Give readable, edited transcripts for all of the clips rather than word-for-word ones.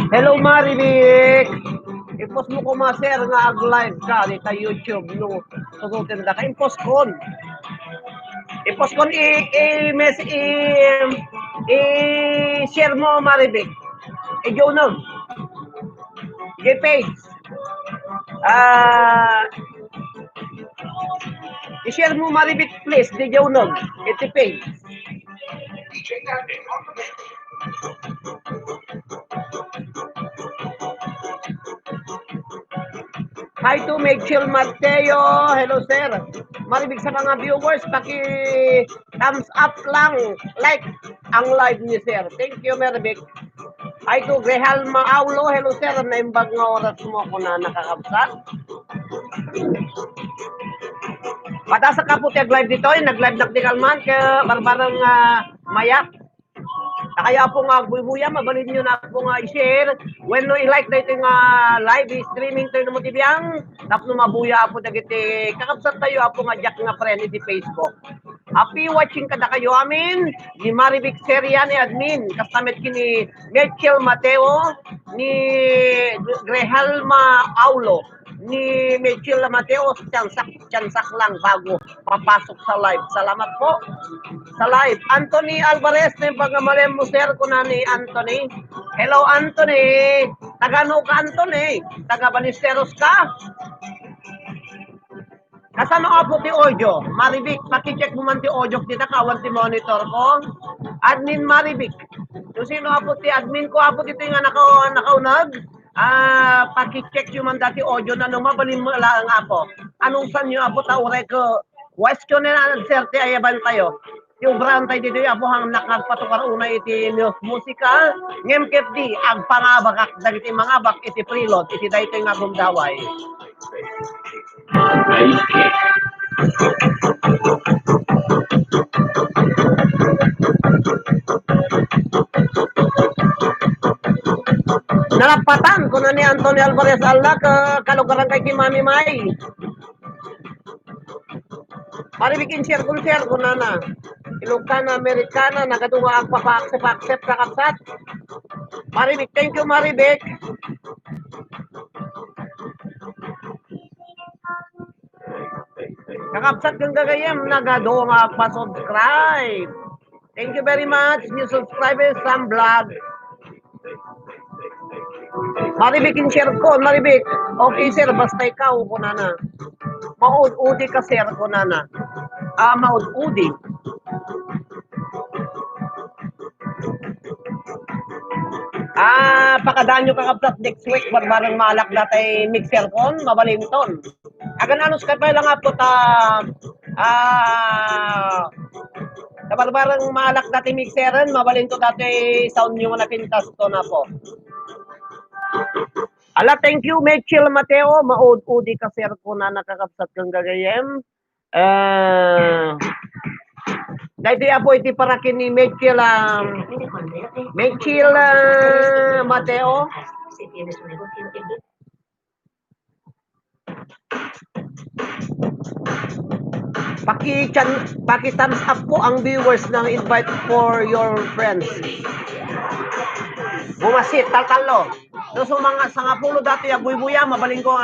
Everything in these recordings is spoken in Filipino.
Hello, Marivic! I-post mo ko sir nga ag-live ka ni ka YouTube no susutin ka i-post kon. I-post kon i-share mo Marivic. I-journal. I-page. I-share mo Marivic please di journal. I-page. Hi to Mitchell Mateo. Hello, sir. Maribig sa mga viewers, thumbs up lang. Like ang live ni sir. Thank you, Maribig. Hi to Grehal Maaulo. Hello, sir. Naimbag nga oras mo ako na nakakabsat. Pata sa kaputi live dito, nag-live nagdikalman kaya barbarang mayak. Kaya po nga buya mabalin nyo na po nga i-share when no i-like dito nga live streaming tayo mo tibiyang tapno mabuya po dagiti kakabsat tayo po nga jack nga friend di Facebook. Happy watching kada kayo amin ni Marivic Seria ni admin kastamit kini Mitchell Mateo ni Grehalma Aulo ni Mitchell Mateo tsansak lang bago papasok sa live. Salamat po sa live. Anthony Alvarez na yung pagkamalem mo sir ko na ni Anthony. Hello Anthony. Taga-ano ka Anthony? Taga-Balisteros ka? Kasano ka po ti audio? Marivic, pakicheck mo man ti audio dito kawan ti monitor ko. Admin Marivic. So sino po ti admin ko po dito nga nakaunag? Pakicheck yung man dati audio na nung mabalin mo lang ako. Anong san nyo po taure ko? Question na serte ayaban tayo. Yung brand tayo dito yung hang nakagpatukar una iti musika. Ngem di ang pangabak dagiti mga bak iti preload iti dayto nga bumdaway. Narapatan ko na ni Anthony Alvarez Alda kalugaran kay Mami May. Maribikin share ko na. Ilocana, Americana, nagatunga ang papa-accept kakapsat. Maribik, thank you Maribik. Kakapsat kang gagayam, nagadunga pa-subscribe. Thank you very much, new subscribers, some vlog. Maribik, in-share ko, Maribik. Okay sir, basta ikaw ko na. Maud-udi ka sir ko na. Maud-udi. Pakadaan nyo kakapsat next week, barbarang malak datay mixer kon, mabalinton. Agan anos ka pa lang ato barbarang malak dati mixeran, mabalinto dati sound nyo na pintas to na po. Ala, thank you, Mitchell Mateo. Maud-udi ka sir ko na nakakapsat kang gagayem. Dahil po iti parakin ni Mitchell Mateo. Paki-thumbs up po ang viewers ng invite for your friends. Bumasit, taltalo. So mga sangapulo dati buya mabaling ko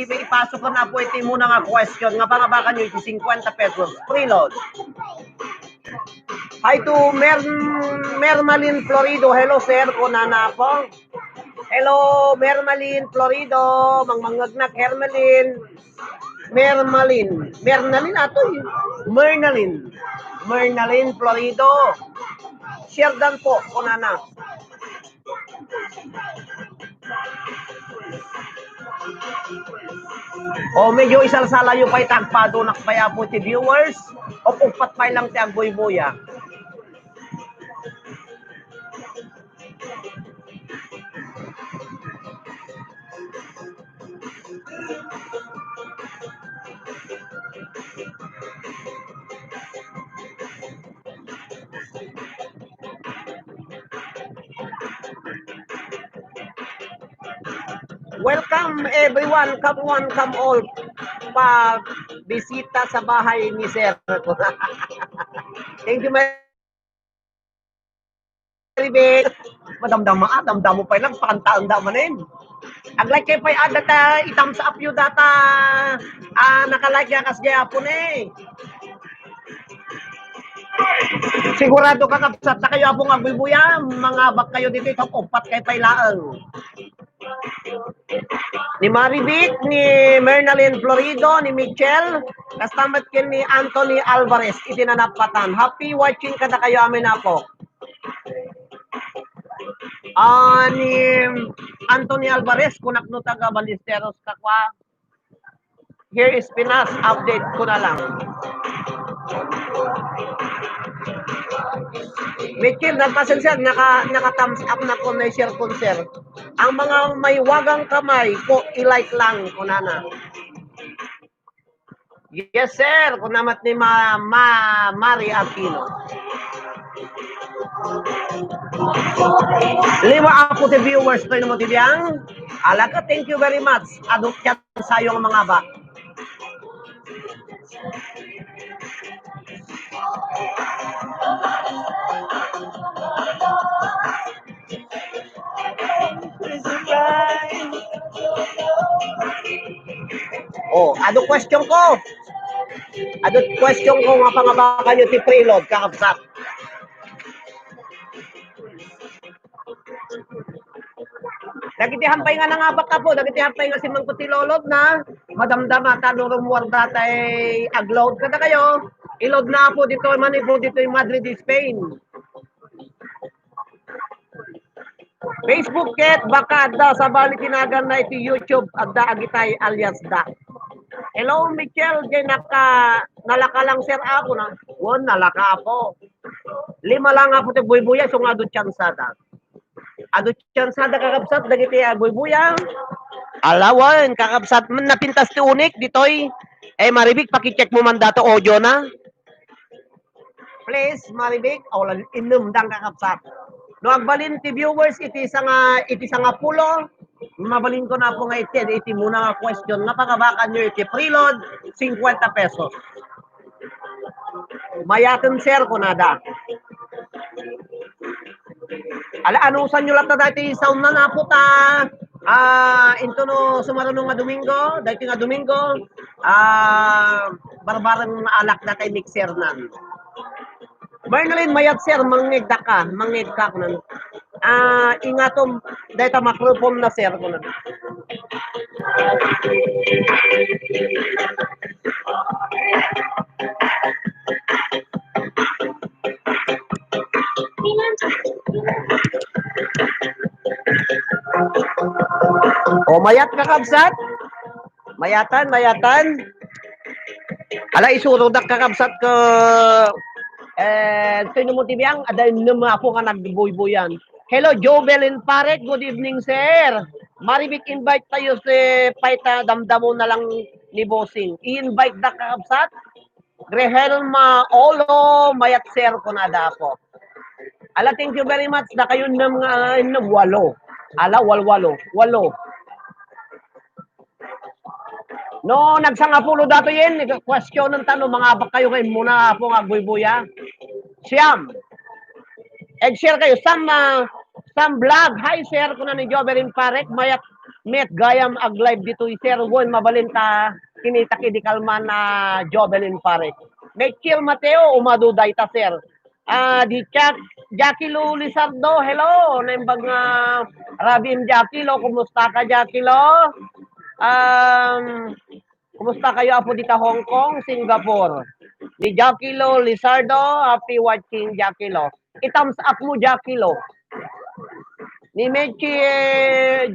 ipasok ko na po iti muna nga question nga pangabakan nyo iti 50 pesos preload. Hi to Mermalin Florido. Hello sir, kunana po. Hello Mermalin Florido, mangmangagnak Mermalin ato Mernalin Florido. Share dan po kunana. Medyo isalsala yung pa'y tagpado nakpaya po ti viewers o upat pa'y lang ti agboy-boya. Welcome everyone, come one, come all. Bisita sa bahay ni Sir. Thank you, Maribik. Damdam mo pa lang, pakanta mo rin. Like kayo pa yung data, i-thumbs up yung data, nakalike ya kas gaya po na eh. Sigurado ka kapsat na kayo abong agbubuya, mga bak kayo dito, upat kayo pailaan. Ni Maribik, ni Mernalyn Florido, ni Michelle, kastamat kin ni Anthony Alvarez, itinanapatan. Happy watching kada kayo amin na po. Ni Anthony Alvarez, kunak no taga Ballesteros kakwa. Here is Pinas update ko na lang. Mitchell, nagpasin sir, naka-thumbs up na ko na share ko sir. Ang mga may wagang kamay ko, i-like lang ko na. Yes sir, kung namat ni Mari Aquino. Lima ako the viewers ko mo tibiyang. Alaga, thank you very much. Adok chat sayong mga ba. Ado question ko. Ado question ko nga pangabakan nyo ti preload, kakapsat. Nagitihampay nga na nga baka po, nagitihampay nga si Mang Kutilolod na madamdama tanurong warda tay agload kada kayo. Ilod na po dito manipo dito yung Madrid, Spain. Facebook ket baka da sa bali tinagan na iti YouTube adda agitay alias da. Hello Michelle, jay nalaka lang sir ako na. Won nalaka po. 5 lang ako ti buybuya so nga do tsansada. Ado tsansada kakabsat dagiti buybuya. Alawan kakabsat man napintas ti unik ditoy. Maribik paki-check mo man dato audio na. Please Maribik, awalan inum dang kakabsat. No agbalin ti viewers iti nga pulo. Mabalin ko na po nga iti muna nga question nga pakabakan nyo iti preload 50 pesos. Mayaten sir ko nada. Anusan nyo lang na dati sound na naputa. Into no sumarunong nga Domingo, dati nga Domingo, barbarang alak na kay mixer nan. Bernalyn mayat sir, mangig ka kunan. Ingatom data microphone na sir kunan. Mayat ka kabsat? Mayatan. Ala isuro dak kakabsat ko sino mo tibiyang aday nama ako nga nagbuy-buyan. Hello Jobelin Parek, good evening sir. Maribik invite tayo si Paita damdamo na lang ni Bossing. I-invite dak kakabsat. Grehelma Olo mayat sir ko na dako. Ala thank you very much na kayo nam walo. Ala walo. No, nagsangapulo dato yen, question ng tanong, mga abak kayo kayo muna po nga buy-buya. Siyam. Share kayo, some vlog. Hi, sir, kuna ni Joberin Parek, mayat met gayam ag-live dito, sir, won, mabalin ta, kinitak idikalman na Joberin Parek. Michael Mateo, umaduday ta, sir. Di Jackie Lo Lizardo, hello, naimbag nga Rabin Jackie Lo, kumusta ka Jackie Lo? Kumusta kayo apo dito Hong Kong, Singapore? Ni Jackie Lo Lizardo, happy watching Jackie Lo. I-thumbs up mo Jackie Lo. Ni Mechi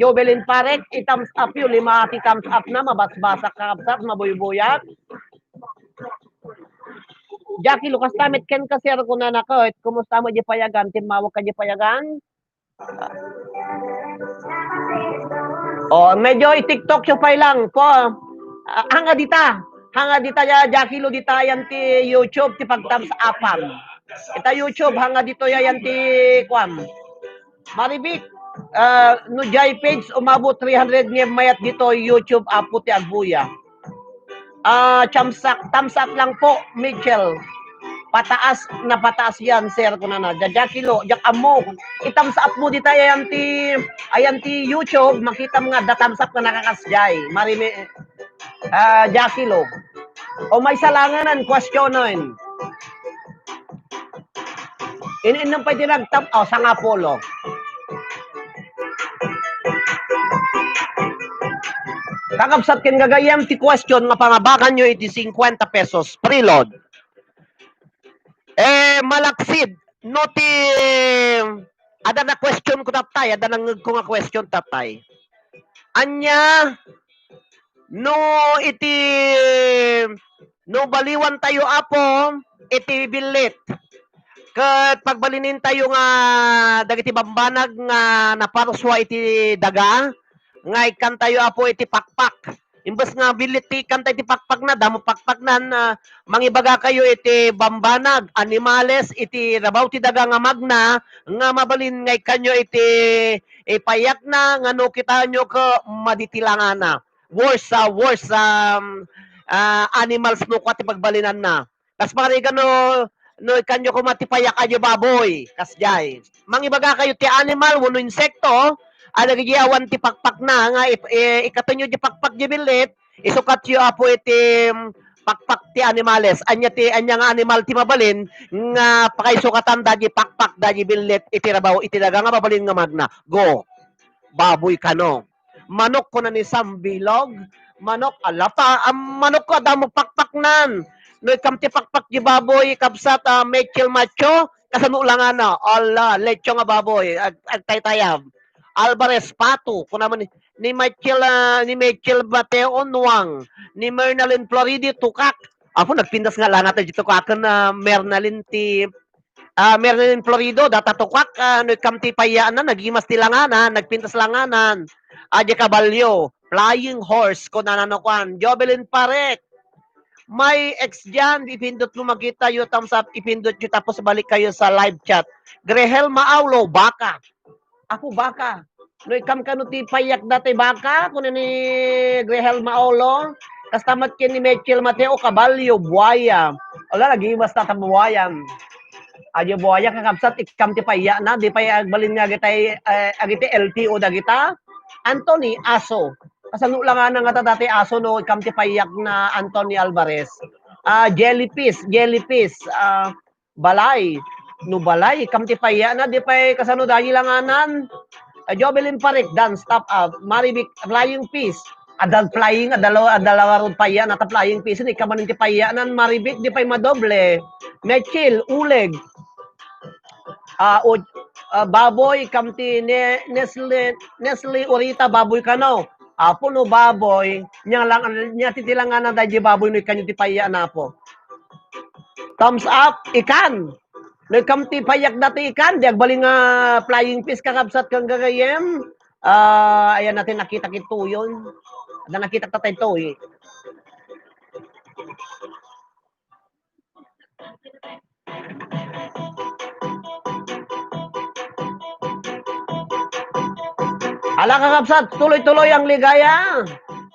Jobelin Parek, i-thumbs up yun. 5 thumbs up na, mabasbasak kakabsat, mabuybuyak. Jackie Lo, kastamit ken kasir ko na nakot. Kumusta mo di payagan? Timawag ka di payagan? Medyo i-TikTok siya pa lang po. Hanga dita ya Jackie Lo dita yan ti YouTube ti pag-thumbs upan. Ita YouTube hanga dito yan ti kwam. Maribik no jay page umabot 300 niya mayat dito YouTube apo ti agbuya. Thumbs up lang po Mitchell. pataas yan, sir, ko na Jajakilo, jak amo. Thumbs up mo dito, ayan ti YouTube, makita mo nga, thumbs up ka nakakasjay. Marimi, Jakilo. O may salanganan, questionin. Inin pa tinagtap, sa nga polo. Kakabsat kin gagayam ti question nga pangabakan nyo iti 50 pesos preload. Malaksid no ti ada na question ko tatay, ada nang ko nga question tatay. Anya no iti no baliwan tayo apo iti bilit. Ket pagbalinin tayo nga dagiti bambanag nga naparswa iti daga nga ikan tayo apo iti pakpak. Imbes nga bilit ti ikan tayo iti pakpak na damo pakpak na mangibaga kayo iti bambanag animales iti rabaw ti daga nga magna nga mabalin nga ikanyo iti ipayak na ngano kita nyo ka maditilangan na. Worse animals no kwa ti pagbalinan na. Kas pariga no ikanyo ko matipayak ayo baboy kasjay mangibaga kayo ti animal wano insekto nagigiawan ti pakpak na nga ikatanyo di pakpak di bilit isukat yo apo iti pakpak ti animales anya nga animal ti mabalin nga pakaisukatan da di pakpak da di bilit iti rabaw iti daga nga mabalin nga magna go baboy kano manok ko na ni sambilog manok alapa manok ko da mo pakpak nan no ikamti pakpak di baboy kabsat Michael Macho kasano lang ala lecho nga baboy agtaytayam Alvarez Pato kun naman ni Michael Mateo Nuang ni Mernalyn Floridi tukak ako nagpindas nga lang natin dito kakan na Mernalyn Mernalyn Florido data tukak no ikamti payaan na nagimas tilanganan nagpintas langanan Aja Caballo Flying Horse ko nananokan Jobelin Parek may ex dyan, ipindot mo makita yung thumbs up, ipindot nyo tapos balik kayo sa live chat. Grehel Maaulo, baka. Ako baka. No ikam ka no ti payak dati baka, kuno ni Grehel Maaulo, kastamat kin ni Michael Mateo Caballo, buaya. Wala, nag-iwas na ta buwayan. Ayo buaya kakabsat, ikam ti payak na, di pa agbalin nga agitay, agiti LTO da kita. Anthony Aso. Kasano lang nga dati aso no ikamti payak na Anthony Alvarez. Jellyfish, balay. No balay, ikamti payak na di pa kasano dahil langanan. Jobelin Parek, dan stop up. Maribik, flying fish. Adal flying, adalawa ron payak na flying fish. Ni kamanin ti payak nan Maribik, di pa madoble. Mechil, uleg. Baboy, kamti Nestle Orita, baboy kano. Apo no baboy, niya titilangan na dahil baboy no ikanyo ti paya na po. Thumbs up, ikan. No ikam ti payak dati ikan, di agbaling nga flying fish kakabsat kang gagayem. Ayan natin nakita kito yun. Nakita tatay to eh. Ala kakabsat, tuloy-tuloy ang ligaya.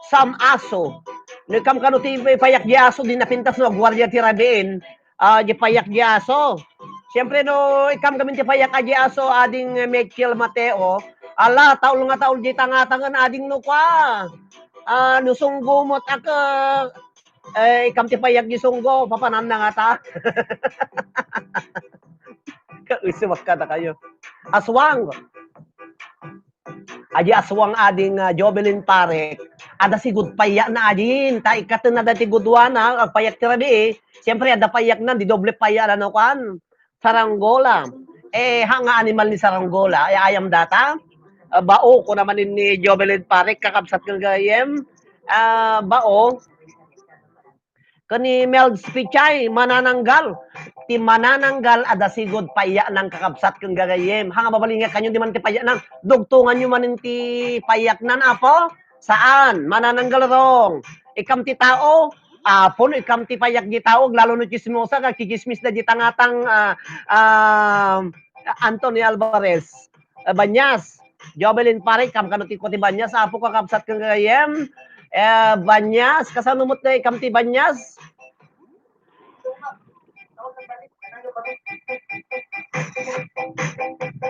Sam Aso. Nikam kano ti payak di aso, di napintas no, gwardiya ti rabiin. Di payak di aso. Siyempre no, ikam gamin ti payak di aso, ading Michael Mateo. Ala, taul nga taul di tangatangan ading no kwa. Nusunggo mo't ako. Ikam ti payak di sunggo, papanan na nga ta. Kausiwak ka na kayo. Aswang. Aji aswang ading Jobelin Parek. Ada si good payak na adin. Ta ikatan na dati gudwana. Ang payak tira di Siyempre ada payak na. Di doble payak na kan. Saranggola. Hanga animal ni Saranggola. Ayam data. Bao ko naman ni Jobelin Parek. Kakabsat kang gayem. Bao. Kani Melds Pichay. Manananggal. Ti manananggal ada sigod payak ng kakabsat kang gagayem. Hanga babalinga kanyo di man ti payak ng dugtungan nyo man ti payak nan apo. Saan? Manananggal rong. Ikam ti tao, apo no ikam ti payak di tao, lalo no chismosa, kag chismis na di tangatang Anthony Alvarez. Banyas. Jobelin Parek, kam kano ti ko ti Banyas, apo kakabsat kang gagayem. Banyas, kasanumot na ikam ti Banyas.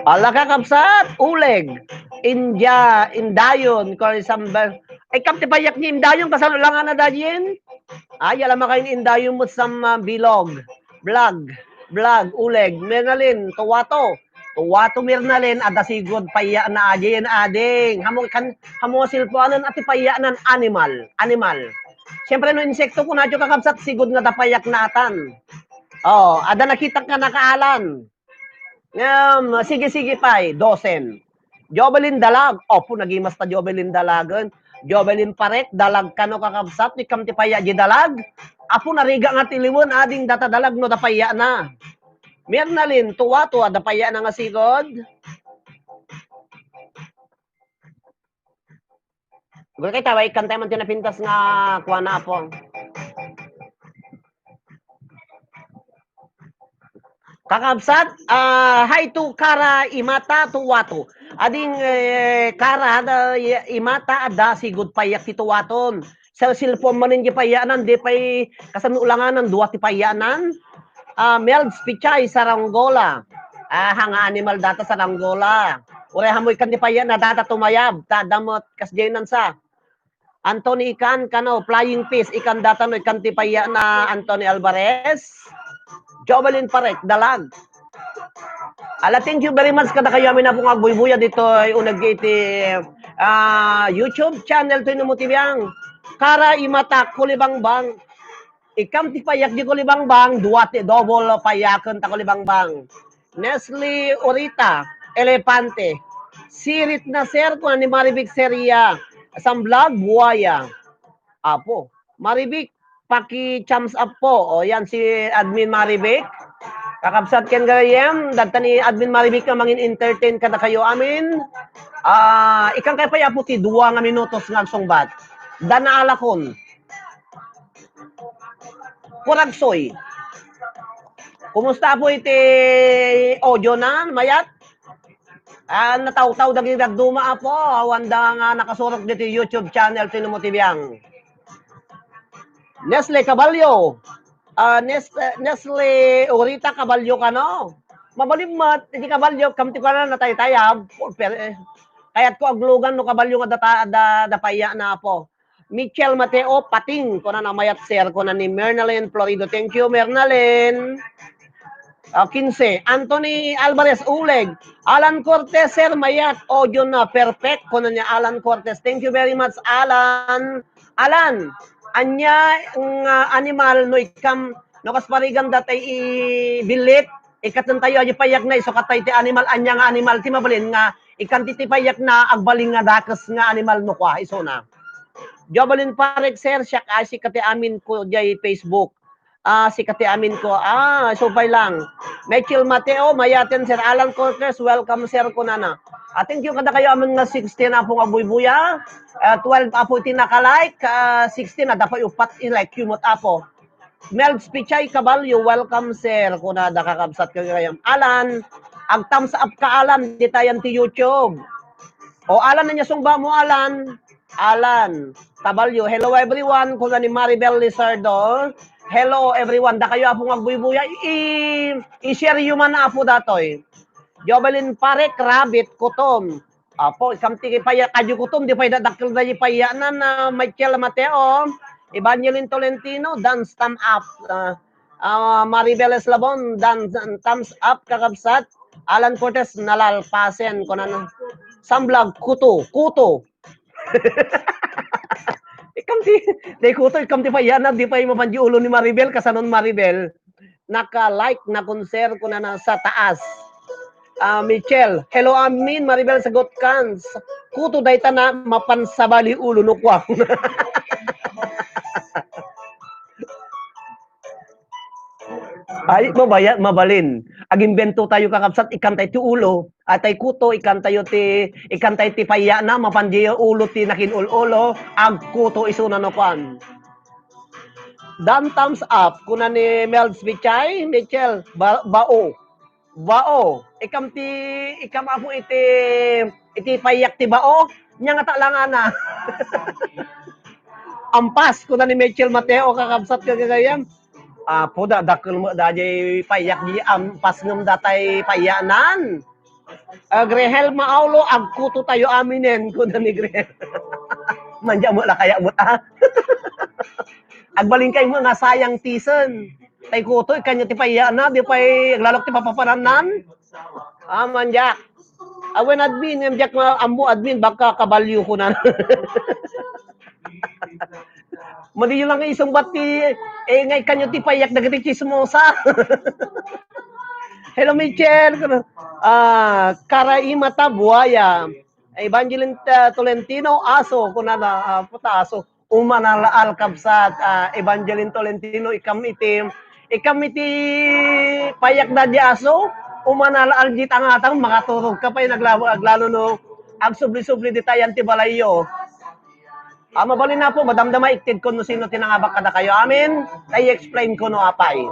Ala kakabsat, uleg, India, Indayon, Korisamba. Ay kapti payak ni Indayon, kasano lang na dajin? Ay, alam makain Indayon mo sa bilog, vlog, uleg, Mernalin, tuwato. Tuwato Mernalin, ada sigod paya na ajen ading. Hamo silpuanan at payanan animal. Siyempre no insekto ko nadyo kakabsat sigod nga dapayak na atan. Oh, ada nakita ka nakaalan. Sige pay, dosen. Jobelin dalag. Opo, nagimas ta Jobelin dalagan. Jobelin parek, dalag kano kakabsat, ni kamti paya di dalag. Apo nariga nga tiliwan, ading data dalag no dapaya na. Mernalin, tuwa, dapaya na nga sigod. Gul kay taway, kantay man tinapintas nga kuha na po. Kakabsat, hi to Kara Imata Tuwato. Ading Kara Imata ada sigud payak ti Tuwaton. Sa silpon manin di payanan, di pay kasanulanganan duwa ti payanan. Meld Pichay Saranggola. Hanga animal data Saranggola. Ure hamoy kan di payan na data tumayab. Damot kasjenan sa. Anthony Ikan kano flying fish ikan data no ikan ti payan na Anthony Alvarez. Jovelin Parek, dalag. Thank you very much kada kayo amin na pong agbuy-buya dito ay unag iti YouTube channel to inumutibiyang. Kara Imata Kulibangbang. Ikam ti payak di Kulibangbang, duwate double payakan ta Kulibangbang. Nestle Orita, Elepante. Sirit na sir ko ni Maribik Seria. Samblag Buaya. Apo, Maribik paki-thumbs up po. O yan si Admin Maribik. Kakabsat ken gayem, data ni Admin Maribik na mangin entertain kada kayo amin. Ikang kay paya po ti 2 nga minutos nga sungbat. Dana alakon. Kuragsoy. Kumusta po iti audio na, mayat? Nataw-taw dagi dagduma po. Wanda nga nakasurok dito YouTube channel tinumutibiyang. Nestle Caballo. Nestle Orita Caballo kano. Mabalimmat, iti Caballo, kamti ka na natay-tayab. Kaya't ko aglugan no Caballo nga dapaya na po. Michel Mateo Pating, ko na namayat sir, ko na ni Mernalin Florido. Thank you, Mernalin. 15. Anthony Alvarez Uleg. Alan Cortez, sir, mayat. Audio na, perfect. Ko na niya Alan Cortez. Thank you very much, Alan. Alan, anya animal no ikam no kasparigan datay ibilit ikatan tayo aja payak na iso katay ti animal anya nga animal ti mabalin nga ikan ti payak na agbaling nga dakas nga animal no kwa iso na. Jobalin Parek sir siya kasi kati amin ko jay Facebook. Si kati amin ko. Supay lang. Michael Mateo, mayaten sir Alan Cortez, welcome sir ko nana. Thank you kada kayo amin nga 16 na pong abuy-buya. 12 apo tinaka-like, 16 na dapat upat i-like kumot apo. Meld Pichay Caballo, welcome sir. Kuna da kakabsat ka kayam. Alan, ag thumbs up ka Alan, di tayan ti YouTube. O Alan na niya sungba mo Alan. Alan Caballo, hello everyone. Kuna ni Maribel Lizardo. Hello everyone. Da kayo apong agbuy-buya. I-share yung man apo datoy. Jovelin Parek, Rabbit, Kutom. Apo, kamti paya kadyo kutom, di pay dadakil da paya na Michael Mateo, Evangeline Tolentino, dance thumb up. Maribel Eslabon, dance thumbs up kakabsat. Alan Cortez, nalalpasen ko na Samblag, kuto. Ikamti paya na, di pa mapanji ulo ni Maribel, kasanon Maribel, naka-like na konser ko na sa taas. Michelle, hello amin, Maribel sagot kans. Kuto dayta na mapansabali ulo no kwa. Ay, mabalin. Agimbento tayo kakabsat, ikantay ti ulo. Atay kuto, ikantay ti paya na, mapanji ulo ti nakinulo, ag kuto isuna no kwan. Dan thumbs up, kuna ni Mel Spichay, Michelle, bao ikam apo iti payak ti bao nya nga talangana. Ampas ko na ni Michelle Mateo kakabsat kagayam. Apo da dakkel mo da jay payak di ampas ngem datay payanan. Grehel maaulo agkuto tayo aminen ko ni Grehel. Manja mo la kaya mo ta. Agbaling kay mo nga sayang tisen. Tay kuto kanya ti payana di pay aglalok ti papaparanan. Manja. Awen admin ngem jak ambo admin baka kabalyo ko na. Madi lang isang bati ngay kanyo ti payak dagiti chismosa. Hello Michelle. Karaimata Buaya. Evangeline Tolentino Aso kunana puta aso. Umanala alkabsat Evangeline Tolentino ikamiti payak da di aso. Umanala aljit ang atang makaturog ka pa naglalo no agsubli-subli di tayan ti balayo. Mabali na po, madamdama iktid ko no sino tinangabak kada kayo amin. Tay explain ko no apay.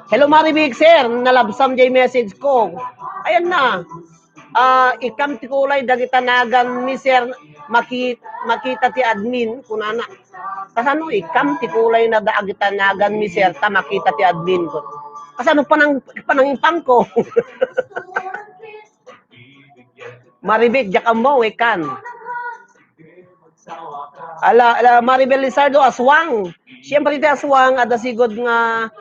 Hello Maribig sir, nalabsam jay message ko. Ayan na. Ikam ti kulay dagitanagan ni sir makita ti admin kunana. Kasano ikam ti kulay na dagitanagan ni sir ta makita ti admin ko. Kasano panangipang ko. Maribig jakam mo ikan. Ala Maribel Lizardo aswang. Siyempre ti aswang ada sigod nga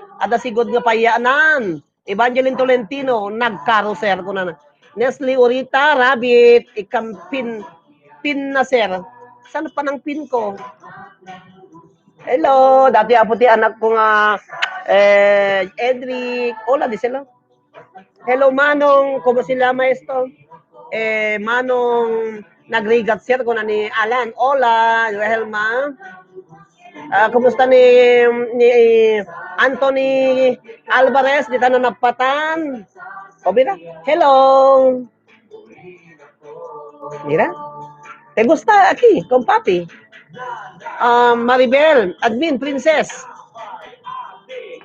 payanan. Evangeline Tolentino nagkaroser ko na. Nestle Urita Rabbit ikampin na sir. Saan pa ng pin ko? Hello, dati apo ti anak ko nga Edric. Hola di sila. Hello Manong, como sila maestro? Manong nagrigat sir ko na ni Alan. Hola, Helma. Kumusta ni Anthony Alvarez dito na napatan? Obira. Hello. Mira. Te gusta aquí con papi? Maribel, admin princess.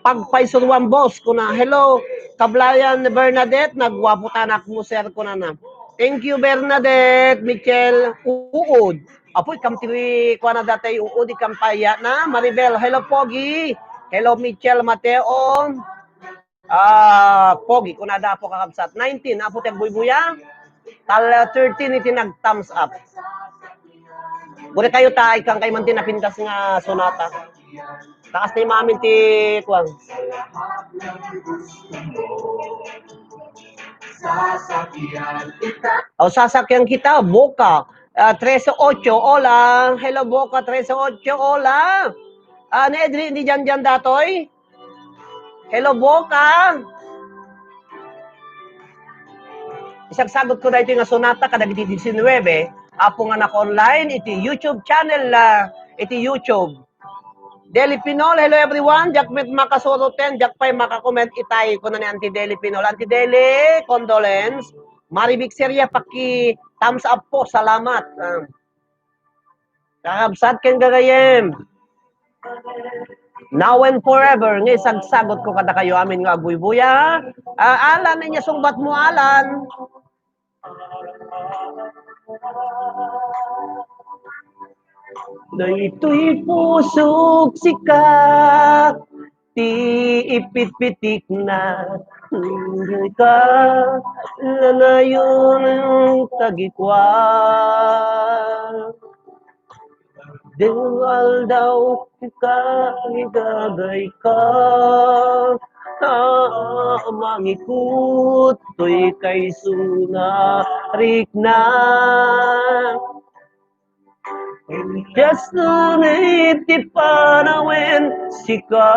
Pagpaisurwan boss ko na. Hello, Kablayan Bernadette, nagwapo tanak mo sir ko na na. Thank you Bernadette, Michelle, uod. Apoy kamtiri ko na datay uod ikampaya na. Maribel, hello Pogi. Hello Michelle Mateo. Pogi ko na dapo kakabsat. 19 apo tag buybuya. Tal 13 iti nag thumbs up. Buri kayo ta ikang kay man tinapintas nga sonata. Takas na mamin ti kuwang. Sasakyan kita, Boca. 13-8, hola. Hello, Boca, 13-8, hola. Ni Edri, hindi dyan datoy? Hello, Boca. Isang sagot ko na ito nga sonata kada 19. Apo nga naka-online, iti YouTube channel, iti YouTube. Deli Pinol, hello everyone. Jakmet makasoroten, jakpay makakomment itay ko na ni Auntie Deli Pinol. Auntie Deli, condolence. Maribig Seria, paki thumbs up po. Salamat. Kakabsat ken gagayem. Now and forever, nga isagsagot ko kada kayo amin nga agbuy-buya. Alan, niya sungbat mo, Alan. Na ito'y pusok sikat, ti ipit-pitik na ka, lalayon ang tagikwa. Dengal daw ka, igagay ka, mangikut, to'y kay sunarik na. Just ngunit di panawin sika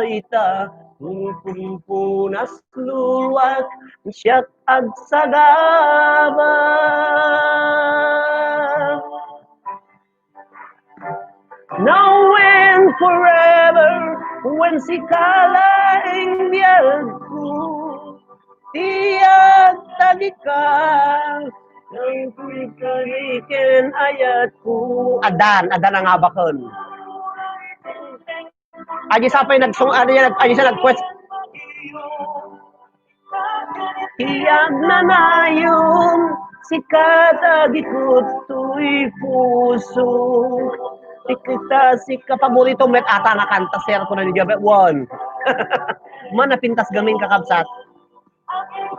ita pumpunas luwak siyak agsagaba. Now and forever when sika laing biyagku tiyak tadika. Ang kulikarikin ayatku. Adan ang abakon. Aji sapay aji sa nag-quest. Tiyag na nayon sikat agikot tu'y puso. Si kapaborito met ata nga kanta sir ko na ni Jabe. One. Manapintas gaming kakabsat.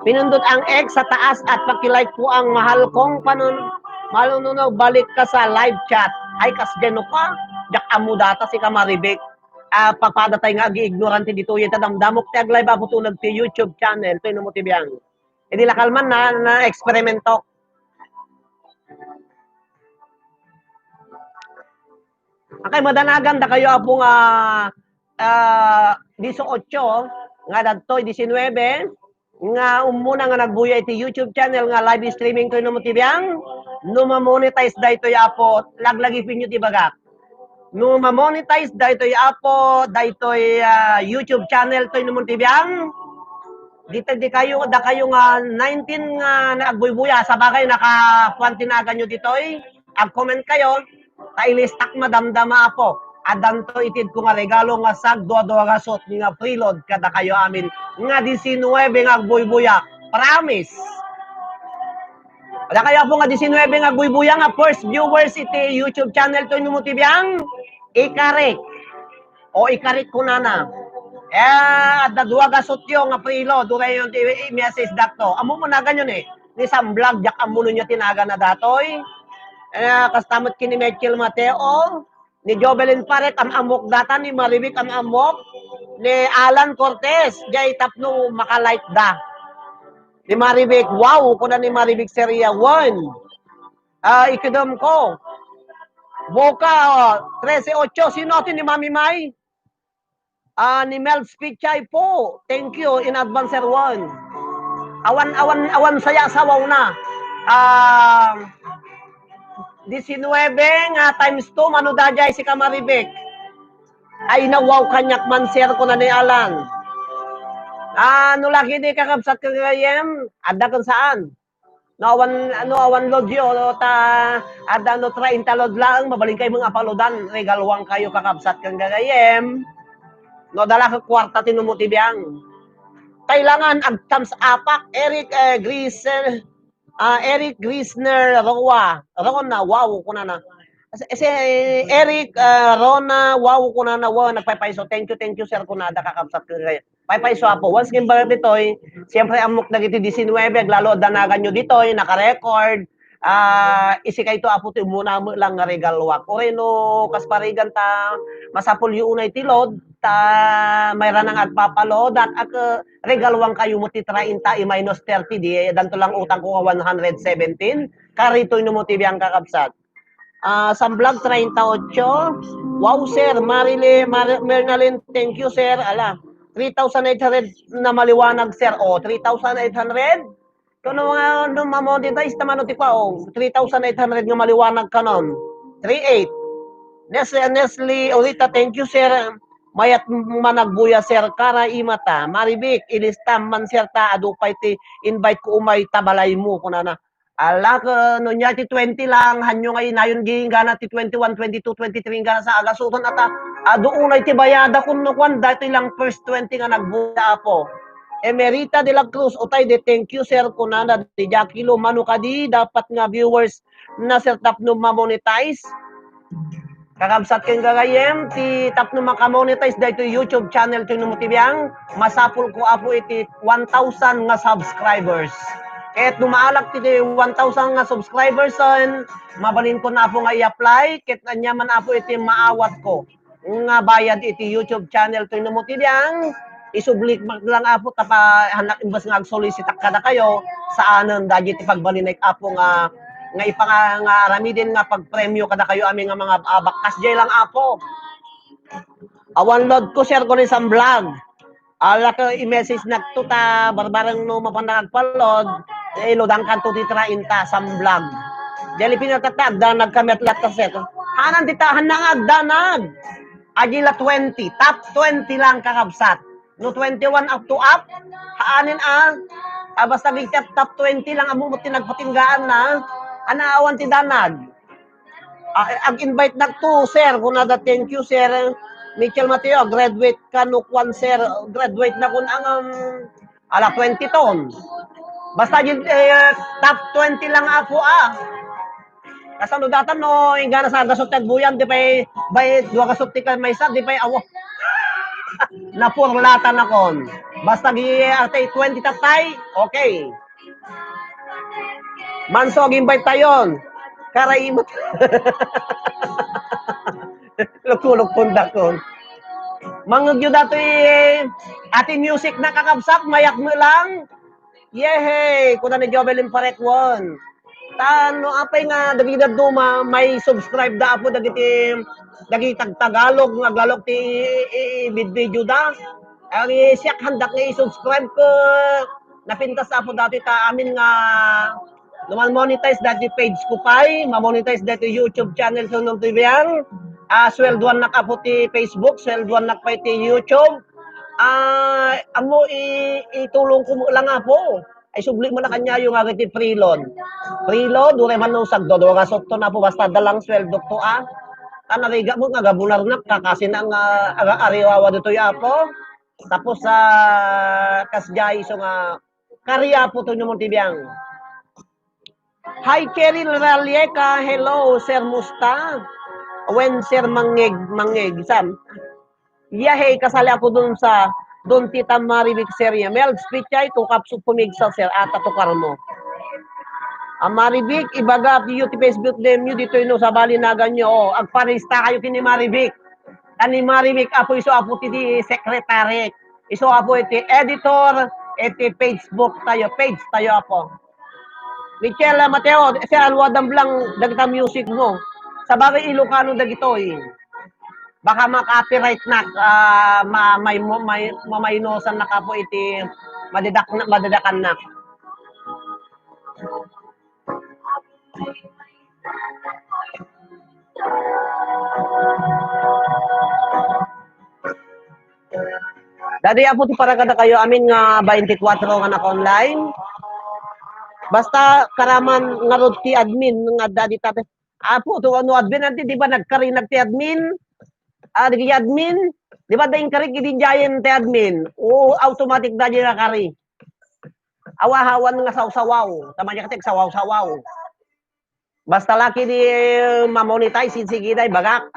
Pinundot ang X sa taas at pakilike po ang mahal kong malununog. Balik ka sa live chat. Ay, kasgeno ka. Jak amo data si Kamaribek. Papadatay nga agi-ignorante dito. Yung tadamdamok ti aglay ba putunag ti YouTube channel. Ito yung motibiyang. Hindi lakalman na eksperimento. Okay, madanagan da kayo apong 18 nga dadtoy 19 nga umuna nga nagbuya iti YouTube channel nga live streaming ko no motibiyang no ma-monetize daytoy apo laglagi pinyo ti bagak. No ma-monetize daytoy apo daytoy YouTube channel toy no motibiyang dito di kayo da kayo nga 19 nga naagbuy-buya sa bagay naka-kwantinagan nyo ditoy ag-comment kayo kailistak madamdama apo adanto itid ko nga regalo nga sag do-do gasot nga preload kada kayo amin nga 19 nga agbuy-buya promise ada kayo po nga 19 nga agbuy-buya nga first viewers iti YouTube channel to yung motibiyang ikarik o ikarik ko na at dadua gasot yung nga preload duray yung message dakto amo mo na ganyan ni sam vlog jak amuno niya tinaga na datoy kastamot kini Michael Mateo, ni Jobelin Parek ang amok data, ni Maribik ang amok, ni Alan Cortez, jay tapno makalike da. Ni Maribik, wow, kuna ni Maribik Seria 1. Ikidom ko. Boka, 13-8, sino atin ni Mami Mai? Ni Mel Spichay po, thank you in advance sir 1. Awan saya sawaw na. 19 nga times 2 mano dajay si Kamaribek ay nawaw kanyak man sir ko na ni Alan ano lagi di kakabsat kagayem ada kung saan no awan lodyo ta ada no 30 lod lang mabaling kayo mga apalodan regalwang kayo kakabsat kang gagayem no dala ka kwarta tinumutibiyang kailangan ag thumbs apak Eric Eric Grisner Rona, wow ko na. Si Eric Rona, wow ko na, wow, nagpapaiso. Thank you sir ko na kakabsat ko kayo. Paypaiso apo. Once game ba ditoy, siyempre amok na giti 19, lalo danagan nyo ditoy, naka-record. Isi kay to apo ti muna mo lang nga regalwak. Oreno kasparigan ta masapul yu unay tilod ta mayra nang agpapalod at regalwang kayo mo ti 30 i minus 30 di danto lang utang ko 117 karito no mo ti biyang kakabsat. Sa vlog 38 wow sir Mernalyn thank you sir ala 3,800 na maliwanag sir 3,800 kuno nga no ma-monetize naman ti pa 3,800 nga maliwanag kanon 38 Nestle Orita thank you sir mayat managbuya sir kara imata Maribik ilistam man sir ta adupay ti invite ko umay tabalay mo kunana ala no nya ti 20 lang hanyo ngay nayon gingana ti 21 22 23 gana sa agasuton ata unay ti bayada kuno kwan dati lang first 20 nga nagbuya apo Emerita de la Cruz utay de thank you sir kunana ti Jakilo manu kadi dapat nga viewers na sir tapno ma-monetize kakabsat keng gagayem ti tapno maka-monetize dahito YouTube channel ti numutibiyang masapul ko apo iti 1,000 nga subscribers ket numaalak ti 1,000 nga subscribers son mabalin ko na apo nga i-apply ket anya man apo iti maawat ko nga bayad iti YouTube channel ti numutibiyang isublik lang apo tapa hanak imbas nga agsolicitak kada kayo sa anon dagiti pagbalinay apo nga ipang din nga pagpremyo kada kayo aming nga mga bakkas jay lang apo awan load ko share ko ni sa vlog ala ka i-message nagto ta barbarang no mapandang agpalod ilodang kanto ti 30 sa vlog dali pinatatag danag kami at lahat kaset hanan titahan na agdanag agila 20 top 20 lang kakabsat no 21 up to up haanin basta bigtap top 20 lang amo mo tinagpatinggaan na anaawan ti danag ag-invite nagto sir kunada thank you sir Michael Mateo graduate ka no kwan sir graduate na kun ang ala 20 ton basta yung top 20 lang apo Kasano datan no, ingana sa gasot buyan, di pa'y, bay, dua gasot ka may sa, di pa'y, awo, napurlatan akon. Basta gi ate 20 tatay, okay. Mansog invite tayon. Karaimot. Lukulog punda ko. Mangagyo dato ati music na kakabsak, mayak mo lang. Yehey! Kuna ni Jovelyn Parekwon. Tano apay nga dagiti duma may subscribe da apo dagiti Tagalog nga aglalok ti video da. Ari siya handak nga i-subscribe ko napintas apo dati ta amin nga naman monetize dati page ko pay, ma-monetize dati YouTube channel ko nung TV yan. Swelduan na ka po ti Facebook, swelduan na pa ti YouTube. Amo itulong ko lang po. Ay subli mo na kanya yung agad free loan. Free loan, dure man nung sagdo, do nga sotto na po basta dalang sweldo to Tanariga mo nga gabunar na kasi na nga ariwawa dito apo. Tapos sa kasjay so nga karya po to mo tibiyang. Hi Kerry Ralieka, hello Sir Musta. When Sir Mangeg Sam. Yahay kasali ako dun sa Don Tita Maribik Seria. Mel Spichay to kapsuk pumigsa sir ata to karmo. Maribik ibaga piyo ti Facebook dem yu dito ino sa balinagan nyo. Oh, agparista kayo kini Maribik. Ani Maribik apo iso apo ti secretary. Iso apo iti editor iti Facebook page tayo apo. Michelle Mateo, si Alwadam Blang dagita music mo. Sa bagay Ilocano dagito baka ma-copyright na mamaynosan na kapo iti madadakan na. Dadi apo ti paragada kayo amin nga 24 nga naka-online. Basta karaman nga rod ti admin nga dadi tate. Apo to ano admin anti di ba nagkarinag ti admin? Di admin, di ba daing kari gidin jayen ti admin? O automatic dadi na kari. Awahawan nga sawsawaw. Tama niya katik sawaw-sawaw. Basta laki di ma-monetize sige day bagak.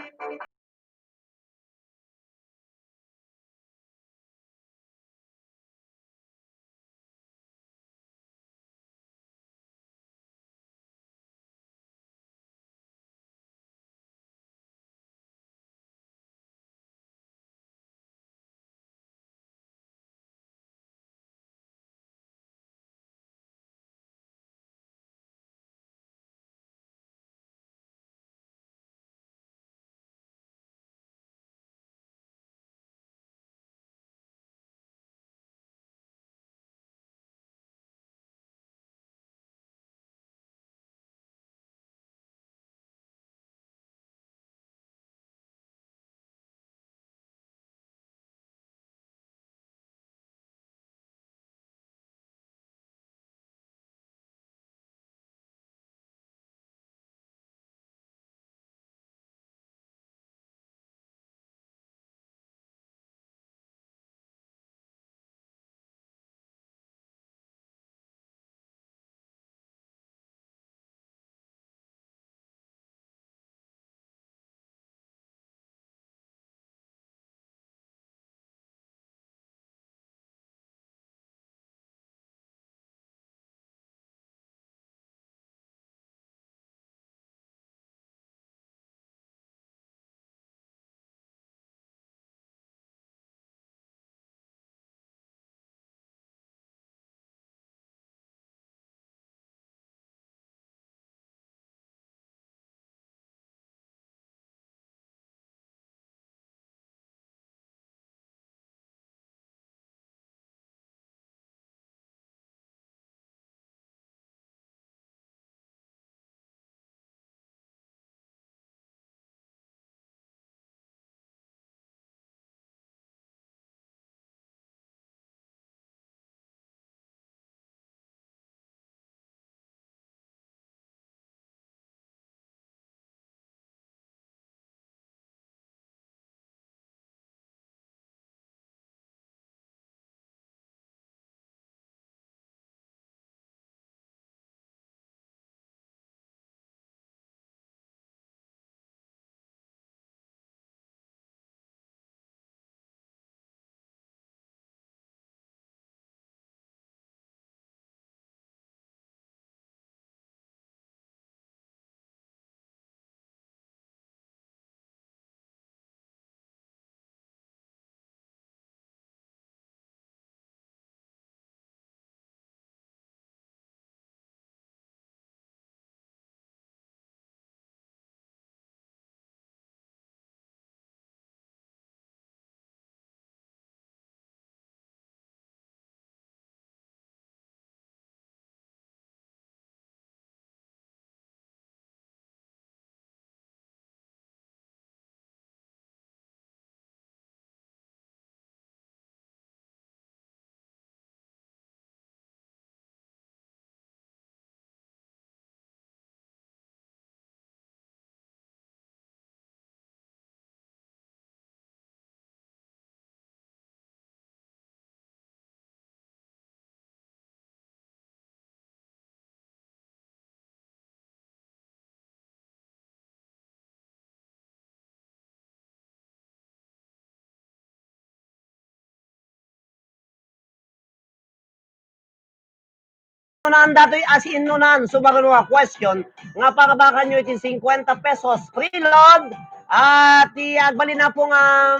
Nunan datoy as in nunan sumaron nga question nga pangabakan nyo iti 50 pesos preload at agbali na po nga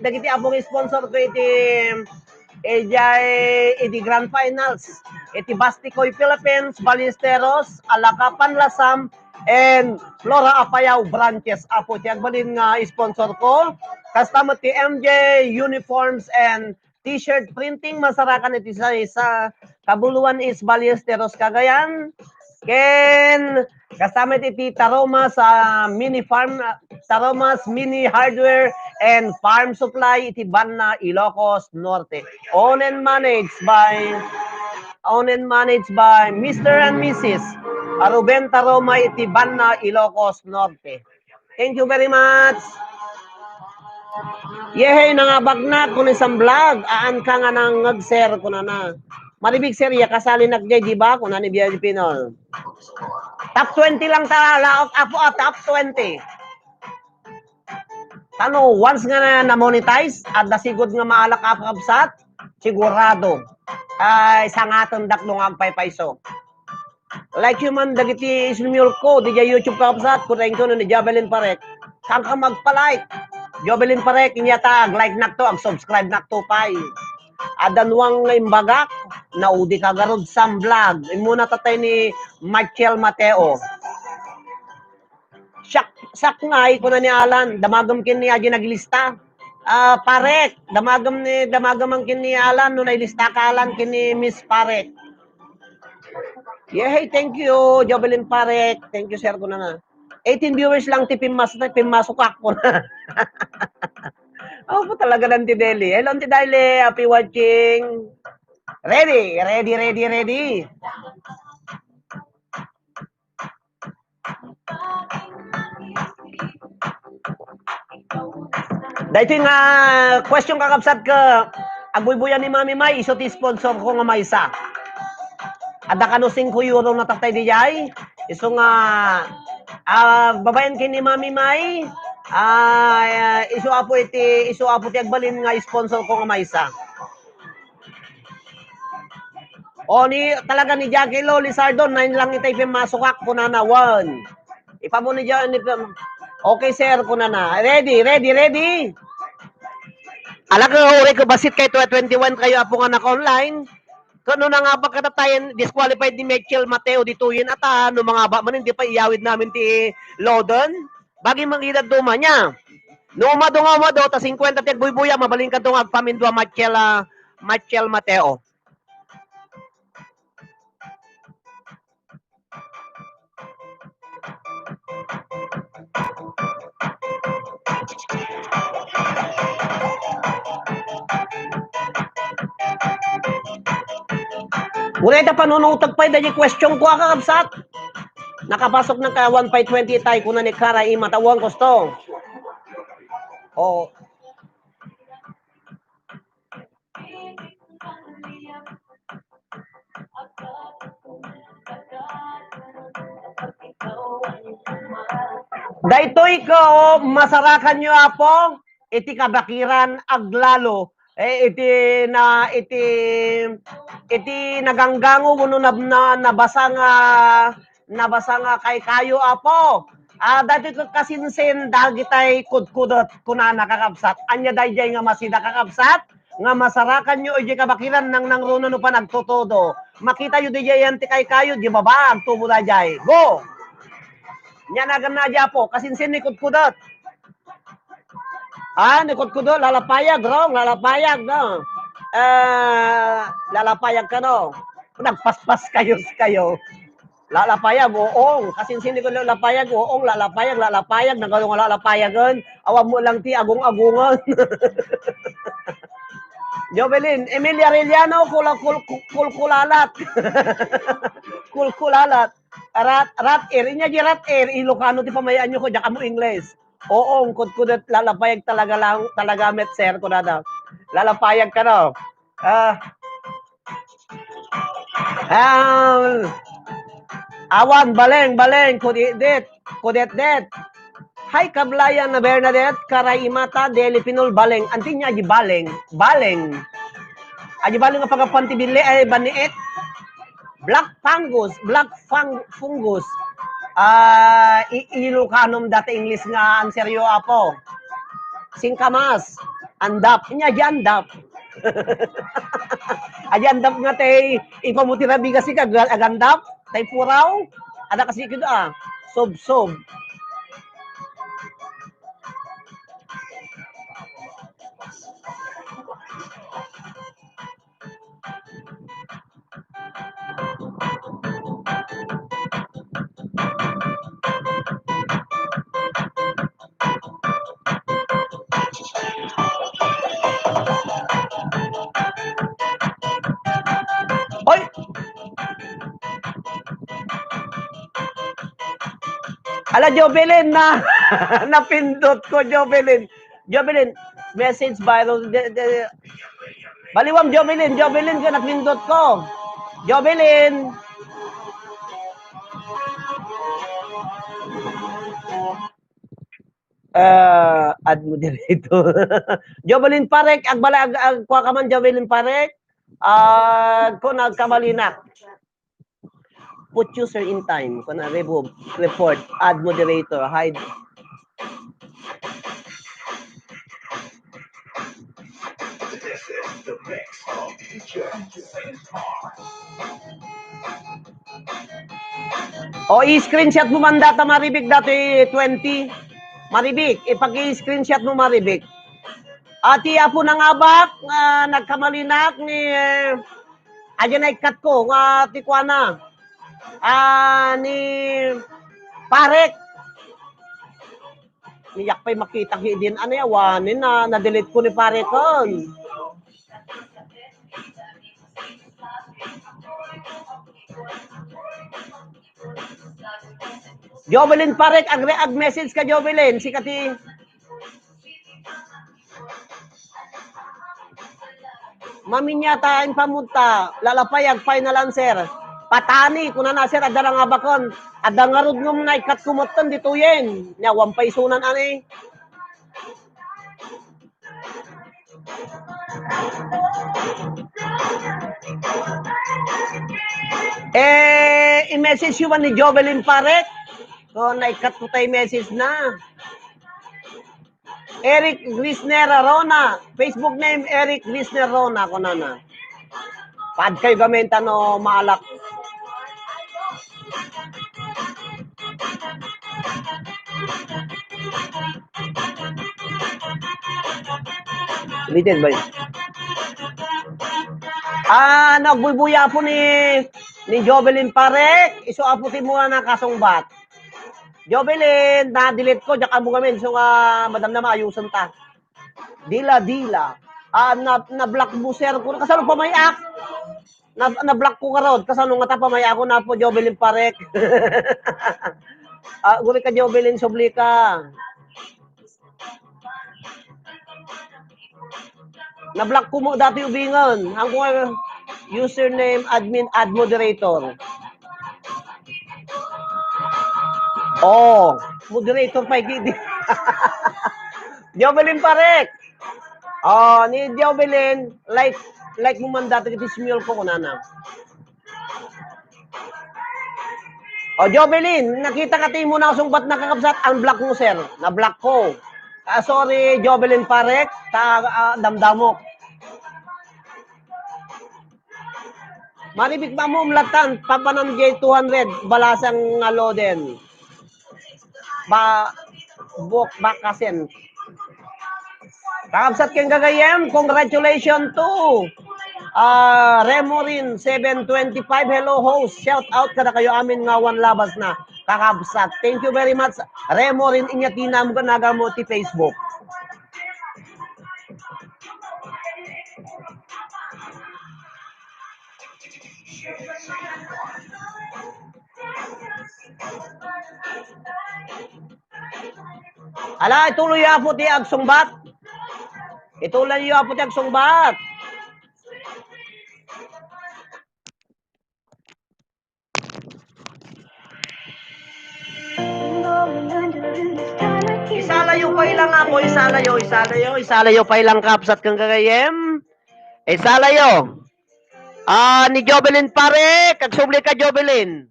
dagiti abong sponsor ko iti grand finals iti Basticoy Philippines, Ballesteros, Alakapan Lasam and Flora Apayao branches apo ti agbalin nga sponsor ko kasama ti MJ Uniforms and T-shirt printing masarakan iti sa kabuluan is Ballesteros Cagayan. Ken kasama iti Taroma sa mini farm Taromas Mini Hardware and Farm Supply iti Banna Ilocos Norte. Owned and managed by Mr. and Mrs. Ruben Taroma iti Banna Ilocos Norte. Thank you very much. Yehey nangabag na kung isang vlog, aan ka nga nang nag-share ko na. Maribig serya, kasali nagjay, di ba? Kung nani Biyaji Pinol. Top 20 lang laot apo top 20. Tano, once nga na-monetize, at dasigod nga maalak kapsat, sigurado, ay sangatang daklong ang paypayso. Like human, dagiti ismul ko, di YouTube kapsat, kung ko ni Javelin Parek, saan ka magpa-like? Jobelin Parek, inyatag, like nakto, ang subscribe nakto pay. Adanwang nga imbagak, naudi ka garod sa vlog. Muna tatay ni Michael Mateo. Sak ngay ko na ni Alan, damagam kin ni Aji naglista. Parek, damagam ang kin ni Alan, no nailista ka Alan kin ni Miss Parek. Yeah, hey, thank you, Jobelin Parek. Thank you, sir ko na nga. 18 viewers lang ti pimasok ako na. Ako po talaga ng Tideli. Hello, Tideli. Happy watching. Ready. Dahito yung question kakabsat ka. Agbuy-buyan ni Mami May, iso ti sponsor ko nga maysa. Ada ka no 5 euro na tatay di jay. Iso nga babayan kay ni Mami May. Isu apo ti agbalin nga sponsor ko nga maysa. O ni talaga ni Jackie Lo Lizardo 9 lang itay pimasok ak kunana 1. Ipamo ni John okay sir kunana. Ready. Alaga ore ko basit kay 21 kayo apo nga naka-online. Kano na nga pagkatatayan disqualified ni Michael Mateo dituyin at no mga ba man hindi pa iyawid namin ti Loudon. Bagi mangidad duma niya. No umado ta 50 ti agbuy-buya mabaling ka tong agpamindwa Michael Mateo. Muna ita panunutag pa yung question ko kakabsat. Nakapasok ng ka 1.20 tayo kuna ni Kara imatawang gusto. Oh. Daytoy ko masarakan nyo apo iti kabakiran aglalo iti naganggango kuno nabasa nga kay kayo apo. Dati ko kasinsin dagitay kudkudot kunana kakabsat. Anya dayjay nga masida kakabsat nga masarakan nyo iti kabakiran nang runo no pa nagtutodo. Makita yu dayjay anti kay kayo di baba ang tubo dayjay. Go. Nya nagan na po kasinsin ni kudkudot. Nikot ko doon, lalapayag, no? Lalapayag ka, no? Nagpaspas kayo. Lalapayag, oong. Kasi hindi ko lalapayag, oong, lalapayag, nagalong lalapayagan. Awam mo lang ti, agong-agungan. Jovelyn, Emilia Arellano, kulkulalat. Kulkulalat. Rat-air. Inya di rat-air. Ilocano ti pamayaan nyo ko, diyan ka mo Ingles. Oo, kudkudat lalapayag talaga met sir ko na daw. Lalapayag ka no. Awan baleng kudet. Hay kablayan na Bernadette Karaimata Deli Pinol baleng. Anti niya di baleng. Aja bali nga pagapantibili ay baniit. Fungus. Ilukanom dati English nga ang seryo apo. Singkamas. Andap. Inya di andap. Aja andap nga tay ipamutira bigas si agandap. Tay puraw. Ada kasi kudo Sob-sob. Hoy! Ala, Jobelin na napindot ko, Jobelin. Jobelin, message viral. Baliwam, Jobelin ko, napindot ko. Jobelin. Ad moderator. Jobelin Parek, agbala kuha ka man, Jobelin Parek. Kung nagkamalinak. Put user in time. Kung na-remove, report, add moderator, hide. O, i-screenshot mo man data, Maribik, dati 20. Maribik, ipag-i-screenshot mo, Maribik. Ati apo nang abak, nagkamalinak ni aja na ikat ko, ti kuana. Ni Parek. Niyak pa'y makita din, ano yawanin na-delete ko ni Parek kon. Jobelin Parek, ag-message ka, Jobelin. Si kati. Maminyata ang pamunta, lalapayag final answer. Patani, kuna na sir, adara nga bakon. Adda nga rod ngum na ikat kumutan dito yen. Nya, wampay sunan ani. I-message yun ni Jobelin Parek. Kung naikat ko tayo message na. Eric Grisner Rona. Facebook name, Eric Grisner Rona. Kung na. Pad kayo gamenta no maalak. Ulitin ba yun? Nagbubuya po ni Jobelin Parek. Iso aputin mo na kasungbat. Jobelin, na-delete ko. Diyak amo kami. So, madam na maayusan ta. Dila. Na-block buser ko. Kasano pamayak? Na-block ko karod. Kasano nga ta pamayak ko na po Jobelin Parek. Guri ka Jobelin, subli ka. Na-block ko mo dati ubingan. Ang username, admin, add moderator. Moderator pa ikidi. Jobelin Parek. Ni Jobelin, like mo man dati kiti smule ko kunana. Jobelin, nakita ka tayo muna akong ba't nakakabsat? Unblock mo, sir. Na-block ko. Sorry, Jobelin Parek. Damdamok. Maribik ba mo umlatan? Papanam J200. Balasang loden. Bakasin. Kakabsat kang gagayem. Congratulations to Remorin 725. Hello host. Shout out kada kayo amin nga one labas na. Kakabsat. Thank you very much. Remorin inyatina mo kanaga mo ti Facebook. Ala, ituloy po ti agsungbat. Ituloy po ti agsungbat. Isalayo pa ilang ako, isalayo pa ilang kapsat kang gagayem. Salayo. Ni Jobelin pare, kagsubli ka Jobelin.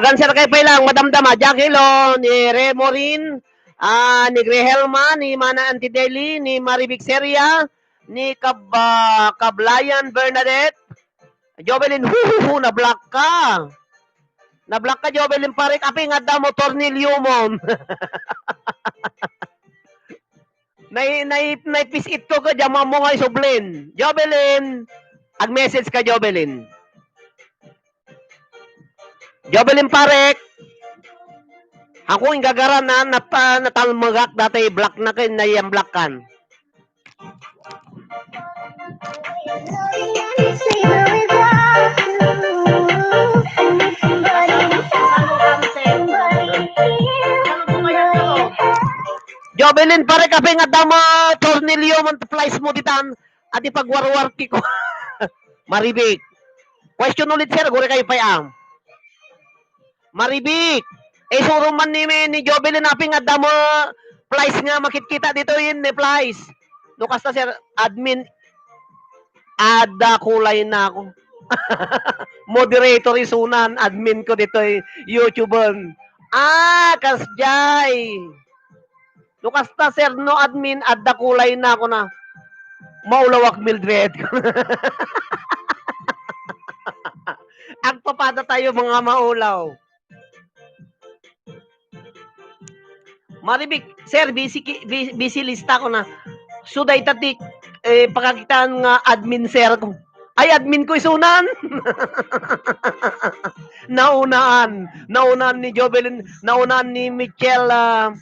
Agan sir kay lang madamdama Jakilo ni Remorin, ni Grehelma, ni Mana Antideli, ni Maribik Seria, ni Kablayan Bernadette. Jobelin na block ka. Na block ka Jobelin pare kapi nga da mo Tornilyo mo. Naipisit ko ka jama mo nga sublin. Jobelin, ag-message ka Jobelin. Jobelin Parek, ako yung gagaran na natalmagak dati black na kayo na yung black kan. Jobelin Parek, kape nga dama Tornilyo man flies mo ditan at ipagwarwar ko. Maribik. Question ulit sir, gure kayo payam. Maribik, suro man ni Jobelin naping nga damo flies nga makikita dito yun ni flies. Lukas na sir, admin, ada kulay na ako. Moderator isunan, admin ko dito YouTuber. Kasjay. Lukas na sir, no admin, ada kulay na ako na. Maulawak Mildred. Agpapada tayo mga maulaw. Maribik, sir, busy lista ko na. Suday tatik, pagkakitaan nga admin sir ko. Ay, admin ko isunan. Naunaan ni Jobelin, naunaan ni Michelle,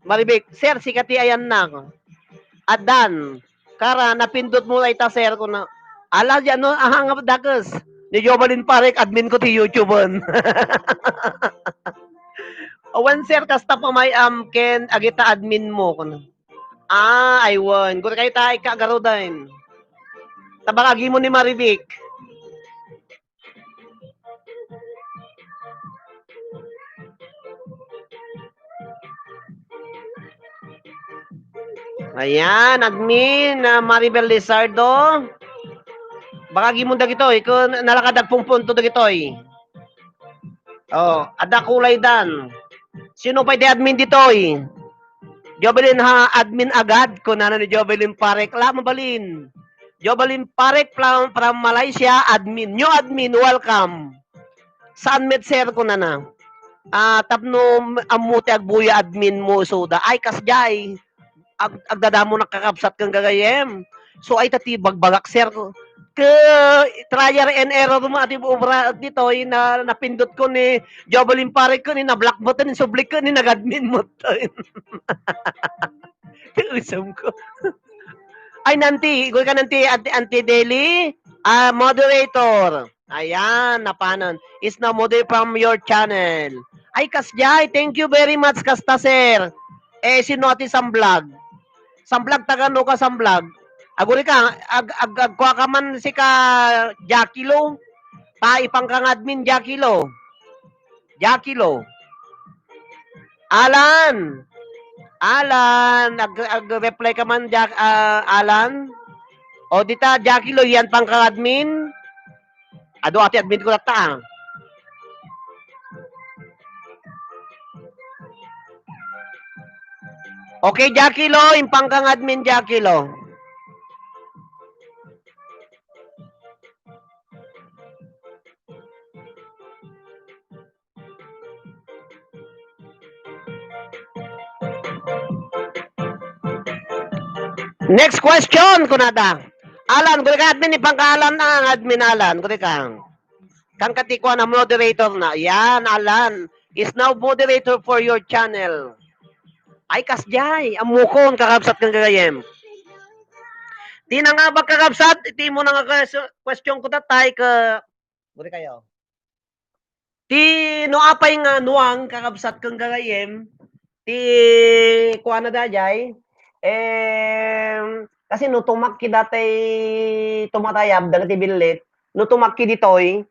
Maribik, sir, sikati ayan na ako. Adan, kara, napindot mo lang ita sir ko na. Ala, dyan, no, ahang dakas. Ni Jobelin Parek, admin ko ti YouTube. When sir, kasta pa may ken agita admin mo. I won. Kung kayo tayo kagaro din. Tabakagi mo ni Maribik. Ayan, admin na Maribel Lizardo. Bakagi mo dagito, kung nalakadagpong punto dagito. Ada kulay dan. Sino pa di admin dito Jobelin ha, admin agad ko na ni Jobelin Parek. Lama balin. Jobelin Parek from Malaysia, admin. New admin, welcome. Saan med sir ko na na? Tapno amuti agbuya admin mo soda. Ay kasjay. Agdadamo nakakapsat kang gagayem. So ay tati bagbagak sir ko. Trial and error mo ati obra dito na napindot ko ni Jobelin Parek ko ni na black button ni sublik ko ni nag-admin mo to. Usam ko. Ay nanti, ikaw ka nanti anti daily moderator. Ayan, napanon. Is now moderator from your channel. Ay kasjay, thank you very much kasta sir. Sino ati sam vlog? Sam vlog tagano ka sam vlog? Aguri ka, agkuha ka man si ka Jakilo. Ipang kang admin Jakilo. Jakilo. Alan, ag-reply ka man Alan. O dita Jakilo, yan pang kang admin. Ado ati admin ko nata. Okay, Jakilo, impang kang admin Jakilo. Next question, kunada. Alan, kung ka admin, ipangkalan na admin Alan. Kung ka. Kang katikwa na moderator na. Yan, Alan. Is now moderator for your channel. Ay, kasjay. Amukon, kakabsat kang gagayem. Di na nga ba kakabsat? Iti mo na nga question ko tatay ka. Buri kayo. Ti no apay nga nuang kakabsat kang gagayem. Ti kuha na dajay. Kasi no tumakki datay tumatayab dagiti billit. No tumakki ditoy,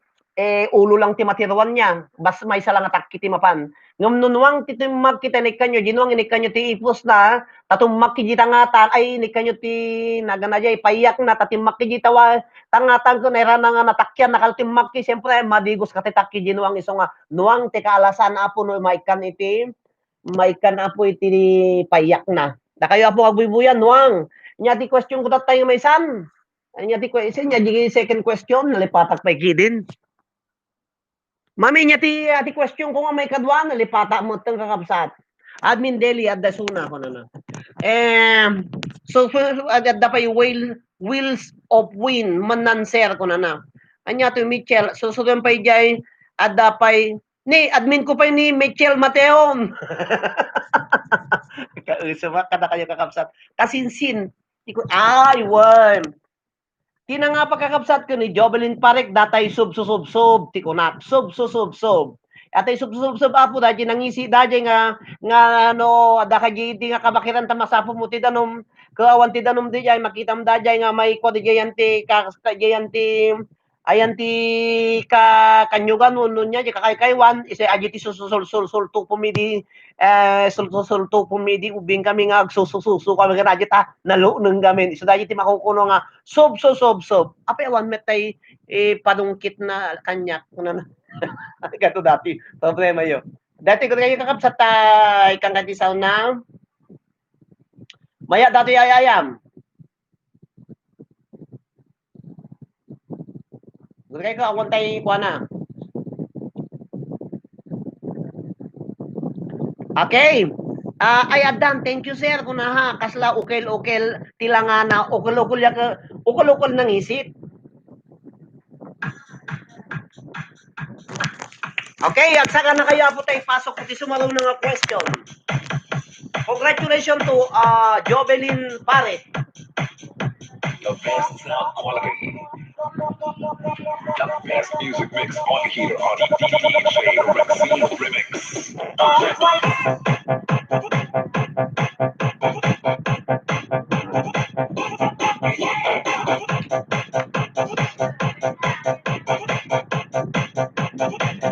ulo lang ti matirwan niya. Bas may isa lang atak kiti mapan. Ngam nunuang ti tumag kita nikanyo, ginuang inikanyo ti ipos na, tatummak ki tangatan, ay nikanyo ti naganajay, payak na, tatimmak ki tawa, tangatan ko, naira na nga natakyan, nakaltimmak ki, siyempre, madigos katitak ki ginuang iso nga, nuang ti kaalasan apo no maikan apo iti payak na. Da kayo apo agbubuyan, nuang. Nya ti question ko tatay may san. Nya ti question, nya di second question, nalipatak pa ikidin. Mami nya ti question ko nga may kadwa, nalipata mo tang kakabsat. Admin Deli at dasuna ko na na. So agad da pa yung wheels of win mananser ko na na. Anya to Mitchell, so pa jay ada pa ni admin ko pa ni Mitchell Mateon. Kauso ba kada kayo kakabsat. Kasinsin. Ay, worm. Di na nga pagkakabsat ko ni Jovelyn Parek datay sub ti kunak sub. Atay sub apo dati nangisi dati nga ano ada kagiti nga kabakiran ta masapo mo ti danom kawan ti danom di jay makitam dajay nga may ko di jayanti ayan ti kanyugan nun nya kakay-kaywan isa aji ti sul tu pumidi sul tu pumidi ubing kami nga susu kami nga aji ta naluneng gamin isa daji ti makukuno nga sob. Apa yawan metay padungkit na kanyak kuna na. Gato dati problema yo. Dati ko kayo kakapsat ikang katisaw na maya dati ayayam. Gusto kayo awon tayo kuha na. Okay. Ay adan, thank you sir kung ha kasla ukel tilangana ukol nang isip. Okay, at saka na kaya po tayo pasok ko sumalaw ng question. Congratulations to Jovelyn Pare. The best sound quality. The best music mix on here on DJ Rexine Remix.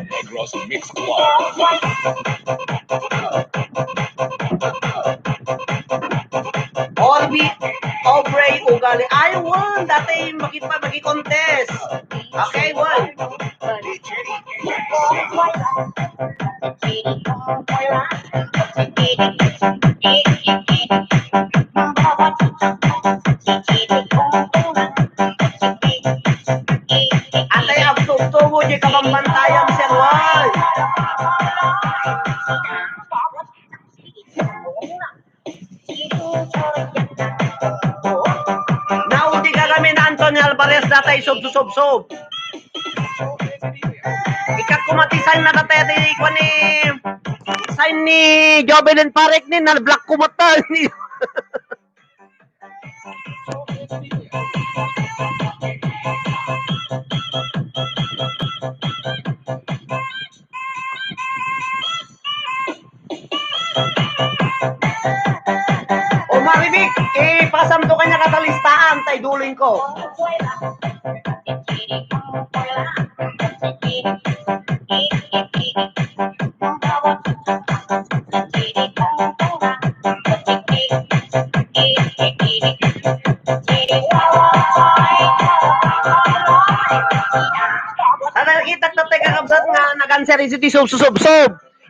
Negros Mix Club. Orbi Aubrey Ugali. Ay, won! Dati magi-contest. Okay, won. Antay ang tugtugo di kabambantayan sir, won. Nauti ka kami na Antonio Alvarez datay sob. Ikat kumatisan na tatay ko ni sign ni Jovelyn Parek ni na black kumata ni. O Maribik, ipasam to kanya katalistaan tay duling ko. Nakita tatay kakabsat nga nag-answer iti sob.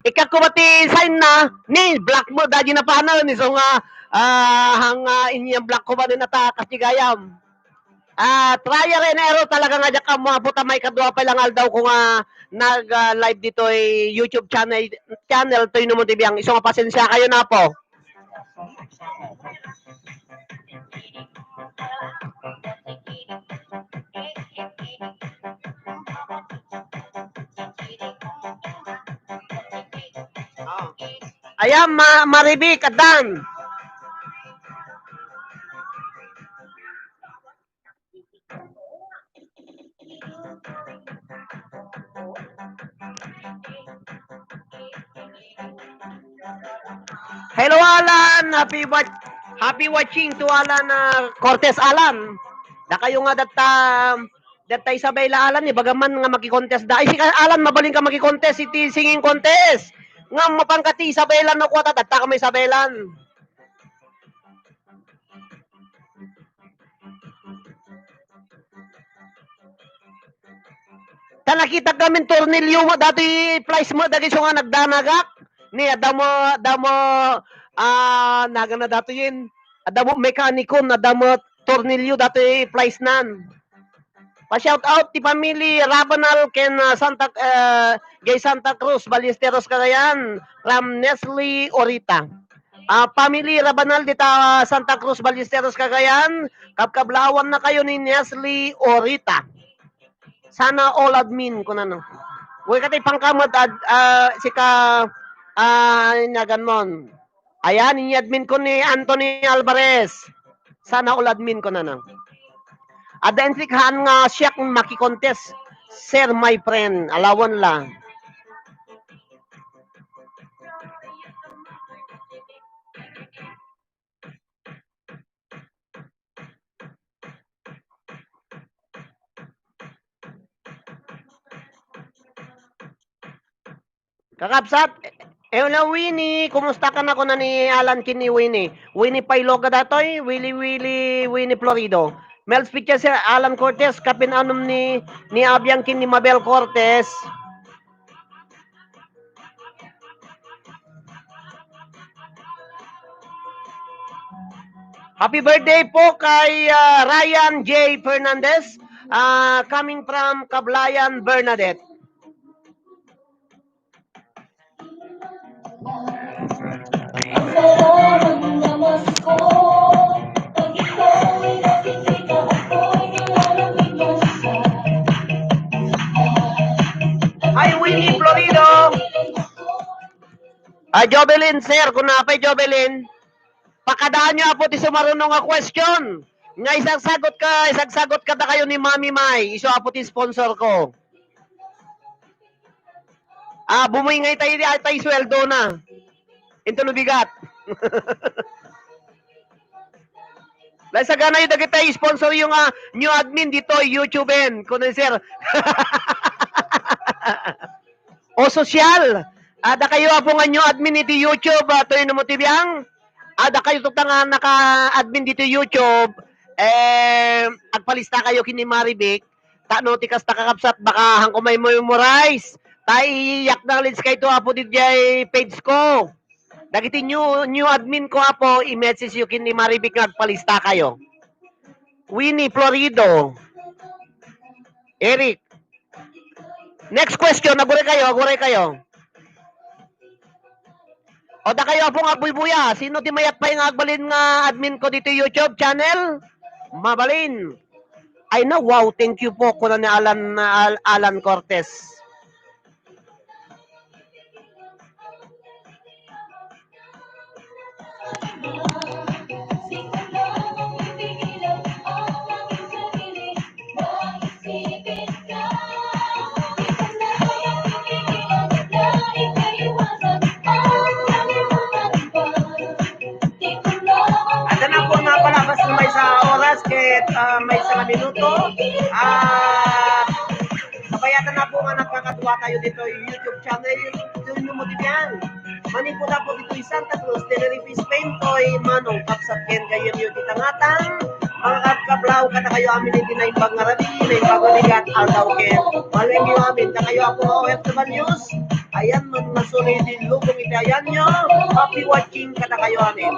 Ikat ko mati sign na ni black mo dadi na paano ni so nga hang inyang black ko ba din nata kasigayam. Trial and error talaga nga ka mo puta may kadwa pa lang daw ko nga nag-live dito ay YouTube channel to mo tibiyang iso nga pasensya kayo na po. Ayan, Maribik, Adan. Hello, Alan. Happy watching to Alan Cortez Alan. Da kayo nga data Isabela Alan, bagaman nga maki-contest da. Ay, si Alan, mabaling ka maki-contest, iti singing contest. Nga mapangkati Isabela no kwata, data ka may Isabelan. Ta nakita kami tornilyo mo dati price mo dagi so nga nagdanagak ni adamo naga na dato yun adamo mekaniko na adamo tornilyo dati price nan pa shout out ti family Rabanal ken gay Santa Cruz Ballesteros Cagayan from Nestle Orita. Family Rabanal dita Santa Cruz Ballesteros Cagayan, kapkablawan na kayo ni Nestle Orita. Sana all admin ko na no. Huwag ka tayo pangkamot sika ganon. Ayan, ini admin ko ni Anthony Alvarez. Sana all admin ko na no. Ada entlikhan nga siya kung maki-contest. Sir, my friend, alawan lang. Kakapsat, hello Winnie, kumusta ka na ko na ni Alan kini Winnie? Winnie Pailoga datoy, Winnie Florido. Mel's picture si Alan Cortez, kapin anum ni Abiang kini Mabel Cortez. Happy birthday po kay Ryan J. Fernandez, coming from Cablayan, Bernadette. Hi, Winnie Florido. Jobelin, sir, kung napay Jobelin, pakadaan nyo po ti sumarunong nga question. Nga isang sagot ka na kayo ni Mami Mai. Iso po ti sponsor ko. Bumuy ngay tayo sweldo na. Ito lubigat. Dahil sa gana yung dagit tayo sponsor yung new admin dito, YouTuben. Kuno sir. O social. Da kayo po nga new admin dito YouTube. Ito yung namotibiyang. Da kayo tutang naka-admin dito YouTube. Agpalista kayo kini Marivic. Tano tikas takakapsat baka hangko may memorize. Yak na lins kayo apo dito page ko. Dagiti new admin ko apo i-message yung kini Marivic nga agpalista kayo. Winnie Florido. Eric. Next question, aguray kayo. O da kayo po nga buy-buya. Sino ti mayat pa yung agbalin nga admin ko dito YouTube channel? Mabalin. Ay na, wow, thank you po kuna ni Alan Cortez. May sa oras kahit may sa minuto kabayatan na po nga nagkakatuwa tayo dito yung YouTube channel yung mo din yan manin po na po dito yung Santa Cruz Tenerife Spain Toy Manong Kapsat Ken kayo yung titangatang mga kapkablaw kata kayo amin hindi na yung bangarabi na yung bagaligat aldaw ken maling yung amin na kayo ako OFWs ayan masulit yung lubong itayan nyo happy watching kata kayo amin.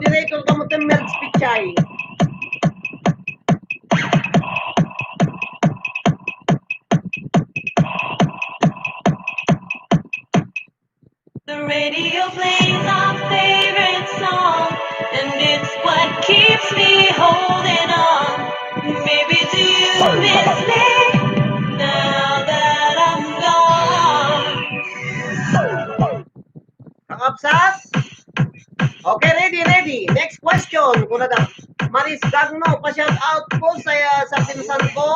moderator ka mo Merz Pichay. The radio plays our favorite song, and it's what keeps me holding on. Maybe do you miss me now that I'm gone? Kakapsat? Okay, ready. Next question. Kuna daw. Maris Gagno, pa-shout out po sa pinsan ko.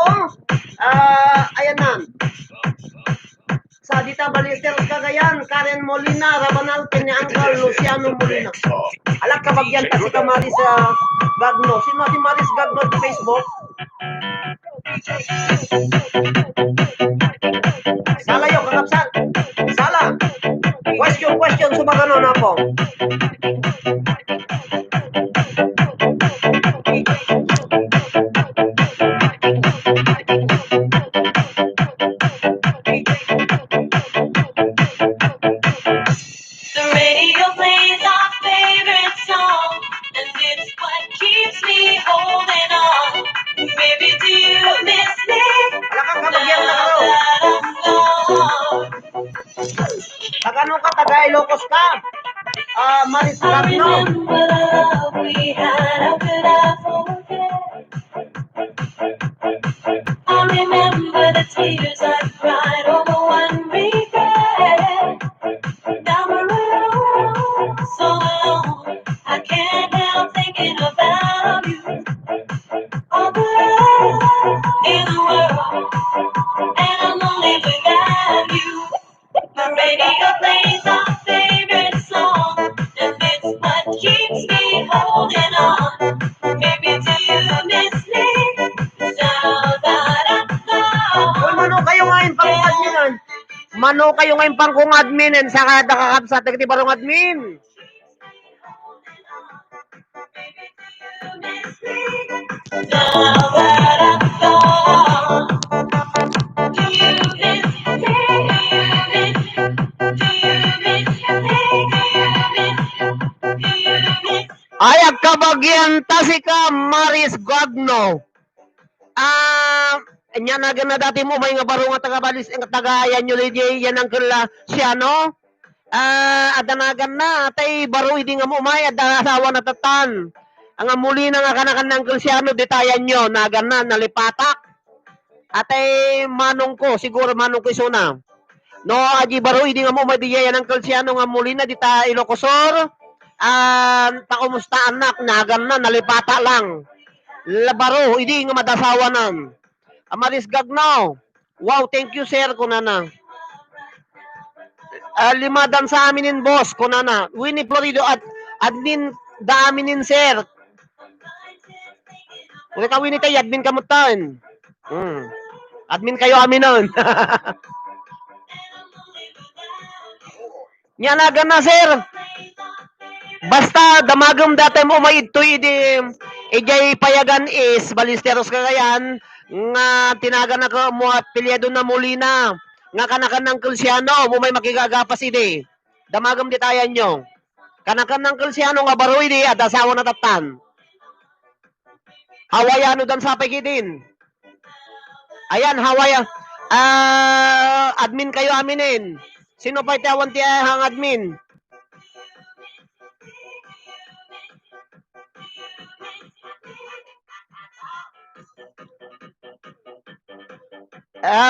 Ayan na. Sa Dita Balister Cagayan, Karen Molina, Rabanal, ni Uncle Luciano Molina. Alak ka bagyan kasi ka Maris Gagno. Sino si Maris Gagno sa Facebook? Sala yung kakapsat. Sala. Question, sumagano na po. The radio plays our favorite song, and it's what keeps me holding on. Maybe do you miss me Alak ka now bagyan na karo. that I'm gone? Tagano ka, taga Ilocos ka. Maris I Gagno. remember the love we had, how could I forget? I remember the tears I cried over one regret. Now we're alone, so alone, I can't help thinking about you. All the love in the world, and I'm lonely without you. The radio plays our favorite song, and it's what keeps me holding on. Maybe do you miss me now that I'm Uy, gone? mano kayo ngayon pang adminan. Mano kayo ngayon pang kung adminin sa kada kakapsat. Tagati barong admin. Now that I'm gone, do you miss me? Do you miss me? Do you miss? Ay, agkabagyan ta si ka Maris Gagno. Nya na gana dati mo may nga baro nga taga-balis nga taga-ayan nyo DJ yan ang kala siya no. Adanagan na tay baro hindi nga mo may ada asawa na tatan. Ang muli na nga kanakan ng Cristiano detayan nyo nagan na nalipatak. Atay manong ko siguro manong ko isuna. No aji baro hindi nga mo may diyan ang Cristiano nga muli na dita Ilocosor. Pakumusta anak nagan na nalipata lang. Labaro, hindi nga madasawa nan. Amaris Gagnaw. Wow, thank you sir, kunana. Limadan sa aminin boss, kunana. Winnie Florido at admin da aminin sir. Kung ka Winnie tayo, admin kamutan. Admin kayo aminon. Nyanagan na sir. Basta damagam dati mo may ito'y ijay payagan is Balisteros Cagayan nga tinagan na ko mo at pilyado na Molina nga kanakan ng Cristiano mo may makigagapas ide. Damagam detayan nyo. Kanakan ng Cristiano nga baro ide at asawa na tatan. Hawaiano dan sa pagidin. Ayan, Hawaii. Admin kayo aminin. Sino pa itawan ti hang admin?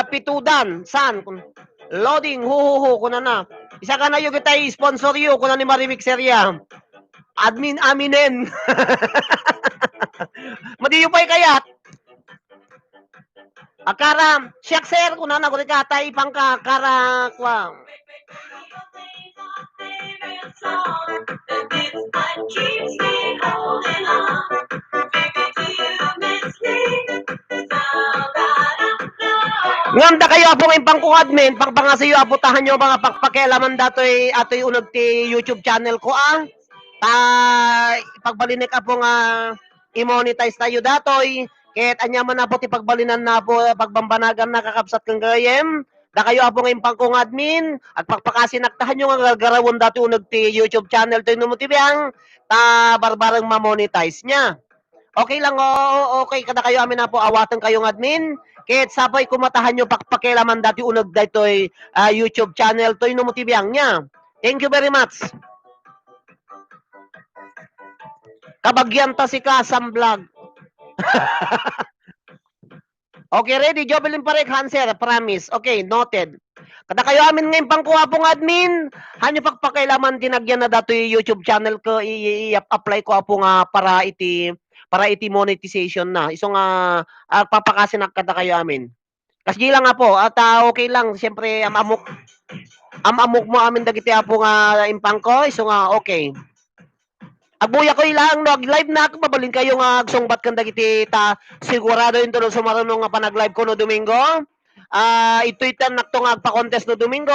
Pitudan, san? Loading, huhuhu, kuna na. Isa ka na yung kita sponsor you, kuna ni Marimik Seria. Admin aminin. Madiyo pa kayat. Akara, siyak sir, kuna na, kuna ka, ipang ka, kara, kwa. Nganda kayo apo ng pangkong admin, pangpangasayo aputahan nyo mga pakpakialaman datoy atoy unod ti YouTube channel ko pagbalinik apo nga i-monetize tayo datoy, kahit anya man apo ti pagbalinan na po pagbambanagan na kakapsat kang gayem, Da kayo apo ngayon pangkong admin at pagpakasinaktahan yung garawon dati unag ti YouTube channel to mo tibiyang ta barbarang ma-monetize niya. Okay lang okay kada kayo amin na po awatan kayong admin. Kahit sabay kumatahan nyo pakpakilaman dati unag daytoy YouTube channel to mo tibiyang niya. Thank you very much. Kabagyan ta si Kasam Vlog. Okay, ready? Jobelin Parek, Hanser, promise. Okay, noted. Kada kayo amin ngayon pangkuha pong admin, hanyo pakpakailaman tinagyan na dato yung YouTube channel ko, i-apply ko po nga para iti monetization na. Iso nga, papakasin na kada kayo amin. Kasi lang nga po, at okay lang, siyempre, amamok mo amin dagiti po nga impang ko, iso nga, okay. Agbuya ko ilang no live na ako mabalin kayo nga agsungbat kan dagiti ta sigurado into no sumaruno nga panag-live ko no Domingo. Ito'y tan nakto nga agpa-contest no Domingo.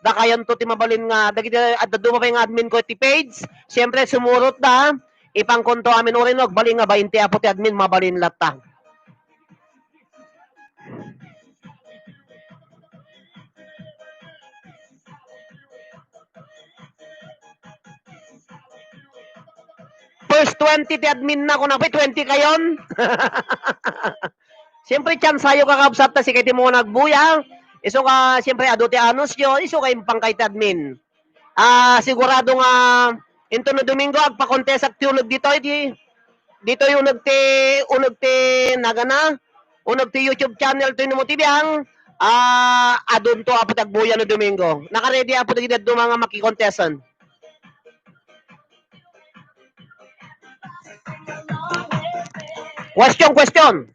Da kayon to ti mabalin nga dagiti adda dumapay nga admin ko ti page. Siyempre sumurot da ipang konto amin orin no bali nga 20 apo ti admin mabalin latta. First 20 ti admin na ko na 20 kayon. Siyempre chance sayo kakabsat ta si kay ti mo nagbuya. Iso ka siyempre ado ti anos yo, iso kay pang kay ti admin. Sigurado nga into no Domingo agpa-contest at tulog dito dito yung unag ti nagana unag ti YouTube channel to mo tibiyang adun to apo tagbuya no Domingo. Naka-ready apo ti do mga makikontestan. Question.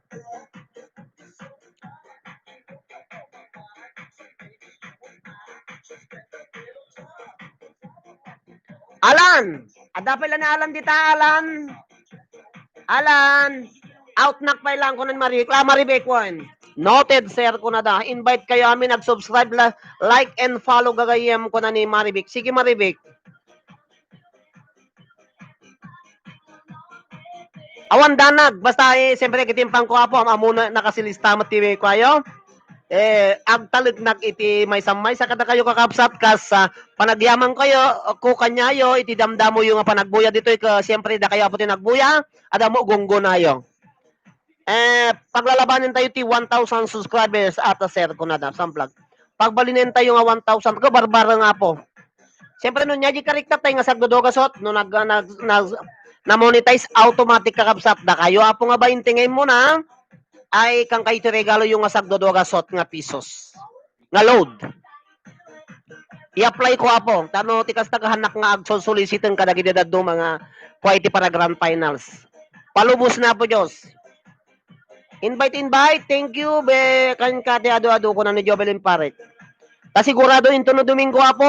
Alan, ada pala na Alan dita Alan. Alan, outnak pa lang ko ng Maribek one. Noted sir ko na da. Invite kayo amin nag-subscribe like and follow gagayem ko na ni Maribek. Sige Maribek. Awan danag basta siyempre kitimpang ko apo amuna nakasilista mo TV ko ayo. Agtalig nag iti may samay sa kada kayo kakapsat kas panagyaman kayo ko kanyayo iti damdamo yung panagbuya dito siyempre da kayo apo tinagbuya adamo gunggo nayo. Paglalabanin tayo ti 1,000 subscribers at sir ko na da sa vlog. Pagbalinin tayo nga 1,000 ko barbara nga po. Siyempre nun niya di karikta tayo nga sagdodogasot no na-monetize automatic kakabsat da kayo apo nga ba intingay mo na ay kang kayo regalo yung nga sagdodogasot nga pesos nga load i-apply ko apo tano tikas tagahanak nga agsosolicitin kadagidad do mga quality para grand finals palubos na po Diyos invite thank you be kan kati ado ko na ni Jobelin Parek. Sigurado into no Domingo apo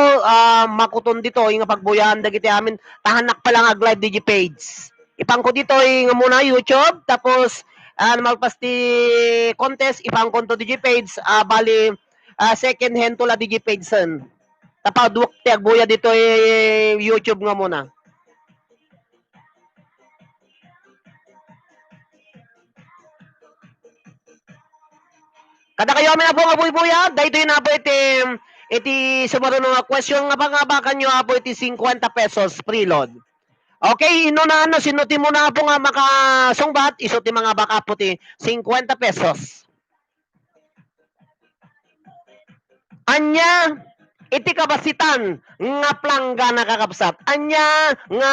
makuton dito yung pagbuyan dagiti amin tahanak pa lang ag live digi page. Ipang ko dito yung muna YouTube tapos magpas ti contest ipang konto digi page bali second hand to la digi page sen. Tapaduk ti agbuya dito YouTube nga muna. Kada kayo amin na po nga buya, dahito yun na po iti sumarunong nga question nga pangabakan nyo po iti 50 pesos preload. Okay, ino na sinuti mo na po nga makasungbat, isuti mga baka po ti 50 pesos. Anya, iti kabasitan nga planggana kakabsat. Anya nga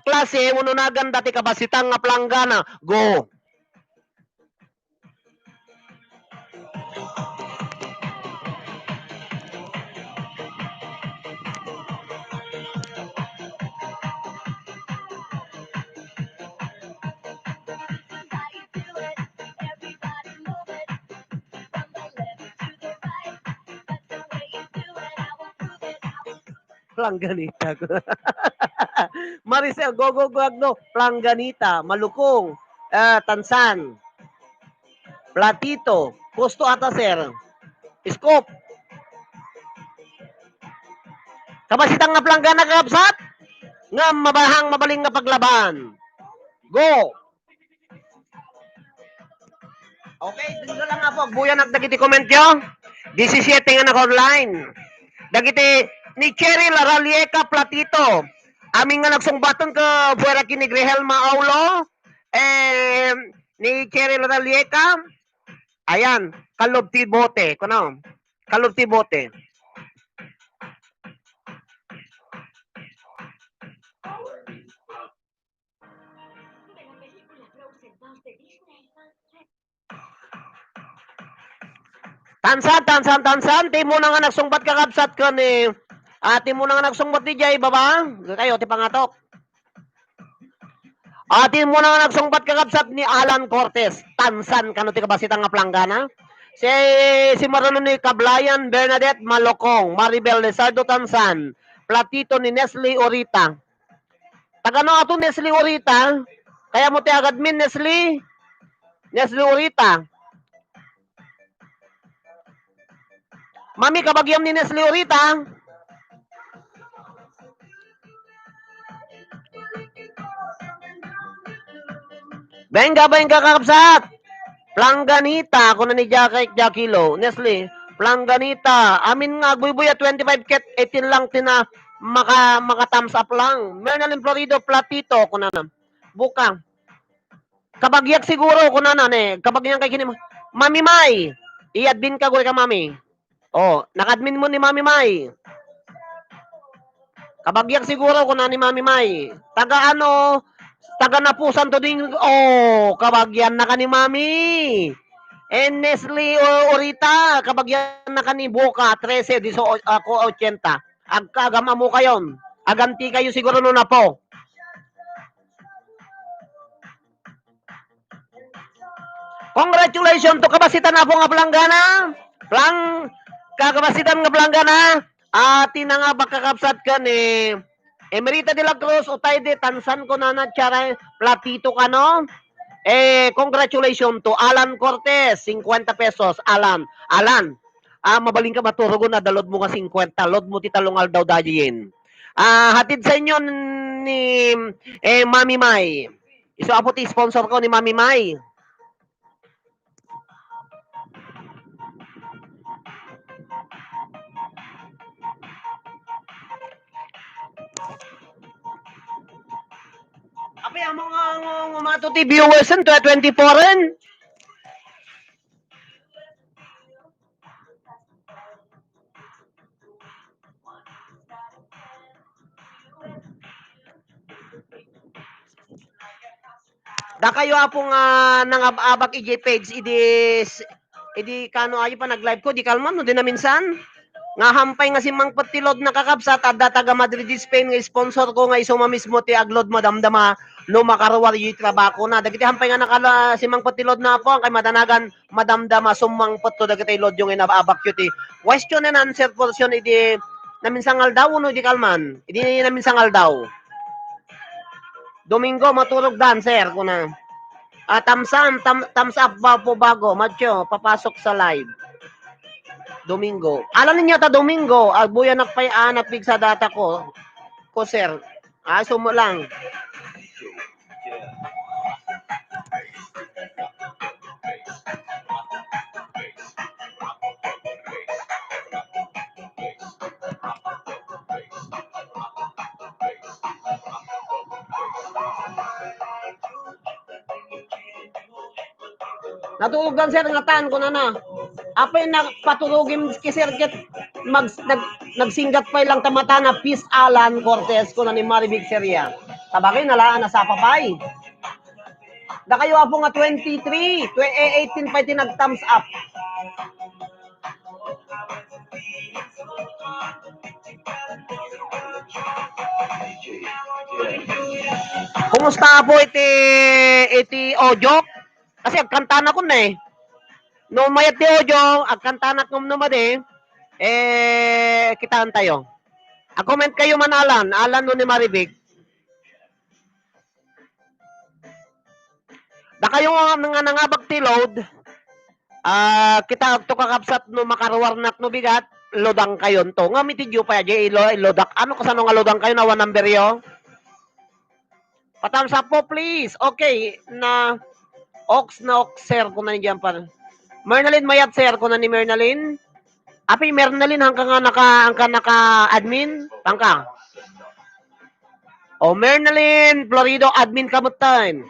klase, uno na ganda ti kabasitan nga planggana. Go! Plangganita. Maricel, go, no. Plangganita, Malukong, Tansan, Platito, Pusto ata, sir. Scope. Kabasitang nga planggana kakabsat? Nga mabahang mabaling nga paglaban. Go! Okay, dito lang nga po. Buya nagdagiti comment nyo. 17 nga naka-online. Dagiti ni Cherry Laralieca Platito. Aming nga nagsungbaton ka buwera kini Grihel Maulo. Ni Cherry Laralieca. Ayan, kalubti bote. Kuno? Kalubti bote. Tansan. Ti mo na nga nagsungbat ka kapsat ka ni ati mo na nga nagsungbat di jay baba. Kayo ti pangatok. Ati mo na nga nagsungbat ka kapsat ni Alan Cortez. Tansan kano ti kabasitang nga planggana. Si Marlon ni Cablayan, Bernadette Malokong, Maribel Lizardo Tansan, Platito ni Nestle Orita. Tagano ato Nestle Orita? Kaya mo ti agad min Nestle Orita. Mami, kabagyam ni Nestle Orita. Benga kakapsat. Planganita, ako na ni Jackilo. Nestle, Planganita. Amin nga, buy-buya, 25 ket, 18 lang tina maka-thumbs up lang. Mernalin Florido, Platito, ako na. Buka. Kabagyak siguro, ako na kabagyan kay kinim. Mami May. I-admin ka, ka Mami. Oh, naka-admin mo ni Mami May. Kabagyak siguro, ako na ni Mami May. Taga napusan to ding, kabagyan na ka ni Mami. Nestle Orita, kabagyan na ka ni Boca, 13, 80. Agkagama mo kayon. Aganti kayo siguro no na po. Congratulations to kabasitan na po nga planggana. Kakabasitan nga planggana. Ati na nga bakakapsat ka ni Emerita de la Cruz, Utayde, Tansan ko na Chara, Platito ka no? Congratulations to Alan Cortez, 50 pesos. Alan, mabaling ka maturugo na dalod mo nga 50. Lod mo titalungal daw dayin. Hatid sa inyo ni Mami May. Iso apo ti sponsor ko ni Mami May. Apa yung mga ngumato ti viewers n 24 rin? Da kayo apong nangababak ij page idi kano ayo pa nag-live ko di kalman no din na minsan nga hampay nga si Mang Patilod nakakapsat adda taga Madrid Spain nga sponsor ko nga isuma mismo ti aglod madamdama no makaruwar yu trabaho na dagiti hampay nga nakala si Mang Patilod na po kay madanagan madamdama sumang patto dagiti lod yung inababak yu ti question and answer portion idi na minsan daw no di kalman idi na minsan daw Domingo maturog dancer ko na. Thumbs up ba po bago, macho, papasok sa live. Domingo. Alam niyo ta Domingo, buya nakpay-anap big sa data ko. Ko sir. Sumo lang. Natulugan sir nga tan ko na. Apay nagpatulugin ki sir ket nagsinggat pa lang tamata na Peace Alan Cortez ko na ni Maribig Seria. Tabagay nalaan na sa papay. Da kayo apo nga 23, 18 pa ti nag-thumbs up. Kumusta po iti Ojok? Kasi agkantana ko na No mayat ti Ojok, agkantana ko naman kitaan tayo. Comment kayo man Alan no ni Maribig. Da kayo nga nangabag ti load, kita to kakapsat no makaruwarnak no bigat, lodang kayon to. Nga mitidyo pa lodak. Ano kasano nga lodang kayo na 1 number yo? Patams up po please. Okay, na Ox sir ko na niyan pa. Mernalyn Mayat sir ko na ni Mernalyn. Api, meron na rin hanggang naka-admin? Pangka. O, Mernalyn Florido, admin kamutan.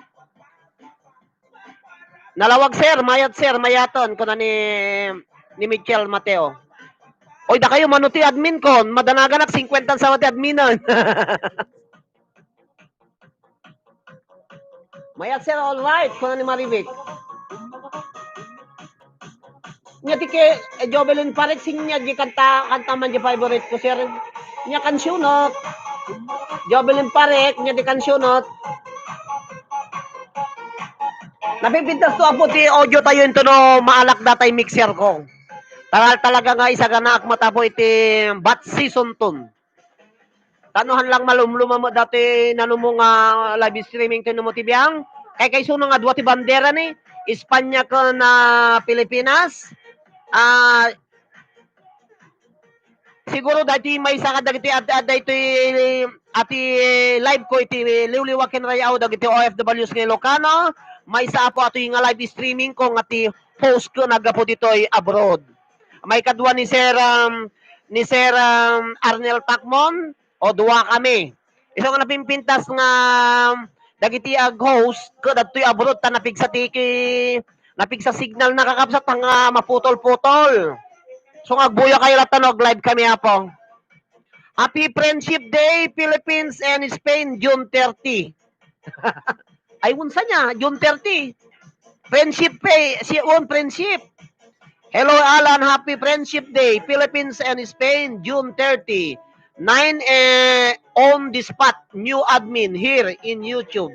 Nalawag sir, mayaton ko na ni Michelle Mateo. Oy, da kayo manuti admin kon, madanagan ak 50 sa wati adminan. Mayat sir, all right, ko na ni Marivic. Nya tike Jobelin Parek sinya di kanta man di favorite ko sir. Nya kansyunot. Jobelin Parek nya di kansyunot. Napipintas to apo ti audio tayo into no maalak datay mixer ko. Talaga nga isa ganak matapo iti bat season ton. Tanuhan lang malumluma mo dati nanumo nga live streaming tino mo tibiyang. Kay suno nga dua ti bandera ni Espanya ko na Pilipinas. Siguro dati may isa ka dagiti ati live ko iti liwliwakin rayaw dagiti OFWs nga Ilocano. May isa po ato yung live streaming ko nga ti host ko nagapo dito'y abroad. May kadwa ni Sir Arnel Tacmon o duwa kami. Isa nga napimpintas nga dagiti ag host ko dato'y abroad ta napigsa signal nakakapsat nga maputol-putol. So agbuya kayo latanog live kami apo. Happy Friendship Day Philippines and Spain June 30. Ay unsa niya June 30. Friendship Day, si friendship. Hello Alan, happy Friendship Day Philippines and Spain June 30. 9 on the spot new admin here in YouTube.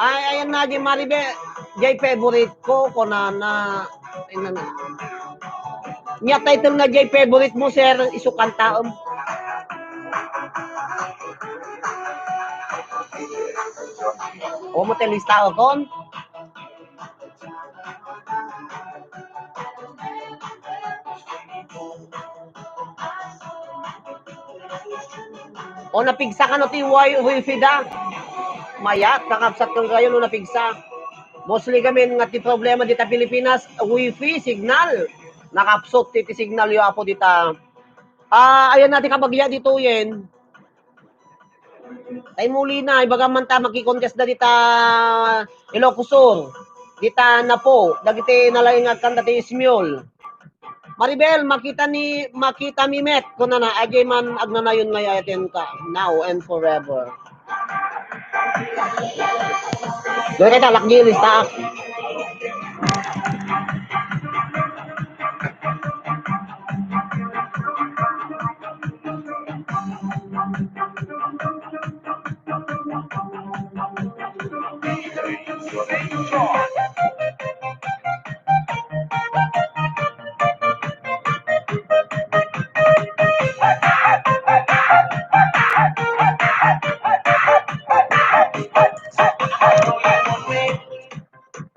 Ay ayan na di Maribe, jay favorite ko na nya title nga jay favorite mo sir isukan taom. O mo telista kon? O napigsa ka no ti wifi da. Mayat kakapsat kang kayo no napigsa. Mostly kami nga ti problema dita Pilipinas wifi signal. Nakapsot ti signal yo apo dita. Ayan natin kabagya dito yen. Ay muli na ibaga man ta makikontest da dita Ilocos Sur. Dita Napo, dagiti nalaingag kan dati Ismiol. Maribel, makita mi met kuno na ajay man agnanayon nga yaten ka now and forever. Doon kita lakgi lista.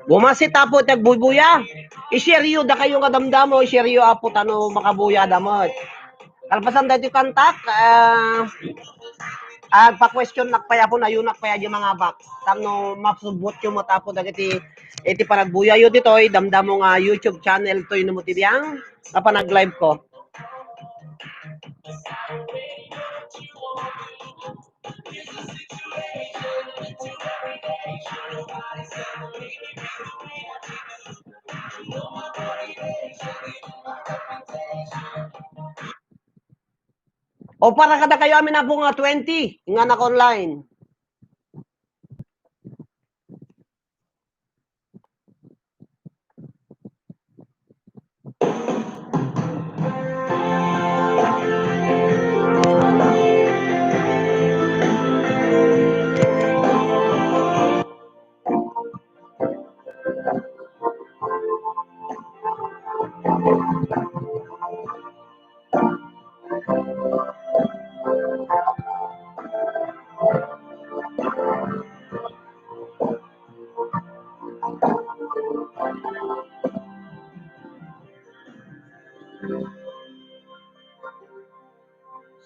Bumasit apo tagbubuya. I-share you da kayo kadamdamo, i-share you apo tano makabuya damot. Kalpasan dati kantak pa-question nakpaya po na yun nakpaya di mga box. Tano mapsubot yung matapo dagiti iti panagbuya yo ditoy damdamo nga YouTube channel toy no motibiyang nag-live ko. O para kada kayo amin na po nga 20 nga nak-online.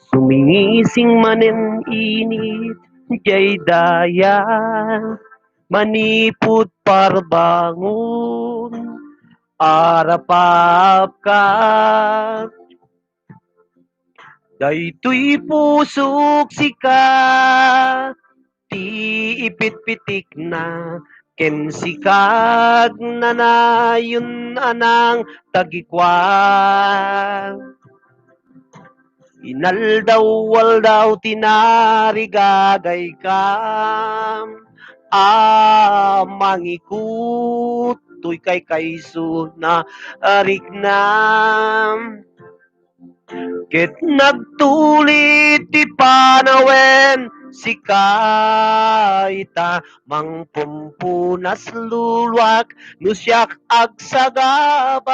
Sumingising manen init jay daya manipud parbangon, arapap ka. Daytoy pusok sika, ti ipit-pitik na, ken sikag nanayon anang tagikwan. Inaldaw daw tinarigagay kam, mangikut, tuy kay kayso na arignam. Ket nagtulit ti panawen si kaita mangpumpunas lulwak nusyak agsagaban.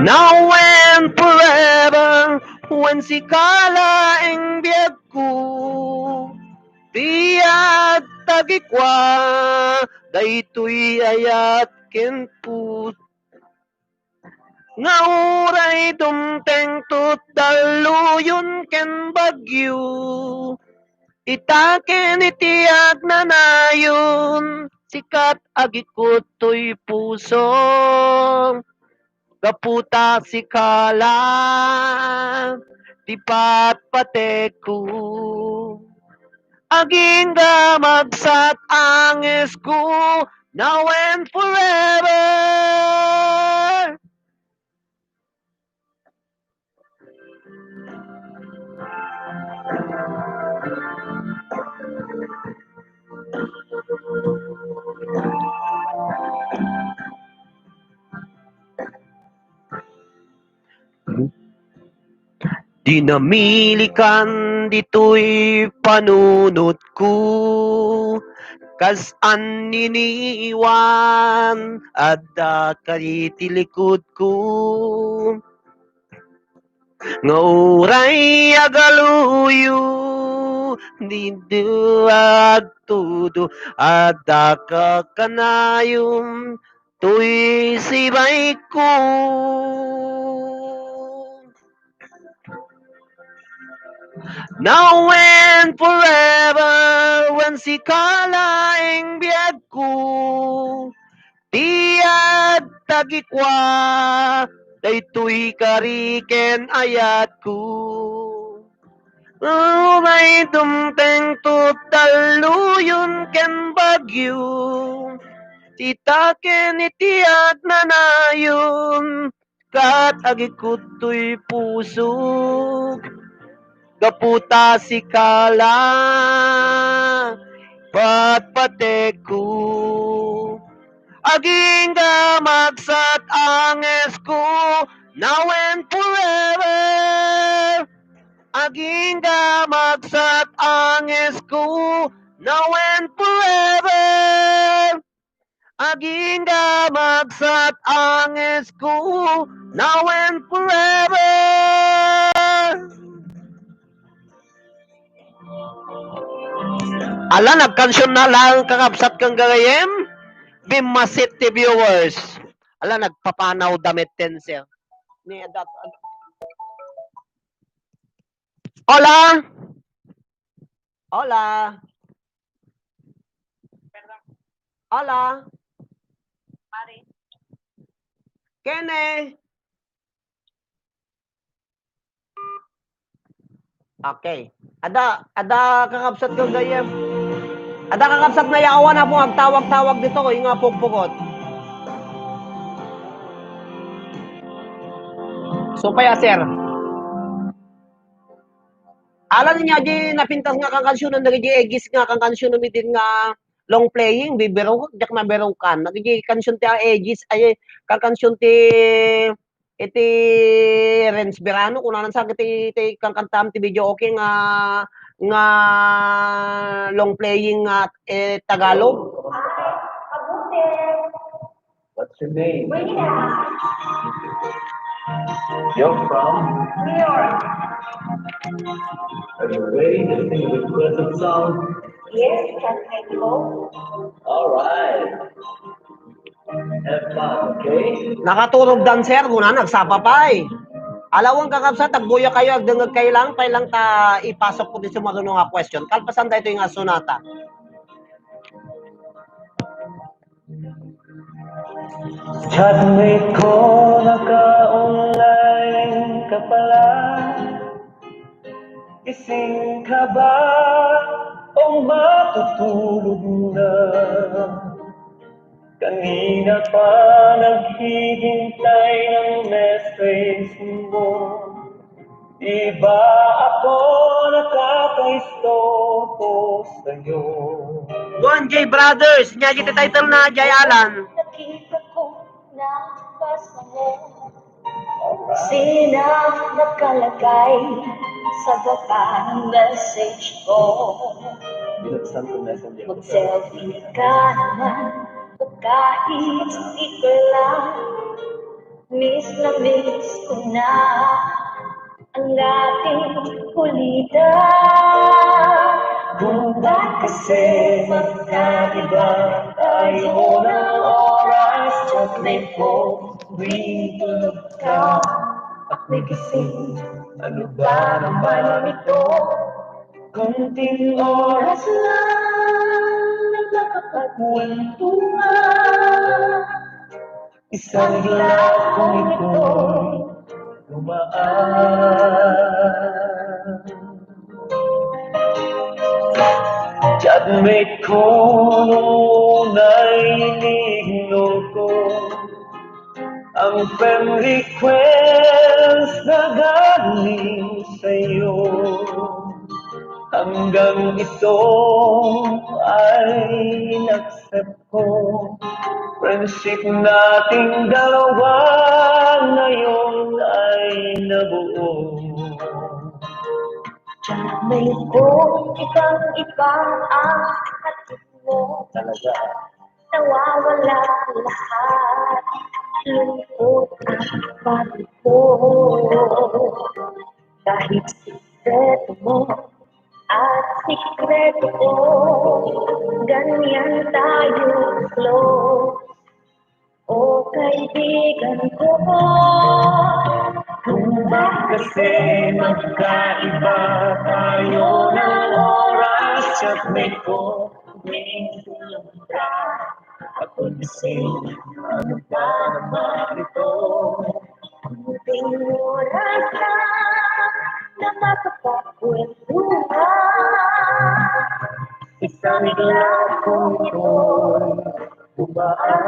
Now and forever, when si kalaeng biyag ko, tiyag tagikwa, daytoy ayat ken put. Nga uray dumteng tut daluyon ken bagyo, itaken itiyag nanayon, sikat agikot to'y puso. Kaputa si kala, tipat pateku. Aging gamagsat ang esku, now and forever. Dinamilikan dito'y panunot ko, kas aniniwan adda karitilikod ko. Nga uray agaluyo, diduag tudo adda kakanayom, tuy sibay ko. Now and forever, when si kalaeng biyag ko, tiyag tagikwa, daytoy kariken ayat ko. May dumteng tutaluyon ken bagyo, titaken itiyag nanayon, kat agikot to'y pusok. Gaputa si kala, patpateku. Aging gamagsat ang esku, now and forever. Aging gamagsat ang esku, now and forever. Aging gamagsat ang esku, now and forever. Ala, nagkansyon na lang kakabsat kang gagayem. Bimasit ti viewers. Ala, nagpapanaw damit tenser. Ni adat. Hola! Hola! Hola! Kene! Okay. Ada kakabsat kang gagayem. Ada kakabsat na yawan na po ang tawag-tawag dito ko, yung nga pugpugot. So kaya sir, alam niya di napintas nga kang kansyon ng nagigi egis nga kang kansyon ng din nga long playing, bibiro, jak na biro kan. Nagigi kansyon ti egis, ay kang kansyon ti iti Renz Berano, kung nanan sa iti kang kantam ti video okay nga long playing nga Tagalog. What's your name? You're from? New York. Are you ready to sing the present song? Yes, can go. All right. Have fun, okay? Nakaturog dancer, kung na nagsapa pa eh. Alawang kakabsat, agbuya kayo, agdengag kayo lang, pailang ta ipasok ko din sa mga nga question. Kalpasan tayo ito yung sonata. Chatmate ko, naka-online ka pala. Gising ka ba o matutulog na? Kanina pa naghihintay ng message mo. Di ba ako nakaka-istorbo sa'yo? Juan J. Brothers, niya kita title na Jay Alan. Nakita ko na basa mo. Sina nakalagay sa baba ng message ko. Binuksan ko messenger. Mag-selfie ka naman o kahit sticker lang. Miss na miss ko na ang ating kulitan. Kung ba't kasi magkaiba tayo ng oras, chocolate ko, green tulog ka, at may gising. Ano ba naman ito? Kunting oras lang na nakakapagkwentuhan. Isang lakong ito'y dumaan. Chatmate ko noon ay inignore ko ang friend request na galing sa'yo. Hanggang ito ay in-accept ko. Friendship nating dalawa ngayon ay nabuo. Chatmate ko, ibang-ibang ang hatid mo. Talaga. Nawawala lahat, lungkot ang pagod ko. Kahit sikreto mo at sikreto ko, ganyan tayo close. O kaibigan ko, Kung bakit kasi magkaiba tayo ng oras, chatmate ko, may tulog ka. Ako gising, ano ba naman ito? kunting oras lang na makapagkwentuhan. Isang lakong ito'y dumaan.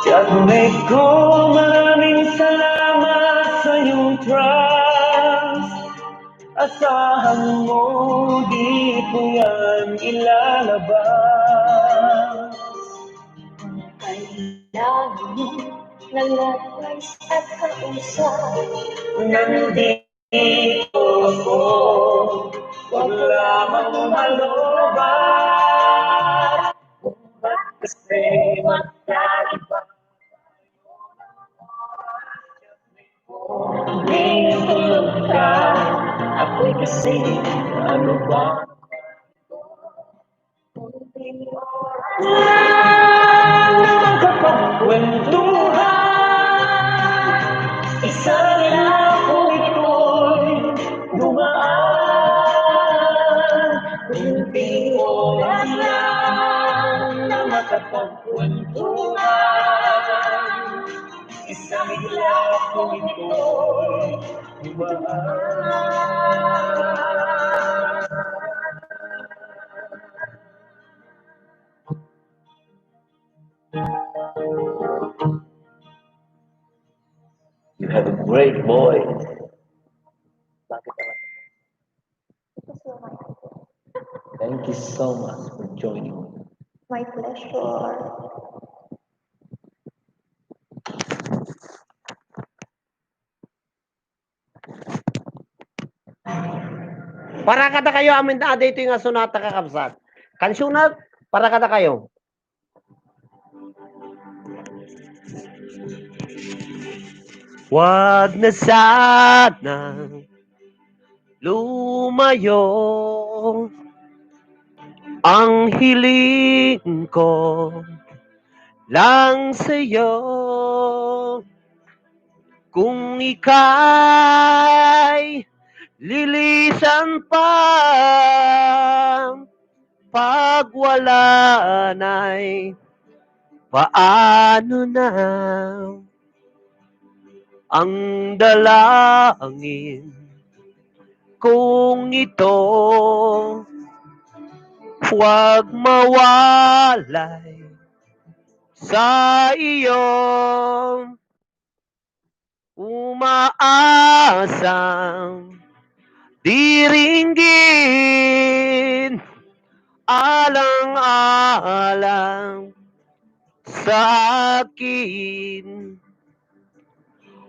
Chatmate ko, maraming salamat sa iyong trust. Asahan mo, di ko yan ilalabas. Kailangan mo ng advice at kausap. Nandito ako, wag lamang malobat. Kung ba't kasi magkaiba hindi tulog ka, ako'y kasi ano ba? Kunting oras Lang na magkapagkwentuhan, isang lakong ito'y dumaan. Kunting oras lang na makapagkwentuhan, isang lakong ito'y dumaan. You have a great voice. Bakit naman? Thank you so much for joining me. my pleasure. Para kada kayo amin na dito nga sonata kakabsat. Kansyunat, para kada kayo. Wag na sana lumayo ang hiling ko lang sa'yo. Kung ika'y lilisan pa, pag wala na'y paano na ang dalangin kung ito huwag mawalay sa iyo. Umaasang diringgin alang-alang sa akin.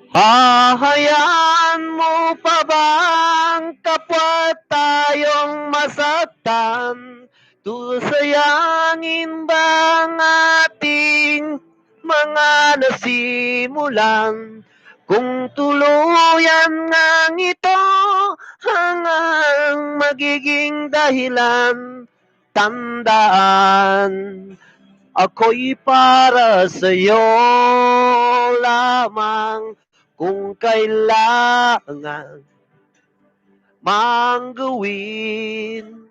Hahayaan mo pa bang kapwa tayong masaktan? Tusayangin bang ating mga nasimulan? Kung tuluyan ngang ito hanggang magiging dahilan, tandaan, ako'y para sa'yo lamang kung kailangan mang gawin.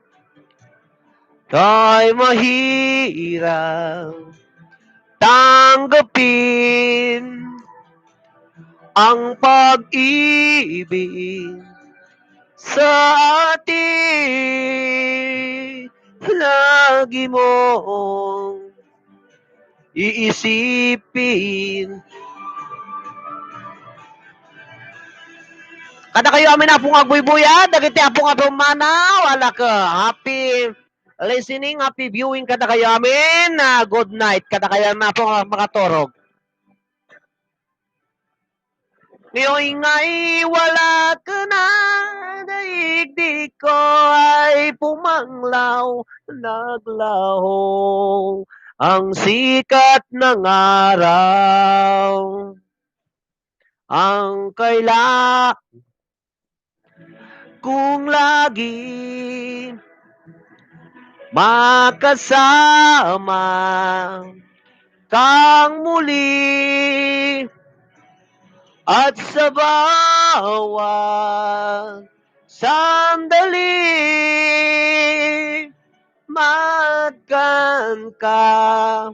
Ta'y mahirap tanggapin ang pag-ibig sa atin. Lagi mong iisipin. Kada kayo amin na pong agbuy-buya, dagiti apong mana, wala ka. Happy listening, happy viewing kada kayo amin. Good night kada kayo na pong makatorog. Ngayon nga'y wala ka na, daigdig ko ay pumanglaw, naglaho ang sikat ng araw. Ang kailangan kung lagi makasama kang muli at sa bawat sandali magkan ka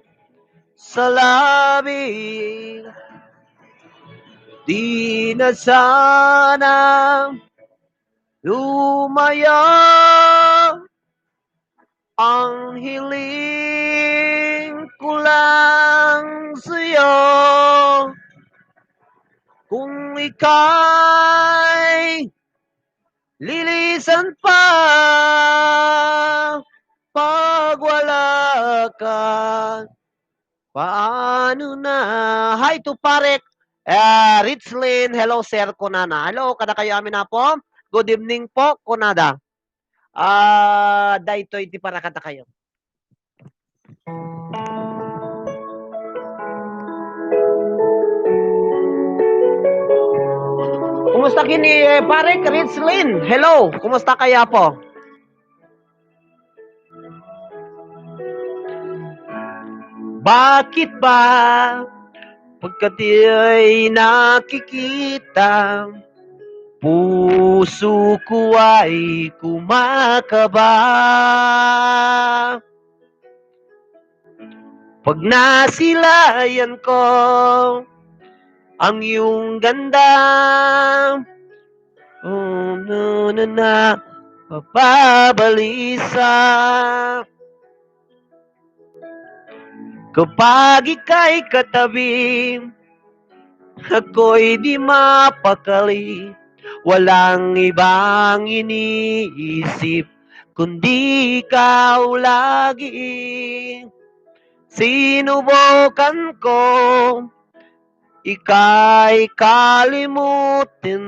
sa labi. Di na sana lumaya ang hiling ko lang sa'yo. Kung ika'y lilisan pa, pag wala ka, paano na? Hi to Parek, Richlin, hello Sir Konana. Hello, kada kayo amin na po. Good evening po, Konada. Dahito iti para kata kayo. Kumusta kini Parek, Richlin? Hello, kumusta kaya po? Bakit ba pagkat ay nakikita, puso ko ay kumakaba? Pag nasilayan ko ang iyong ganda, oh no na papabalisa. Kapag ika'y katabi, ako'y di mapakali. Walang ibang iniisip, kundi ikaw lagi. Sinubukan ko, ika'y kalimutin,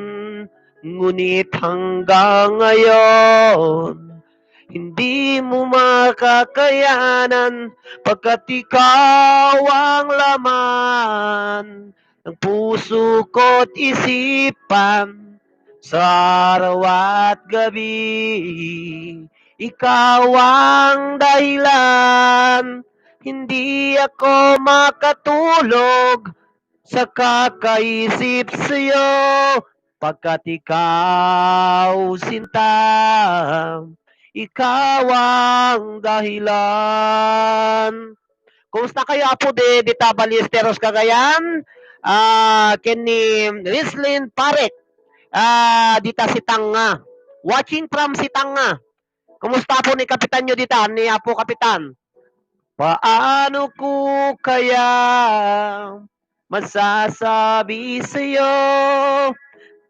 Ngunit hanggang ngayon, hindi mo makakayanan pagkat ikaw ang laman ng puso ko't isipan sa araw at gabi. Ikaw ang dahilan, hindi ako makatulog sa kakaisip sa'yo pagkat ikaw sinta. Ikaw ang dahilan. Kumusta kayo, Apo de Tabaliesteros, Cagayan? Kini Rislin Parek. Dita si Tanga. Watching from si Tanga. Kumusta po ni Kapitan nyo dita? Ni Apo Kapitan. Paano ko kaya masasabi sa'yo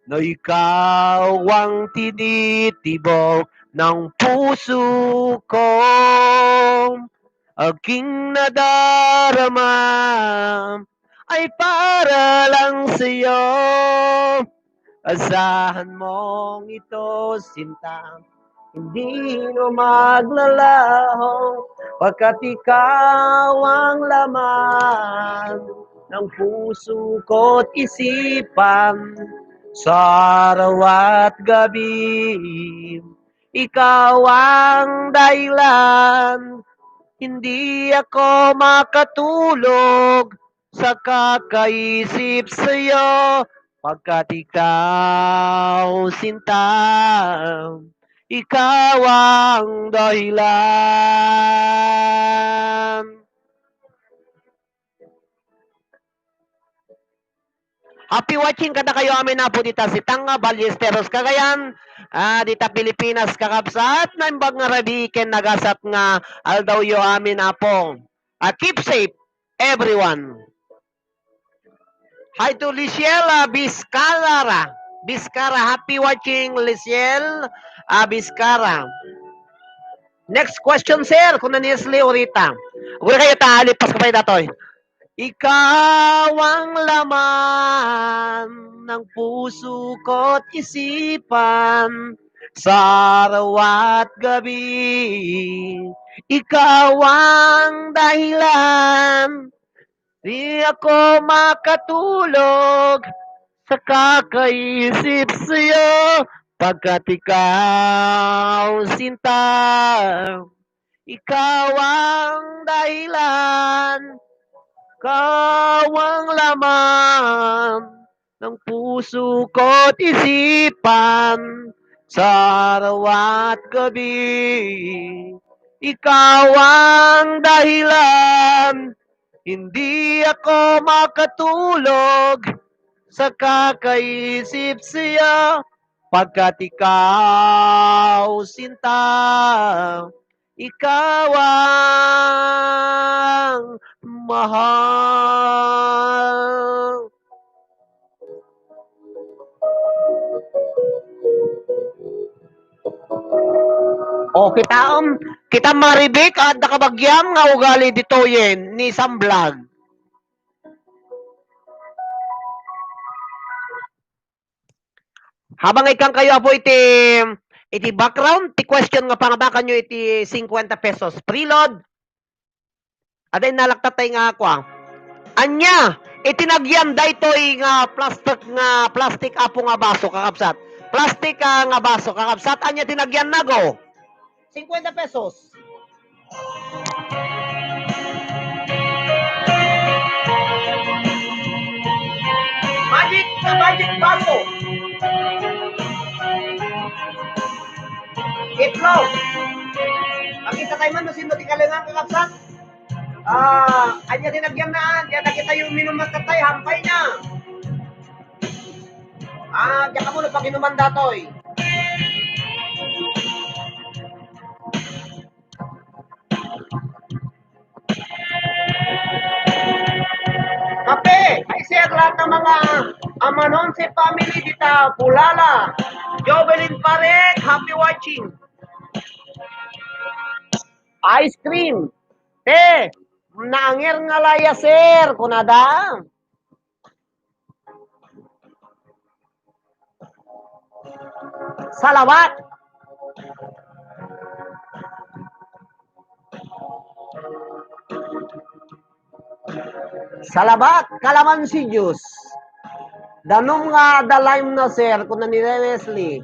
na ikaw ang tinitibok ng puso ko? Aking nadarama ay para lang sa'yo. Asahan mong ito, sinta, hindi mo maglalaho pagkat ikaw ang laman ng puso ko't isipan sa araw at gabi. Ikaw ang dahilan, hindi ako makatulog sa kakaisip sa'yo pagkat ikaw sinta. Ikaw ang dahilan. Happy watching kada kayo amin na po dita si Tanga Ballesteros, Cagayan. Dita Pilipinas kakabsat na imbag nga radiken nagasat nga aldaw yo amin na po. Keep safe everyone. Hi to Liciel Biscara. Biscara, happy watching Liciel Biscara. Next question, sir. Kung nanisli urita. Uri kayo taalipas ka pa datoy. Ikaw ang laman ng puso ko't isipan sa araw at gabi. Ikaw ang dahilan, di ako makatulog sa kakaisip sa'yo pagkat ikaw sinta. Ikaw ang dahilan, ikaw ang laman ng puso ko't isipan sa araw at gabi. Ikaw ang dahilan, hindi ako makatulog sa kakaisip siya pagkat ikaw sinta. Ikaw ang mahal. O kita maribik at nakabagyam nga ugali dito yen ni Samblag. Habang ikang kayo po iti background, ti question nga pangabakan nyo iti 50 pesos. Preload. Aday nalaktatay nga ako. Anya, itinagyan daytoy nga plastic apo nga baso kakabsat. Plastic nga baso kakabsat. Anya tinagyan nago. 50 pesos. Magic baso. Itlog. Makita tayo man, masin mo tikalingan kakabsat. Anya tinagyan na, diyan nakita yung minumat na tayo, hampay niya. Diyan ka muna pag inuman datoy. Kape! Ay sir, lahat ng mga Amanonse family dita, Bulala. Jovelin Parek, happy watching. Ice cream. Te, naangir nga laya sir, kunada. Salamat. Salamat, kalamansi juice. Danom nga da lime na sir, kung na ni Wesley.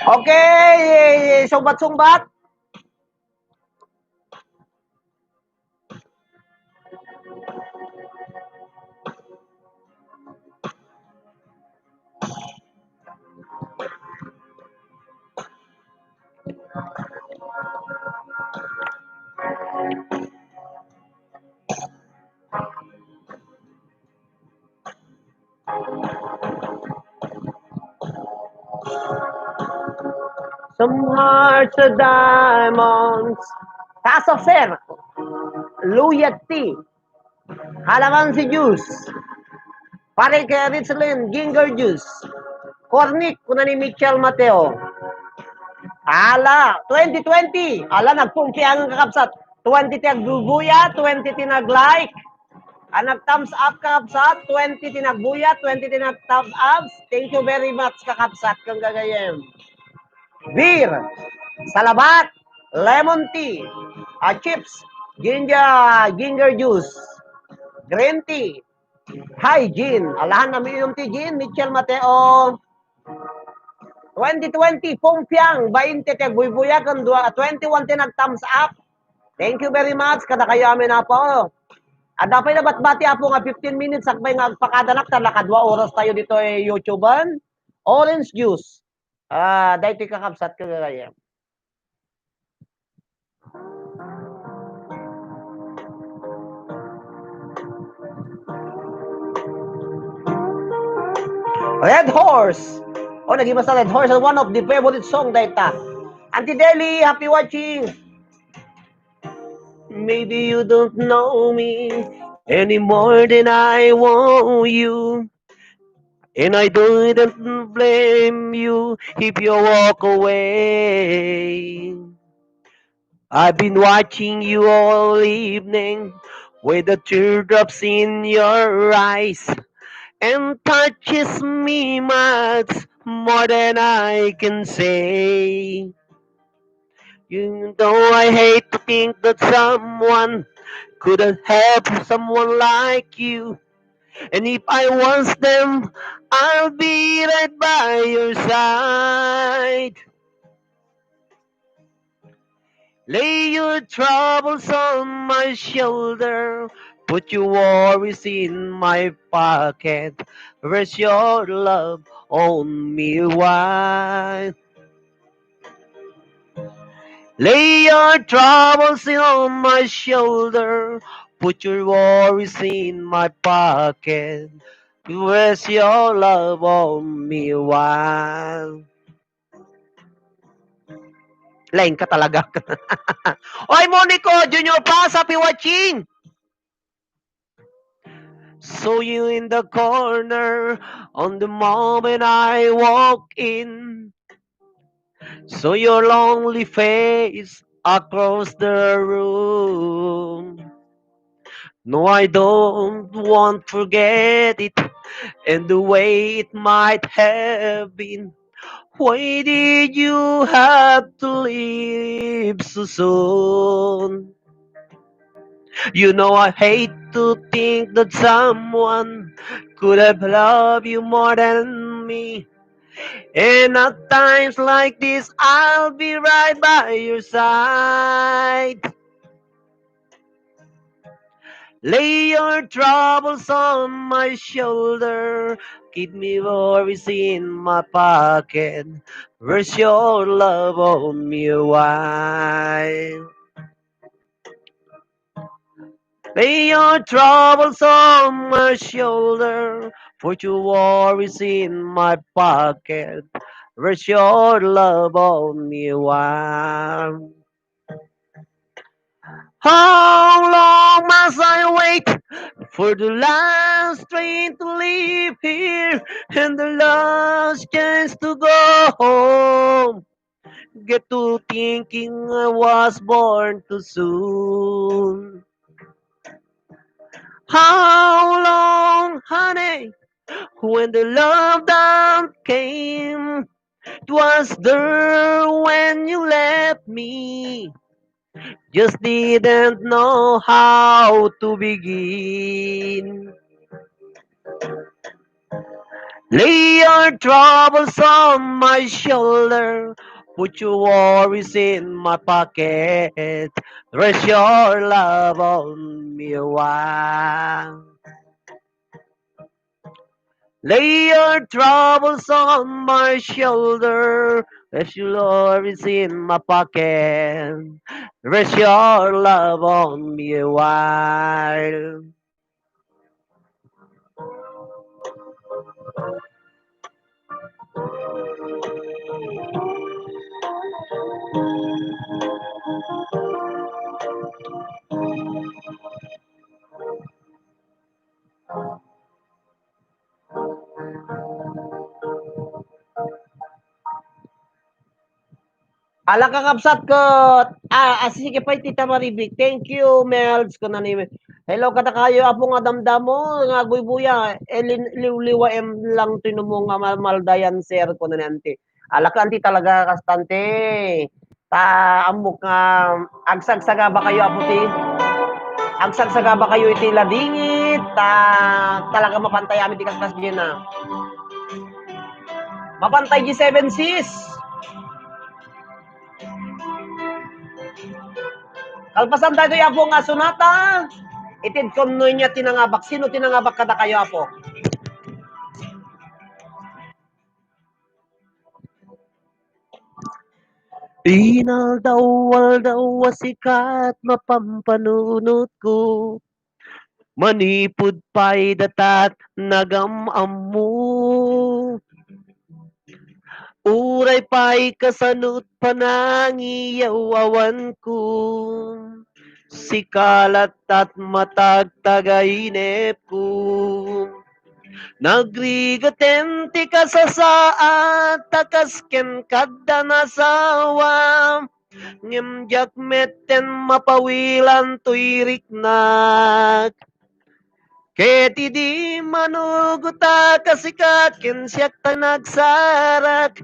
Okay, sumbat-sumbat. Some hearts are diamonds. Taso sir. Luya tea. Kalamansi juice. Pare kay Richland, ginger juice. Cornic, kuna ni Michel Mateo. Ala, 2020. Ala, nagpungki ang kakapsat. 20 tinagbubuya, 20 tinag-like. Nag-thumbs up kakapsat, 20 tinagbuya, 20 tinag-thumbs up. Thank you very much kakapsat kang gagayem. Beer, salabat, lemon tea, chips, ginger juice, green tea, hygiene. Alahan na minum tea, Gin, Michel Mateo. 2020, Pongpiang, 20 tinagbubuya, 21 tinag-thumbs up. Thank you very much, kada kayo amin na po. Adapay na batbati apo nga 15 minutes sakbay nga agpakadanak talaka 2 oras tayo dito YouTubean. Orange juice. Dahil kakapsat ka gaya. Red Horse. Naging basta Red Horse is one of the favorite song dahil ta. Auntie Deli, happy watching. Maybe you don't know me any more than I want you. And I don't blame you if you walk away. I've been watching you all evening with the teardrops in your eyes, and touches me much more than I can say. You know I hate to think that someone couldn't have someone like you. And if I was them, I'll be right by your side. Lay your troubles on my shoulder, put your worries in my pocket. Rest your love on me while. Lay your troubles on my shoulder, put your worries in my pocket. Rest your love on me while. Lain ka talaga. Oy, Monico, Junior Pass, happy watching! Saw you in the corner on the moment I walk in. Saw your lonely face across the room. No, I don't want to forget it and the way it might have been. Why did you have to leave so soon? You know I hate to think that someone could have loved you more than me. And at times like this, I'll be right by your side. Lay your troubles on my shoulder. Keep me worries in my pocket. Where's your love on me why? Lay your troubles on my shoulder. Put your worries in my pocket. Where's your love on me why? How long must I wait for the last train to leave here and the last chance to go home? Get to thinking I was born too soon. How long, honey, when the love that came? It was there when you left me. Just didn't know how to begin. Lay your troubles on my shoulder. Put your worries in my pocket. Rest your love on me a while. Lay your troubles on my shoulder. Rest your worries in my pocket. Rest your love on me a while. Ala kakabsat ko. Sige pa Tita Maribik. Thank you, Melds ko na ni. Hello kada kayo apo nga damdamo nga guybuya. Liwliwa em lang tinumo nga maldayan sir ko na nanti. Ala ka anti talaga kastante. Ta amok nga agsagsaga ba kayo apo ti? Agsagsaga ba kayo iti ladingit? Talaga mapantay amin ti kaskas na. Mapantay di 7 sis. Kalpasan tayo apo nga sunata. Itid kon niya tinangabak. Sino tinangabak kada kayo apo? Inaldawal daw sikat mapampanunot ko. Manipod pa'y datat nagamamu. Uray pa'y kasanut panangiyawawan ko. Sikalat at matagtagainep ko. Nagrigatente ka sa saat, takasken kada nasawa. Ngimjak meten mapawilan tuiriknak. Keti di manuguta kasikakin siyak tanagsarak.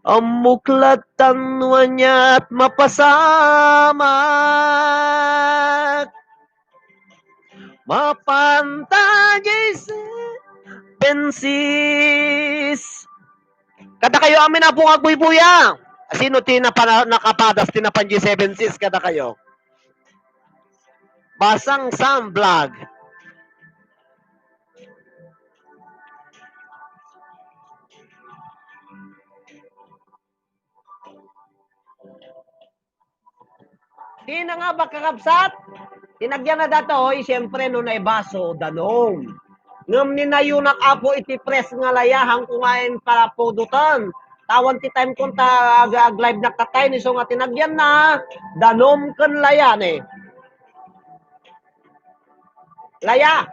Amuklatan niya at mapasamak. Mapantajay sa pensis. Kada kayo amin na po agbuy-buya. Sino nakapadas tinapan G7 sis kada kayo? Basang Sam Vlog. Di na nga ba kakabsat? Tinagyan na dato, siyempre no na ibaso, danong. Ngam ninayunak apo iti press nga layahang kumain para podutan. Tawan ti time kung ag-live na katay ni so nga tinagyan na, danom kan layan eh. Laya.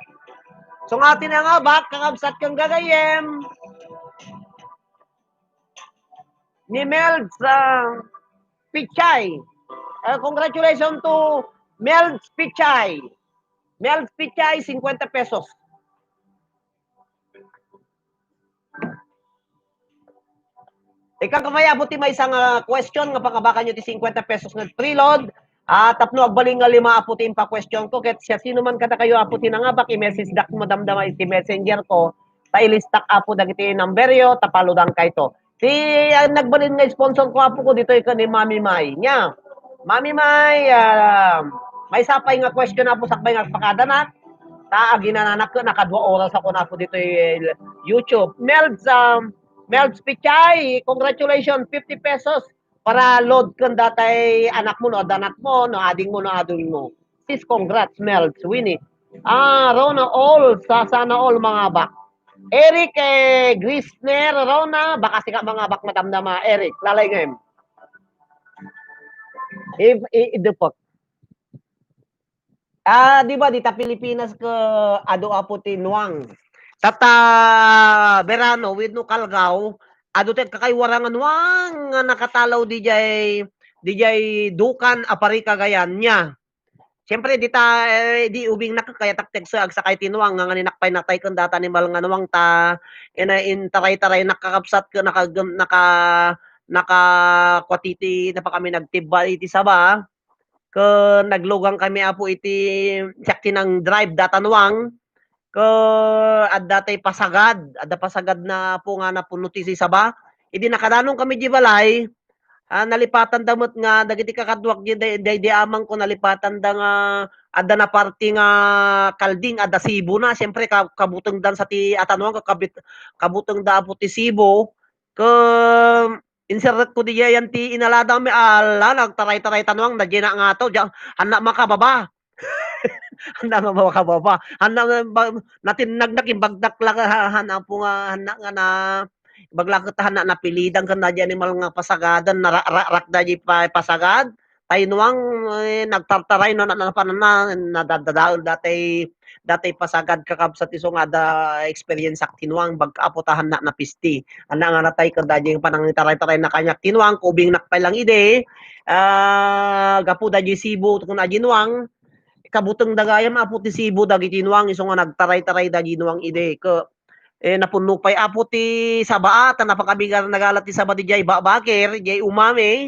So nga tinangabak, kakabsat kang gagayem. Ni Mel Pichay. Congratulations to Mel Pichay. Mel Pichay, 50 pesos. Ikaw kamaya buti may isang question nga pakabakan nyo ti 50 pesos nga preload. Tapno agbaling nga 5 aputin pa question ko. Ket siya sino man kada kayo aputin nga bak i-message dak mo damdama iti messenger ko. Pailistak apo dagiti number yo tapaludang kayto. Ti nagbalin nga sponsor ko apo ko dito ikan ni Mami Mai nya. Mami Mai May sapay nga question na po sakbay nga pakada na. Ginananak ko, naka 2 oras ako na po dito YouTube. Melds Pichay, congratulations, 50 pesos para load kang datay anak mo, no, danak mo, no, ading mo, no, ading mo. Sis, congrats, Melds, Winnie. Rona, all, sana all mga bak. Eric, Grisner, Rona, baka sika mga bak madamdama, Eric, lalay ngayon. Idupot. Di ba dita Pilipinas ka ado apo ti Nuang. Tata Verano with no Kalgaw, ado tet kakaywarangan Nuang nga nakatalaw di jay dukan apari kagayan niya. Siyempre dita di ubing nakakaya taktek sa agsakay tinuang nga ninakpay natay kan data ni mal nga nuwang ta in taray-taray nakakapsat ka naka kwatiti na pa kami nagtiba iti saba ke naglugang kami apo iti sakti ng drive datanwang ke adda pasagad na po nga napuno ti saba idi nakadanong kami di balay nalipatan damot nga dagiti kakadwak di amang ko nalipatan da nga adda na party nga kalding adda Cebu na siyempre kabuteng dan sa ti atanwang kabuteng da apo ti Cebu ke insert ko di yan ti inalada mi ala nagtaray-taray tanwang na gina nga to handa makababa handa makababa handa natin nagnakimbagdak lang handa po nga handa nga na baglakot handa napilidan kan na animal nga pasagadan rak da pasagad taynuang nagtartaray no na nadadadaol datay pasagad kakabsat iso nga da experience ak tinuang bagkaapotahan na pisti ana nga natay kan dayeng panang taray-taray na kanyak tinuang kubing nakpay lang ide gapu dayi Cebu kun ajinuang kabuteng dagayam apo ti Cebu dagiti tinuang iso nga nagtaray-taray dayi nuang ide ke napuno pay apo ti sabaat napakabigar nagalat ti saba di jay bakir jay umami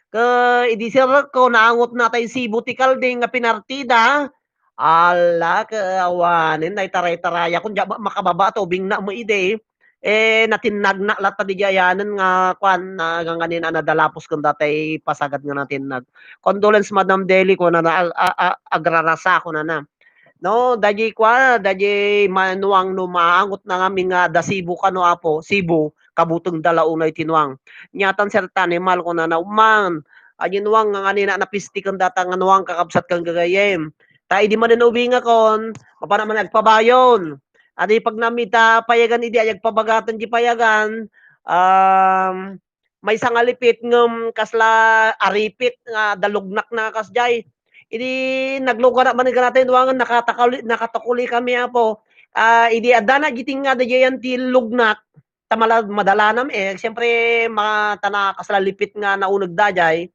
ke idi sir ko naangot natay Cebu ti kalding nga pinartida ala kaawanin na taray-taraya kun makababa to bing na mo ide natinag na lata di jayanan nga kwan na ganganin nadalapos kun datay pasagad nga natin condolence Madam Deli ko na agrarasa ko na no daji manuang no maangot na nga nga da Cebu kano apo Cebu kabuteng dalaunay tinuang nyatan sertan mal ko na man ajinuang nga kanina napisti kang data nga nuang kakabsat kang gagayem ta di man ubi nga kon mapa naman nagpabayon adi pag namita payagan idi ayag pabagatan di payagan may sangalipit ngem kasla aripit nga dalugnak na kasjay idi naglugar man natin duangan nakatakuli kami apo idi adana giting nga dayan ti lugnak tamala madalanam siyempre mga tana kaslalipit nga naunag dajay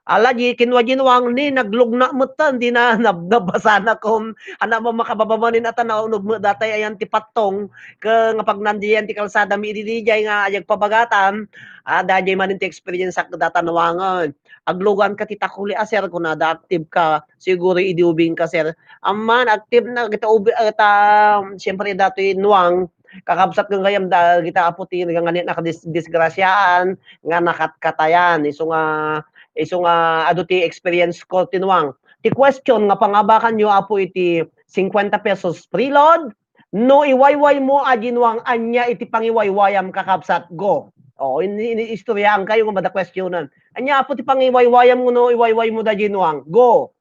ala di kinwa ginwang ni naglugna mutan di na nabasa na kom ana mo makababamanin ata naunog mo datay ayan ti patong ke nga pag nandiyan ti kalsada mi idijay nga ayag pabagatan dajay man ti experience sak data nawangan aglugan ka ti takuli sir kun ada active ka siguro idiubing ka sir amman active na kita ubi siyempre datoy nuwang kakabsat ng gayam da kita aputi nga nakadisgrasyaan nga nakatkatayan iso nga ado ti experience ko tinuang ti question nga pangabakan nyo apo iti 50 pesos preload no iwayway mo ajinuang anya iti pangiwaywayam kakabsat go istoryaan kayo nga bada questionan anya apo ti pangiwaywayam mo no iwayway mo da jinuang go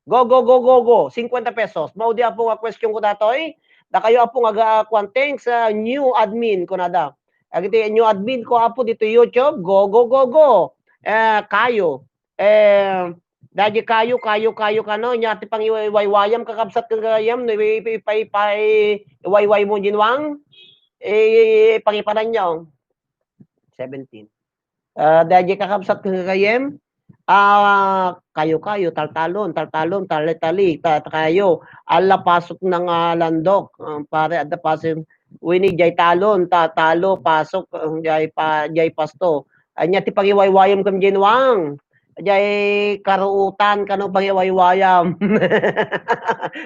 50 pesos mao di apo nga question ko datoy da kayo apo nga thanks sa new admin ko nada agiti new admin ko apo dito YouTube go kayo daji kayo kano nya ti pangiwaywayam kakabsat kagayam no iwayway mo ginwang pangipanan nyo 17 daji kakabsat kagayam kayo taltalon talitali kayo ala pasok ng landok pare adda pasok winig jay talon talo pasok jay pasto anya ti pagiwaywayam kam ginwang jay karuutan kano pagiwaywayam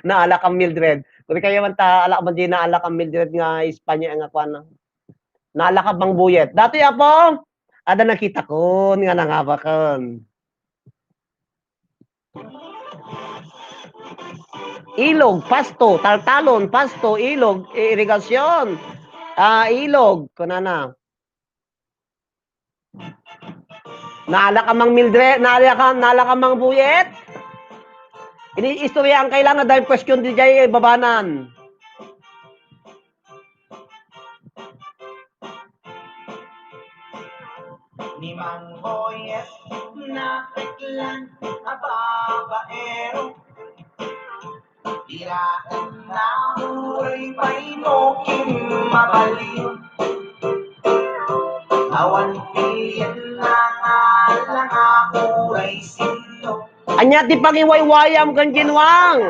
naala kam Mildred kung kaya man ta ala man di naala kam Mildred nga Espanya nga kwan naala ka bang buyet dati apo ada nakita ko nga nangabakan Ilog, pasto, taltalon, pasto, ilog, irigasyon. Ilog, kunana. Naala ka mang Mildred, naala ka mang Buyet. Ini istorya ang kailangan dahil question di jay babanan. Ni Mang Boyet napiklan ababaero. Iraan na huway painokin mabaliw. Awan piyan na nga lang ako ay sino. Anya ti pangiwaywayam kan ginwang.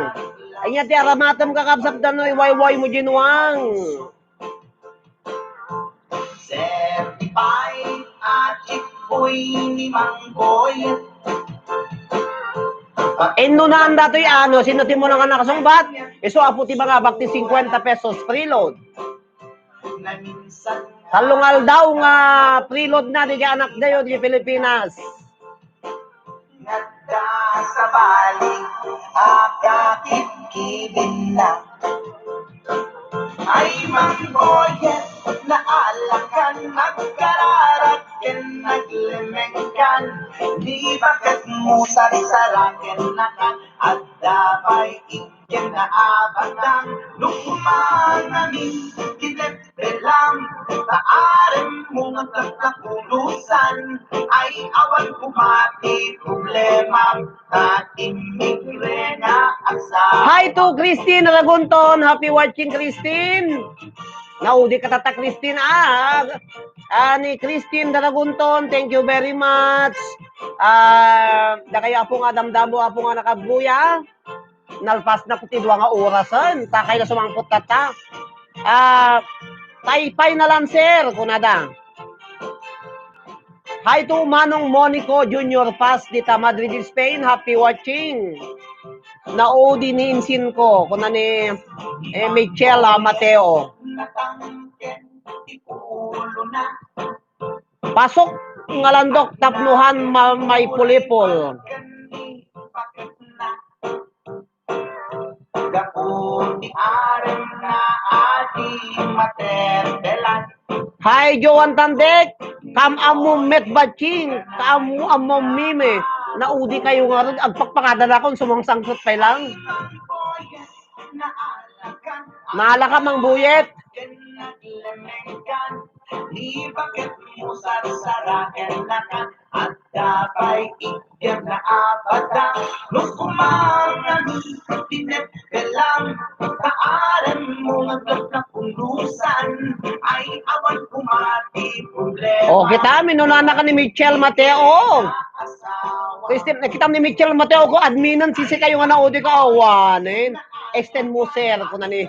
Anya ti aramatam kakabsabdan no iwayway mo ginwang. Certified ajik boy ni Mang Boyet. Endo na ang dato'y ano, sino ti mo na nga nakasungbat? Iso apo ti mga bakti 50 pesos preload. Na minsan Talungal daw nga preload na di anak dayo di Pilipinas. nagda sa balik akakit-kibin na. Ay Mang Boyet, naalakan, nagkararakin, naglimengkan. Di bakit mo sarisarakin nakan, at damay ikin na abadang. Lukumanamin, tinetbelang, taarem mo nga kakakulusan. Ay awan kumati, problema, tatimigre nga asa. Hi to Christine Ragunton. Happy watching, Christine. Naudi ka tata, Christine. Ni Christine Daragunton, thank you very much. Da kaya po nga damdamo po nga nakabuya. Nalpas na puti dua nga orasan. Takay na sumangkot tata. Taypay na lang, sir. Kunada. Hi to Manong Monico Junior Paz dita Madrid, Spain. Happy watching. Naudi ni Insin ko. Kuna ni Michela Mateo. Pasok ngalandok tapnuhan may pulipol. Hi Joan Tandek, kam amo met batching, kamu amo mime. Naudi kayo nga ron, agpakpakada na akong sumangsangkot pa lang. Naala ka Mang Buyet. Di bakit mo sarsarakin na ka at dabay ikyam na abada. Nung kumangani, tinetbelang, kaaran mo naglag na pundusan. Ay awan kumati, problema. Kita, minunana ka ni Michelle Mateo. Christine, nakita ni Michelle Mateo ko, adminan sisi kayo nga naudi ka awanin. Extend mo sir, kung nani.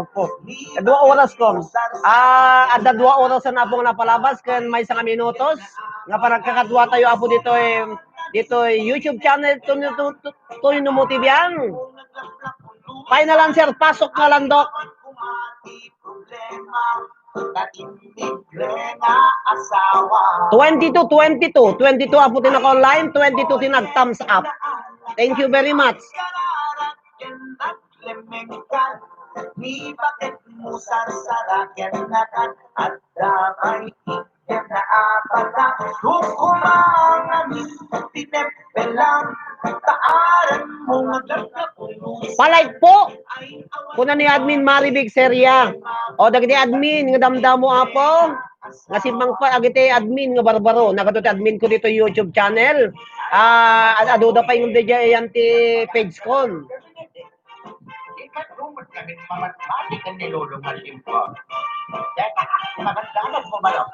Po. 2 oras ko. Ada 2 oras na po nga napalabas kan may 1 minutos. Nga parang kakadwa tayo apo dito YouTube channel to Motivian. Final answer, pasok nga lang dok. 22 apo din ako online, 22 tinag thumbs up. Thank you very much. Ni bakit mo sarsarakin na kan at damay iyan na apala. Lukumangani, tinetbelang, taaran mo nagkakulusan. Palike po. Kuna ni admin Maribig Seria. O dagiti admin nga damdamo apo. Nga simpang pa agiti admin nga barbaro. Nagato admin ko dito YouTube channel. Aduda pa yung DJ yan ti page ko. Rumot kami mamatmatik ang nilulungalim ko. Teka, magandang mo ba lang?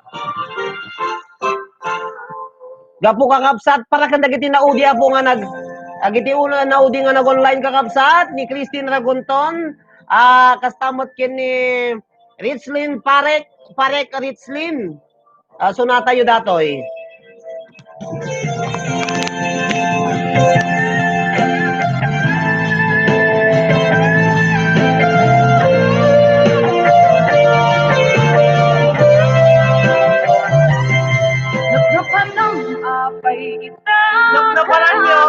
Gapo kakapsat para kan dagiti naudi apo nga agiti una naudi nga nag-online kakapsat ni Christine Ragunton. Kastamot kin ni Richlin Parek Richlin. Sunata yu datoy. Napnapan ng apay kita. Napnapalan nyo.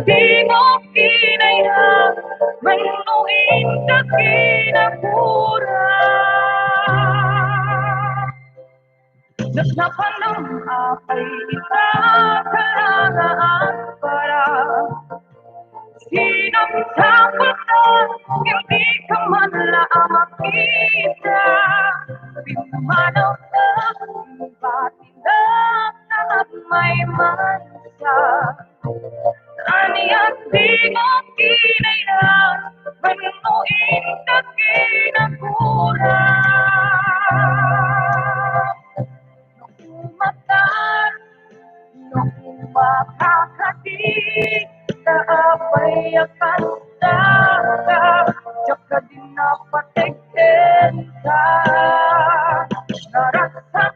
di mo kinaya, manuin ka kinakura. Nagnapanong apay ikakalangaan para sinapsapot na hindi ka man lang makita. Pinumanaw na patindak na may mansa. Aniyak di mo kinaya, manuin ka kinakura. Umakan, nung makakati, kaapay akan daga, tsaka din napatigil ka. Naragsak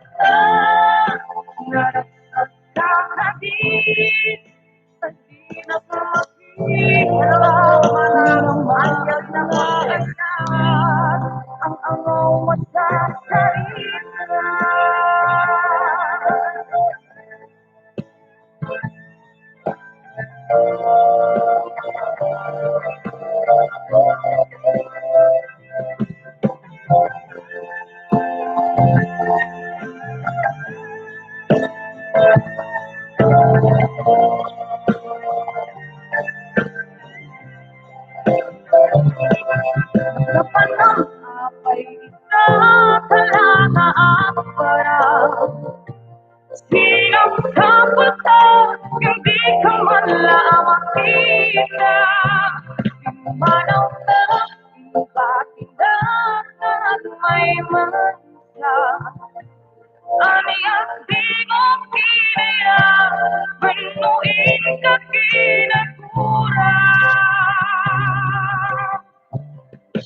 ka din, hindi na makikita, manamahal na agad, ang angaw mo sa sarili. Napanang apay ikakalangaan para sinapsapot na hindi ka man lang makita. Pinumanaw na patindak na may mansa. Aniyak di mo kinaya, manuin ka kinakura.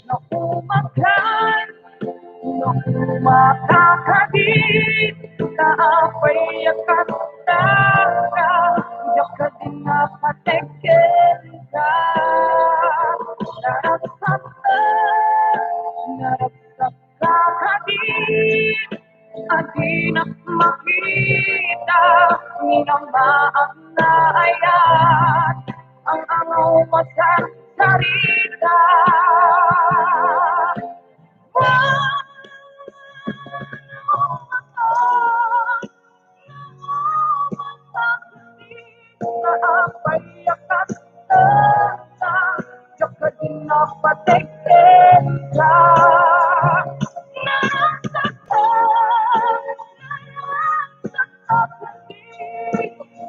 Na umakan, na umakakadit, kaapay akan daga, diyak ka din napatigil ka. Naragsak ka din, at di na makita, minamaak na ayat, ang angaw mo sa sarita. Kaapay akan daga, diyak ka din napatigil ka. Naragsak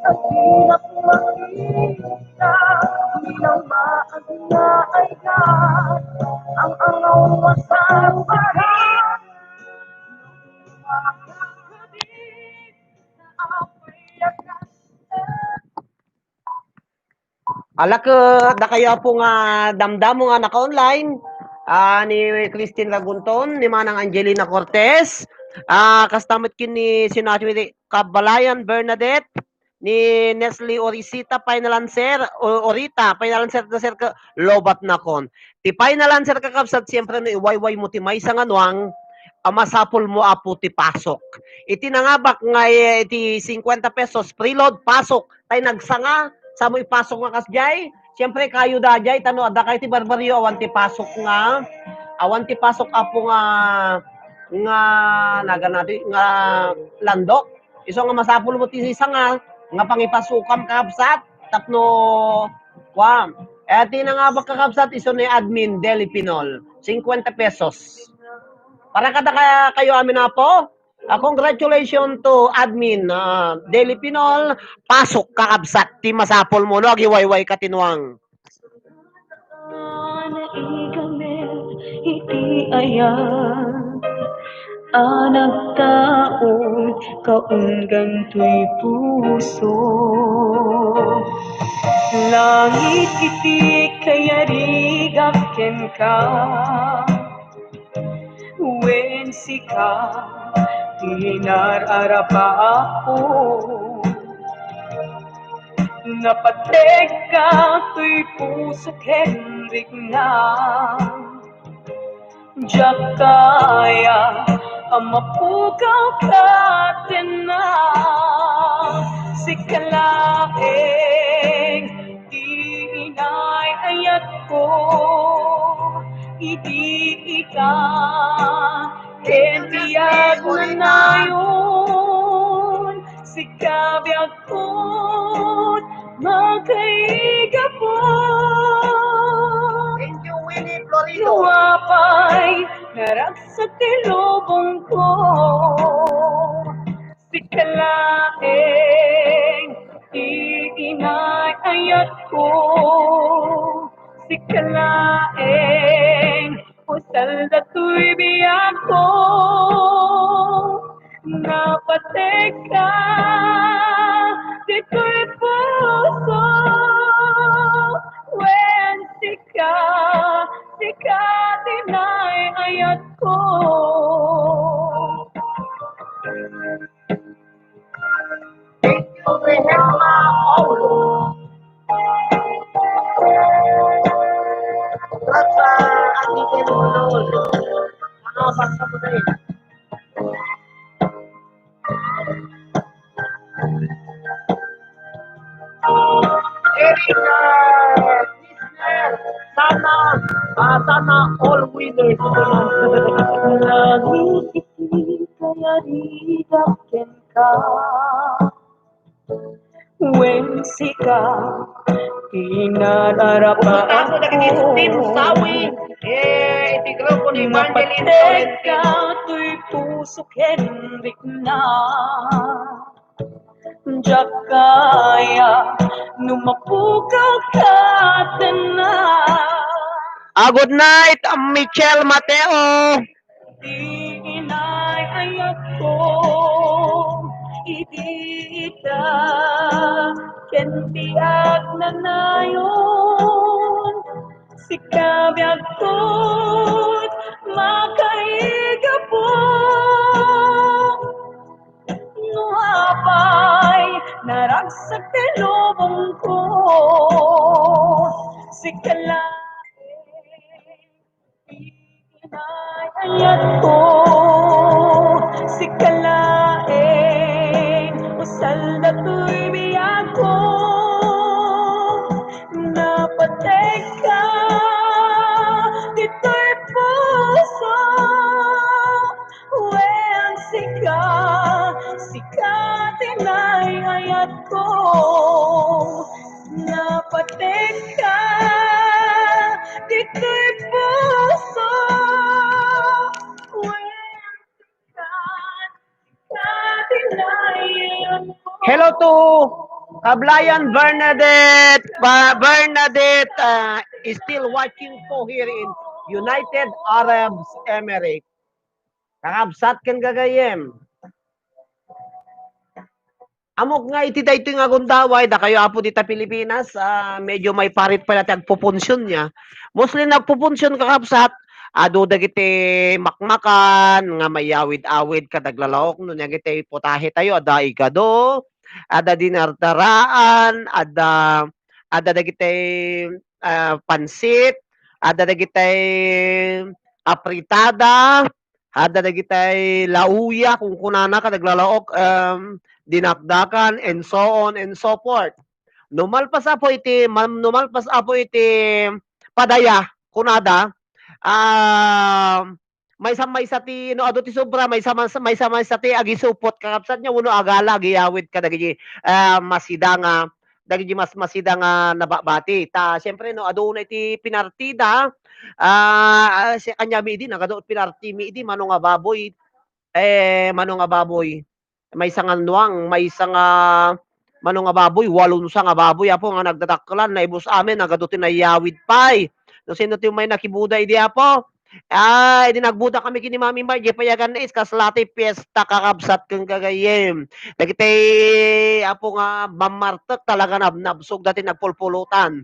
at di na makita, minamaak na ayat, ang angaw mo sa sarita. Ala ka, da kaya po nga damdamo nga naka-online ni Christine Lagunton, ni Manang Angelina Cortez, kastamit kin ni Sinatwi Kabalayan Bernadette, ni Nestle Orisita Final Answer, Orita Final Answer na sir ka lobat na kon. Ti Final Answer ka kapsat siyempre no iwayway mo ti may sa nganuang masapol mo apo ti pasok. Iti nangabak nga iti 50 pesos preload pasok tay nagsanga sa mo ipasok nga kasjay. Siyempre kayo dajay tano ada kay ti barbaryo awan ti pasok nga apo nga naganati nga landok. Iso nga masapol mo ti sanga nga pangipasukam kakabsat tapno ti nangabak kakabsat iso ni admin Deli Pinol 50 pesos. Para kada kayo amin na po. Congratulations to admin Deli Pinol, pasok kakabsat ti masapol mo no agiwayway katinuang. Iti ayan, nagtaon kaunggan to'y puso. Langit iti kayarigap ken ka, wen sika tinararapa ako. Napatek ka to'y puso kenrik na, diyak kaya amapugaw ka din na, si kalaeng di ayat ko, iti-ita, ken biyag na nayon, si kabiyag ko, magkaiga po. Thank you, Winnie Florido. Luwapay, naragsak tilubong ko, si kalaeng, iinay ayat ko, si kalaeng, usal dato'y biyak ko, napatek ka, dito'y puso, when sika dinay ayat ko. Thank you, Rehema Paulo. At sa ating pinunod, mga basta mo na rin. Erika, listener, sana all winners ito lang. Langit kaya ridaken ka, when sika inararapan Pumunta ako na Team Sawi. Iti grupo ni Evangeline Napatek ka, Tolentino. to'y puso kenrik na, Diyak kaya numapukaw ka na. Good night, Michelle Mateo. Di inay ayat ko, iti-ita, ken biyag na nayon, si kabiyag ko't makaiga po. Nuapay, naragsak tilubong ko, si ayat ko, si kalaeng, usal dato'y biyak ko, napatek ka, dito'y puso, when sika tinay ayat ko, napatek ka, dito'y puso, when sika tinay ayat ko. Hello to Kablayan Bernadette. Bernadette is still watching po here in United Arab Emirates. Kakabsat kan gagayem. Amok nga iti dayto nga gundaway da kayo apo dita Pilipinas, medyo may parit pa natin agpupunsyon niya. Mostly nagpupunsyon kakabsat, ado dagiti makmakan nga mayawid-awid kadaglalawok no dagiti putahe tayo ada igado, ada dinardaraan, ada dagiti pansit, ada dagiti apritada, ada dagiti lauya kung kunana kadaglalawok dinakdakan and so on and so forth. Numalpas apo iti padaya kunada may sati no ado ti sobra may sama sati agisupot kakabsat nya uno agala giyawid ka dagiti masida nga dagiti masida nga nababati ta syempre no ado na iti pinartida si kanya mi di nagado pinarti mi di mano nga baboy may sangan nuang, may sanga mano nga baboy, 8 nga baboy apo nga nagdadaklan na ibus amin agado tinayawid pay. No sino ti may nakibuda idi apo? Di nagbuda kami kini Mami Margie payagan na is kaslati piyesta kakabsat kang gagayem. Dagiti apo nga mamartek talaga nabsog dati nagpulpulutan.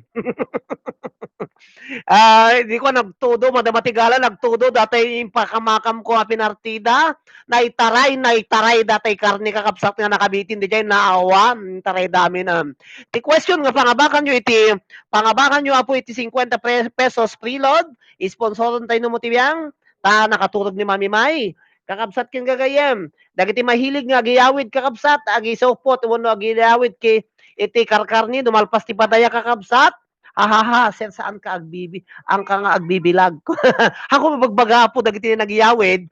Di ko nagtudo, madamatigala nagtudo, dati yung pakamakam ko pinartida, naitaray datay karni kakapsat nga nakabitin, di dyan naawa, taray dami na. Ti question nga, pangabakan nyo apo iti 50 pesos preload, isponsoron tayo no motivang, nakaturog ni Mami May, kakapsat kin gagayem, dagiti mahilig nga giyawid kakapsat, agi sopot, wano giyawid ki, iti karkarni, dumalpas ti padaya kakapsat, Ahaha, sir saan ka agbibi ang ka nga agbibilag. Ako mabagbaga po dagiti nagyawid,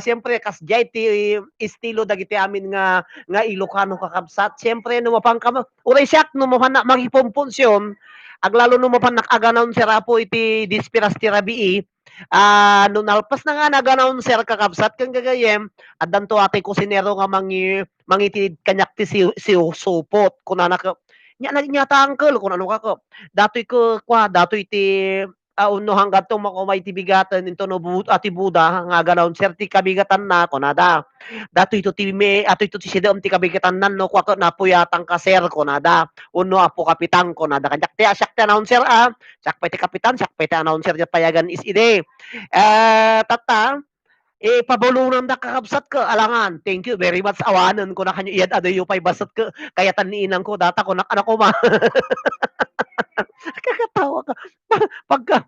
siyempre kasjay ti estilo dagiti amin nga Ilocano kakabsat. Siyempre no mapang ka uray siak no mo na magipompunsyon, aglalo no mapan nag-announcer po iti Dispiras ti Rabii, no nalpas na nga nag-announcer kakabsat ken gagayem, addan to ati kusinero nga mangitid kanyak ti supot kunana ka nya ta uncle kung ano ka ko. Datoy ko kwa datoy ti unno hangga't to makumay ti bigatan into no ati Buda nga ganaon sir ti kabigatan na kunada. Datoy to ti atoy to ti sidam ti kabigatan nan no kwa ko napuyatang ka sir kunada. Unno apo kapitan kunada kanyak ti asyak ti announcer sak pa ti kapitan sak pa ti announcer ti payagan is ide. Tata pabulunan da kakabsat ko alangan thank you very much awanan ko na kanyo iyad adayo pay basat ko kaya taniinan ko data ko anak ko ma kakatawa ka pagka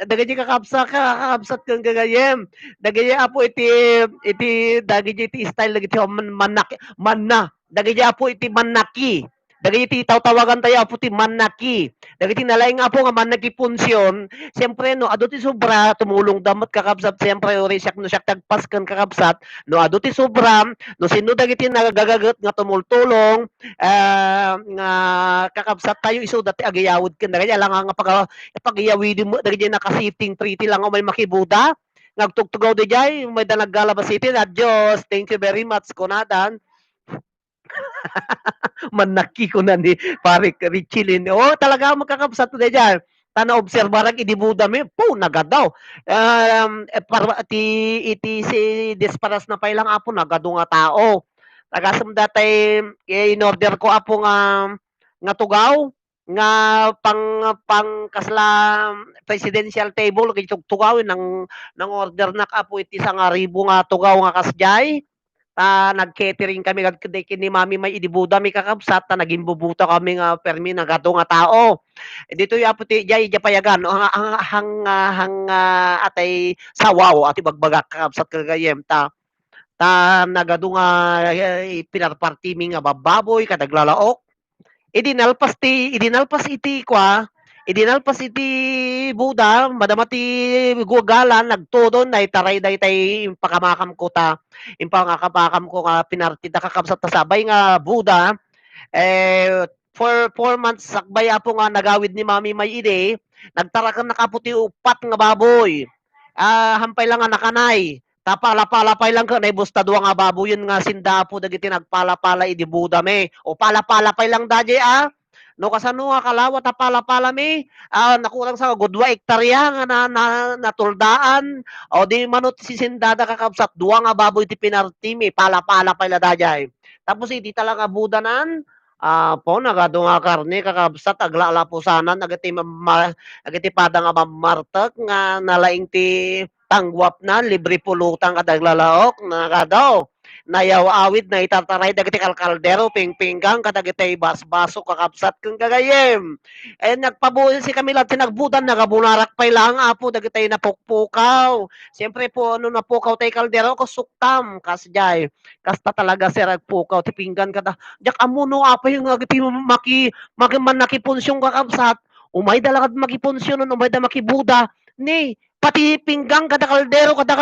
dagiti kakabsat kang gagayem dagiti apo dagiti iti style dagiti manna dagiti apo iti manaki dagiti tawtawagan tayo apo ti manaki dagiti nalaing apo nga manaki punsyon siyempre no ado ti sobra tumulong damat kakabsat siyempre ori siyak no siyak tagpas kan kakabsat no ado ti sobra no sino dagiti nagagagat nga tumultulong nga kakabsat tayo iso dati agayawid ken dagiti lang nga pagiyawid mo dagiti nakasitting pretty lang o may makibuda nagtugtugaw di jay may danaggalabas iti adios thank you very much kunadan manaki ko na ni pare Richilin. Oh, talaga magkakabsat na dyan. Tana obserbarag idibuda mi po nagadaw. Iti si disparas na pailang apo nagado nga tao. Tagasam datay in order ko apo nga tugaw nga pang kasla presidential table kay tugaw nang order na apo iti sa nga ribo nga tugaw nga kasjay nag-catering kami kadto kini mami may idibuda mi kakabsat ta naging bubuta kami nga permi nagado nga tao. Dito ya puti jay payagan hang atay sawaw ati bagbaga kakabsat kagayem ta nagado nga pinarparti mi nga bababoy kadaglalaok. Idinalpas iti Buda madamati gugalan nagtudon na itaray daytay pakamakam ko impangakapakam ko nga pinartida kakabsat ta sabay nga Buda for 4 months sakbay apo nga nagawid ni mami may ide nagtarakan nakaputi upat nga baboy hampay lang nga nakanay tapala-palapay lang ka naibustadwa nga baboy yun nga sindapo dagiti nagpala-pala idi Buda me o pala-palapay lang daje no kasano nga kalawat pala-pala mi nakurang sa gudwa hektarya nga natuldaan o di manot si sindada kakabsat duwa nga baboy ti pinarti mi pala-pala pala dajay tapos iti talaga budanan po nagado nga karne kakabsat aglala pusanan agati pada nga mamartek nga nalaing ti tanggwap na libre pulutan kadaglalaok nagadaw nayaw awid na itataray dagiti kalkaldero pingpinggang kadagiti basbaso kakabsat kung gagayem nagpabuhin si kami lang tinagbudan nagabunarak pay lang apo dagiti napukpukaw siyempre po ano napukaw tay kaldero ko suktam kasjay kasta talaga sir agpukaw ti pinggan kada jak amuno apa yung agiti makiman nakiponsyon kakabsat umay dalagad makiponsyon umay da makibuda ni pati pinggang kada kaldero kada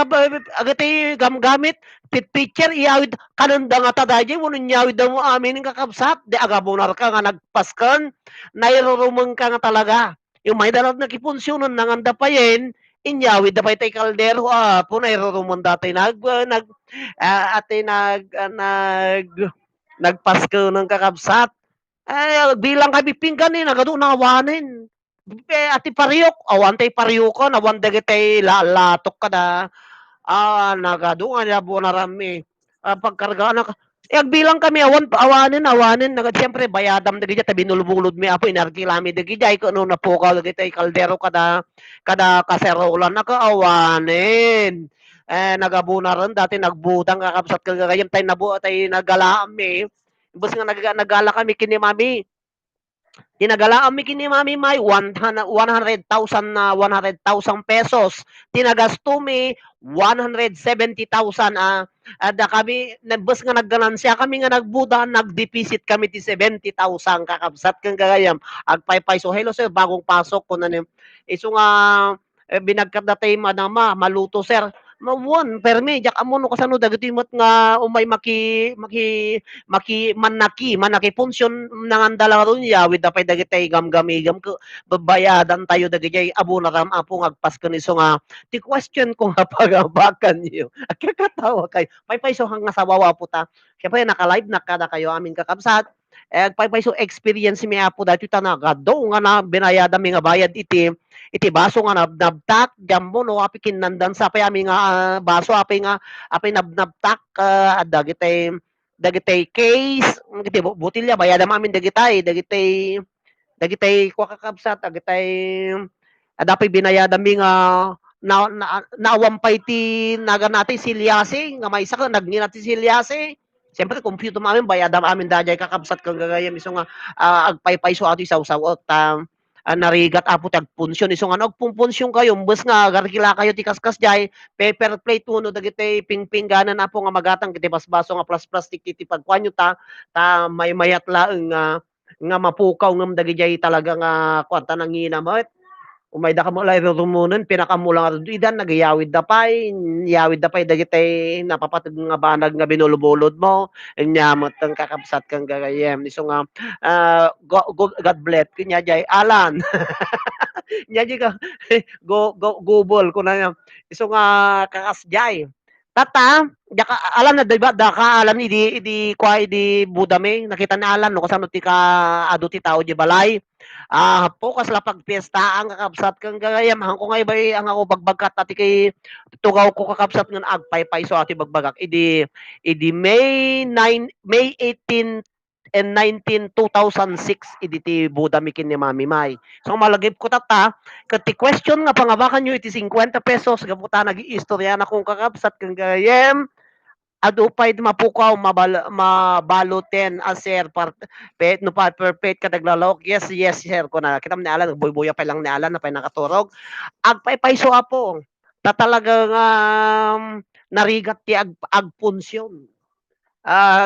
agati gamgamit pitcher iyawid kananda nga tadaje mo nyawid mo amin ng kakabsat di agabunar ka nga nagpaskan nairurumang ka nga talaga yung may dalag nakiponsyonan nanganda pa yen inyawid da pa tay kaldero po nairurumang datay nagpasko ng kakabsat bilang kami pinggan ni nagado nawanin ati pariyok awan tay pariyok awan dagitay latok kada nagado nga labo na rami pagkargaan agbilang kami awanin siyempre bayadam dagi ta binulbulod mi apo inarkilami dagi jay ko no napukaw dagi tay kaldero kada kaserola nakaawanin nagabunaran dati nagbudang kakabsat kagayam tay nabuo tay nagalaam mi bus nga nagala kami kini mami tinagalaan mi kini mami may 100,000 pesos. Tinagasto mi 170,000 Ada kami bus nga nagganansya kami nga nagbuda nagdeficit kami ti 70,000 kakabsat kang gagayam agpaypay so hello sir bagong pasok ko na iso nga binagkat na tayo madama maluto sir mawon permi jak amo no kasano dagiti mat nga umay manaki function nangan dala ron ya with the pay dagiti gamgamigam ko babayadan tayo dagiti abo na ram apo agpas kan iso nga ti question ko nga pagabakan niyo kakatawa kayo paypayso hang nga sa wawa po ta syempre naka-live na kada kayo aming kakabsat paypayso experience mi apo dati tanaga do nga na binayada mi nga bayad iti baso nga nabnabtak jambo no api kinandan sa pay ami nga baso api nabnabtak dagitay case dagiti butilya bayada amin dagitay kwa kakabsat dagitay adapay binayada mi nga nawampay ti naga natin silyase nga may isa ka nagni natin silyase siyempre computer mamin bayada amin dajay kakabsat kang gagayam iso nga agpaypay so ato isaw-saw narigat apo tag punsyon iso nga nagpunsyon kayo bus nga garkila kayo ti kaskas jay paper plate uno dagiti pingpingganan apo nga magatang kiti basbaso nga plus plastic ti pagkuanyo ta may mayat laeng nga mapukaw ngem dagiti talaga nga kwanta nang inamat umay da ka mo lay rumunon pinakamulang idan nagyawid da pay dagiti napapatag nga banag nga binulubulod mo nyamot ang kakabsat kang gagayem iso nga God bless kanya jay Alan nya di ka gubol ko na iso nga kakasjay tata daka alam na diba daka alam idi kwa idi budame nakita ni Alan no kasano ti ka adu ti tao di balay pokas la pagpiesta ang kakabsat kang gagayam hang ko ngay bay ang ako bagbagkat ati kay tugaw ko kakabsat ngan agpaypay so ati bagbagak idi May 18 and 19 2006 idi ti Buda mikin ni Mami May so malagip ko tata kati question nga pangabakan nyo iti 50 pesos gaputa nag-iistorya na kung kakabsat kang gagayam adupay mapukaw mabaluten aser pet no pa perfect ka naglalok yes sir ko na kita ni Alan buya pa lang ni Alan na pa nakaturog agpaypayso apo ta talagang narigat ti agpunsyon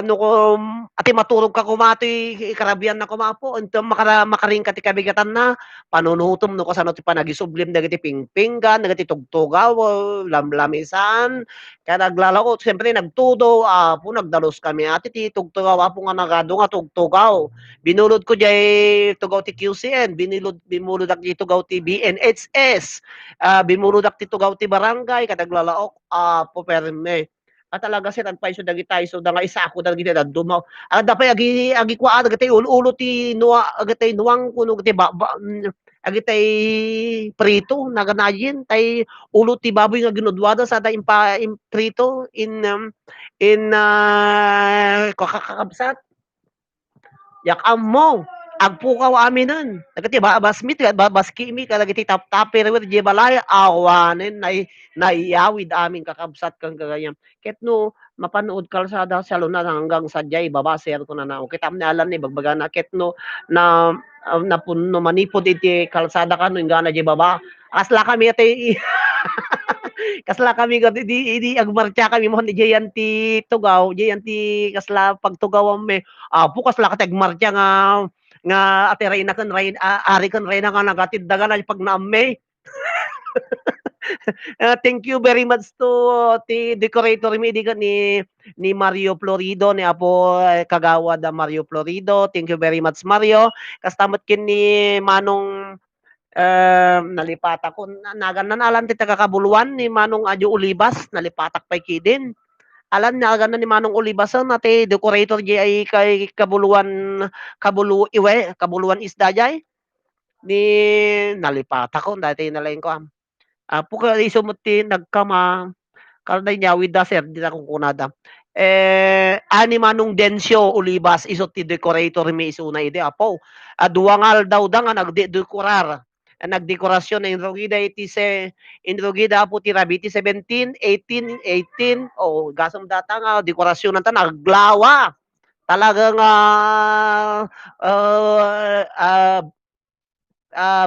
no kung ati maturog ka kumati karabian na kumapo ento makaring ka ti kabigatan na panunutom no kasano ti panagisublim dagiti pingpinggan dagiti tugtugaw lamlamisan kaya naglalako siyempre nagtudo apo nagdalos kami ati ti tugtugaw apo nga nagado nga tugtugaw binulod ko jay tugaw ti QCN bimulod ak ti tugaw ti BNHS bimulod ak ti tugaw ti barangay kadaglalaok apo perme talaga sir agpaiso dagiti so da nga isa ako dagiti dumaw dapay agi kwa dagiti ulo ti nuwa agiti nuwang kuno giti agitay prito naganayin tay ulo ti baboy nga ginudwada sa da prito in kakabsat yak ammo agpukaw aminan dagiti basmit baski mi kadagiti taptaper wer di balay awanen naiyawid aming kakabsat kang gagayam ket no mapanood kalsada sa luna hanggang sadyay babaser ko na na kita ni alan ni bagbaga na ket no na punno manipod iti kalsada kano ingana di baba asla kami iti kasla kami kat idi agmartya kami mo ni Jayanti tugaw Jayanti kasla pagtugaw me bukas la katag martya nga ati reyna kan ari kan reyna nga nagatid daga na pag naamme thank you very much to ti decorator mi di ni Mario Florido ni Apo Kagawad Mario Florido thank you very much Mario kastamot kin ni Manong nalipatak ko naganan alam ti tagakabuluan ni Manong Adyo Olivas nalipatak pay kidin alam na ganan ni Manong Olivas nati decorator di ay kay kabuluan isda jay ni nalipatak ko dati nalain ko puka isumuti nagkama kalday niya with the sir di na kung kunada ani Manong Densyo Olivas isot ti decorator mi isuna ide apo duwangal daw da nga nagdekorar nagdekorasyon na Inrogida 86 Inrogida po ti Rabi 17 18 gasam data nga dekorasyon nanta naglawa talagang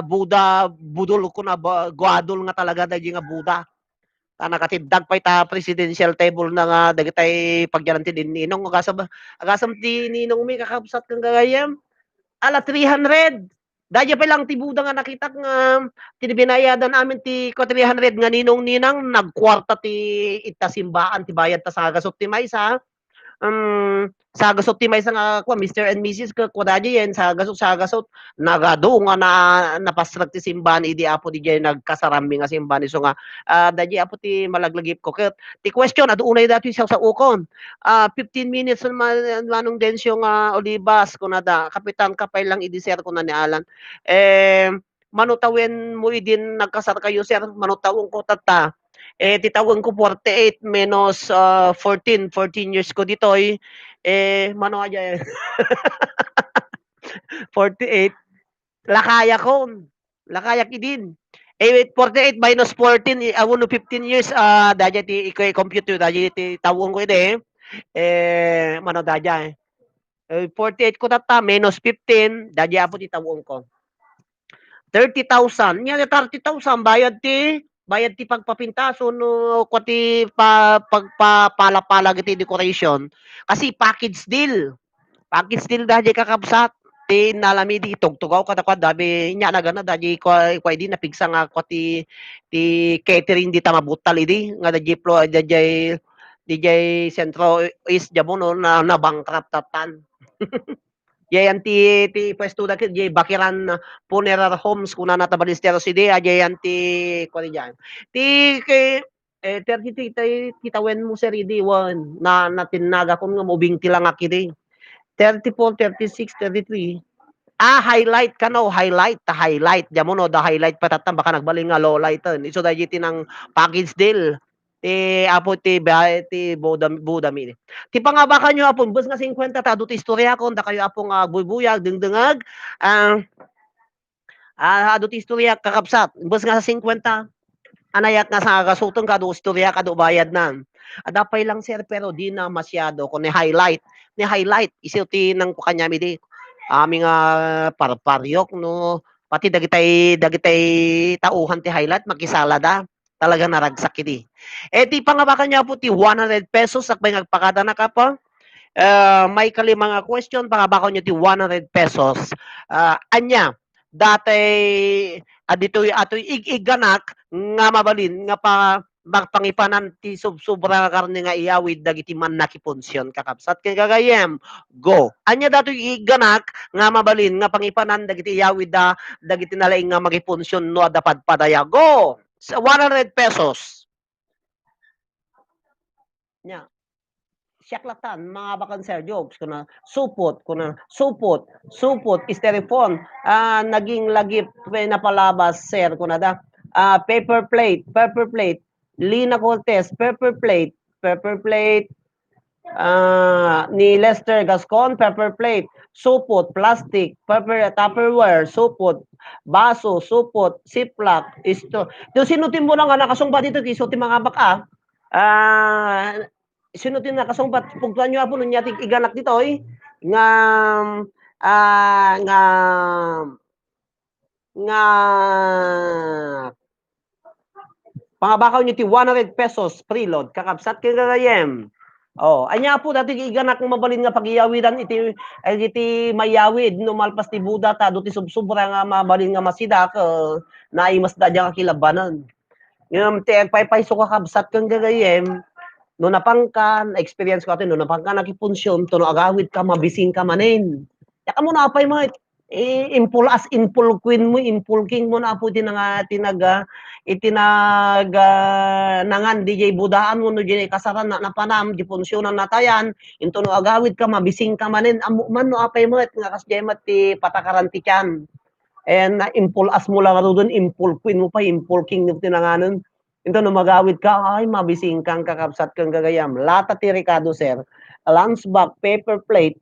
Buda budol ko na gwadol nga talaga dahil nga Buda nakatiddag pa ita presidential table na nga dagitay pagyanan ti Ninong agasam ti Ninong mi kakabsat kang gagayam ala 300 dadya pa lang ti buda nga nakita nga tinibinayadan amin ti ko 300 nga ninong nagkwarta ti itasimbaan ti bayad ta sa gasot ti maysa sa gasot ti maysa nga kwa Mr. and Mrs. ka dadya yan sa gasot nagado nga na napasrag ti simbahan idi apo di jay nagkasarami nga simbahan so nga dadya apo ti malaglagip ko ket ti question adu unay dati sa ukon 15 minutes manong densyo nga Olivas kunada kapitan kapay lang idi sir kuna ni Alan manutawen mo idin nagkasar kayo sir manutawon ko tata titawag ko 48 minus 14 years ko ditoy mano aja 48 lakaya idin 48 minus 14 awon 15 years dadya ti compute dadya ti tawon ko ide mano dadya 48 ko tata minus 15 dadya apo ti tawon ko 30,000 nya 30,000 bayad ti pagpapintaso no kwati pagpapala-pala ti decoration kasi package deal dadya kakabsat ti nalami di tugtugaw kada kwa dabi nya na gana dadya kwa di napigsa nga kwati ti catering di tamabutal idi nga DJ Centro East jamo no na bankrupt tatan Jayan ti pwesto da jay Bakiran Funeral Homes kuna natabalistero si Dea jayan ti kuan diyan. Ti kay 30 titawen mo sir idi wan na natinaga kun nga mubing ti lang akidi. 34, 36, 33. Highlight kano, highlight. Diamo no, the highlight patatan baka nagbaling nga low lighten. Iso da ng package deal. Apo ti budami. Ti pangabakan nyo apon, bus nga 50 ta, do ti istorya ko, da kayo apong buyag, dingdingag, do ti istorya kakapsat, bus nga sa 50, anayat nga sa kasutong ka, do istorya ka, do bayad na. Adapay lang sir, pero di na masyado, kung ni highlight, isil ti nang kanyami di, aming parparyok, no, pati dagitay tauhan ti highlight, makisala da, talaga naragsak idi. Ti pangabakan niya po ti 100 pesos sakbay nagpakada na ka pa. May kalimang question pangabakan niyo ti 100 pesos. Anya datay adito atoy iganak nga mabalin nga magpangipanan ti sobra karne nga iyawid dagiti man nakiponsyon kakabsat kay gagayem go anya datoy iganak nga mabalin nga pangipanan dagiti iyawid dagiti nalaing nga magiponsyon no adapad padaya go 100 pesos nya siyaklatan mga bakan sir jokes kuna supot styrofoam naging lagip na palabas sir kuna da paper plate Lina Cortez paper plate ni Lester Gascon paper plate supot plastic tupperware supot baso supot ziploc isto do sinutin mo lang nga nakasungba dito iso ti mga baka sinutin na kasungbat pugtuan nyo apo nunya ti iganak dito nga pangabakaw nyo ti 100 pesos preload kakabsat kay gagayem anya po dati iganak ng mabalin nga pagiyawidan iti mayawid no malpas ti Buda ta do ti subsubra nga mabalin nga masida naimas da diyan kilabanan ngam ti payso kakabsat kang gagayem no napangkan experience ko atin no napangkan nakipunsyon to no agawid ka mabising ka manen ya kamo na apay mo impulking mo na po nangan DJ budaan mo no DJ kasaran na panam di punsyonan natayan into no agawid ka mabising ka manen amo man no apay mo nga kasjemat ti patakaran ti tiyan na impulas mo lang doon impulkin mo pa impulking mo tinanganon ito no magawid ka, ay mabising kang kakabsat kang gagayam. Lata ti Ricardo sir. Lunchbox, paper plate,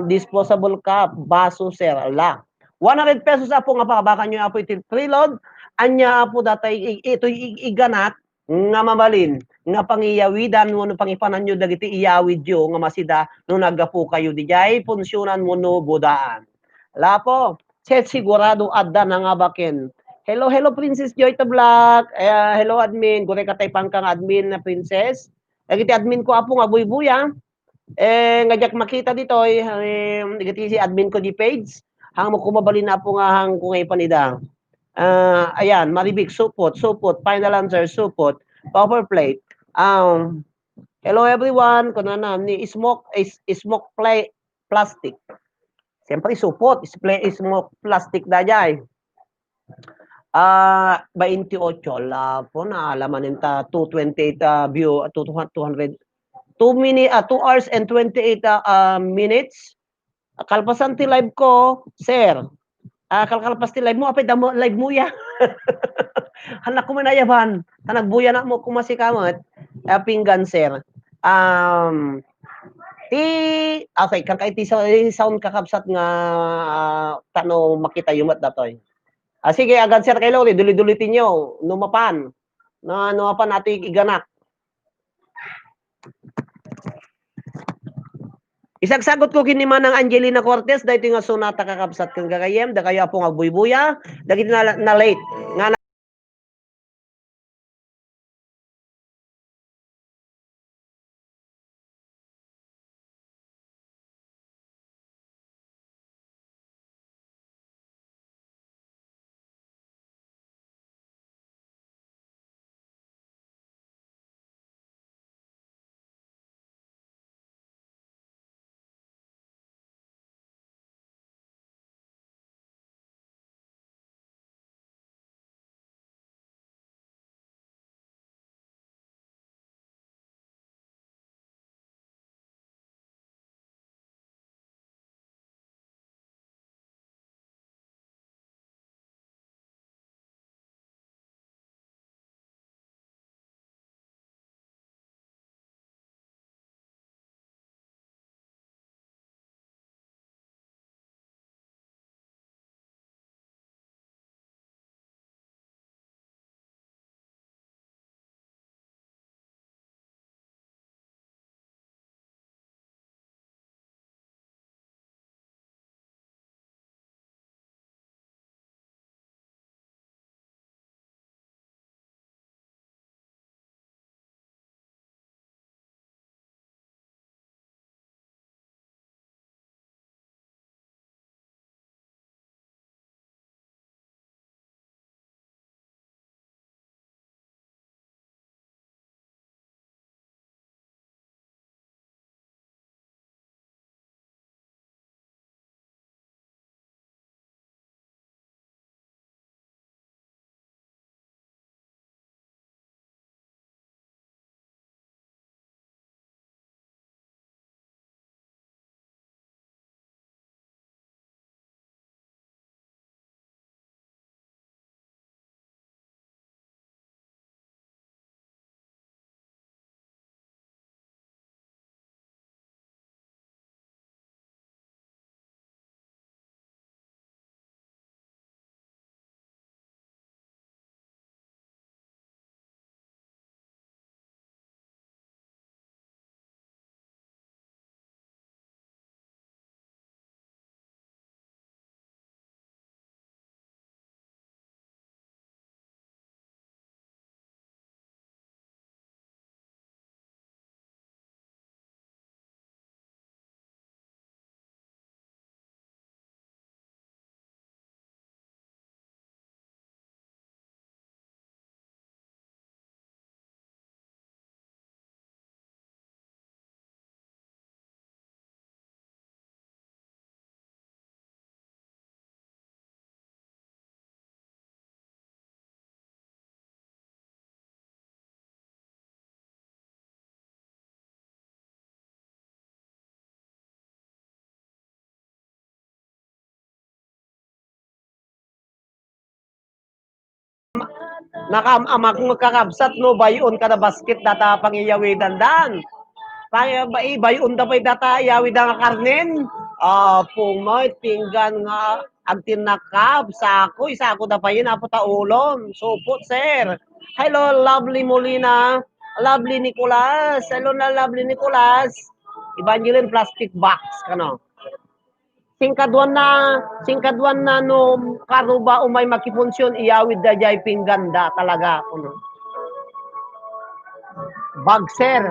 disposable cup, baso sir. 100 pesos apo nga pakabakan nyo apo iti preload. Anya apo datay ito iganat nga mabalin nga pangiyawidan mo no pangipanan nyo dagiti iyawid yo nga masida no nagapo kayo dijay punsyonan mo no budaan. Lapo, set sigurado adda na nga baken Hello, hello, Princess Joy Tablak. Hello, admin. Gure katay pangkang admin na princess. Lagi ti admin ko apo nga buy-buya. Ngajak makita dito, nagati si admin ko di page. Hang mo kumabali na po nga hang kung ngayon panida. Ayan, Maribik, supot, final answer, supot, power plate. Hello everyone, kuno na ni smoke play plastic. Siyempre supot, smoke plastic dajay. 28 la po na alaman nita 228 view 200 2 hours and 28 minutes. Kalpasan ti live ko, sir. Kalkalpas ti live mo, apay damo live mo ya. Hanak ko manayaban. Tanagbuya na mo kumasikamot. Pinggan, sir. Okay, kakay ti sound kakabsat nga tano makita yumat datoy. Sige, agad sir kay Lori, duli-dulitin nyo, numapan. Numapan natin iganak. Isagsagot ko kini man ng Angelina Cortez dahil nga sonata kakabsat kang gagayem da kayo apong agbuy-buya dagiti na late nga nakaamak magkakabsat no bayon kada basket data pangiyawidan dan. Bayon da pay data iyawidan nga karnen. Pumoy pinggan nga agtinakab sako da payin apo taulon. Supot sir. Hello lovely Molina. Lovely Nicolas. Hello na lovely Nicolas. Evangeline plastic box kano. singkadwan na no karuba umay makipunsyon iyawid da jay pingganda talaga kuno. Bagser.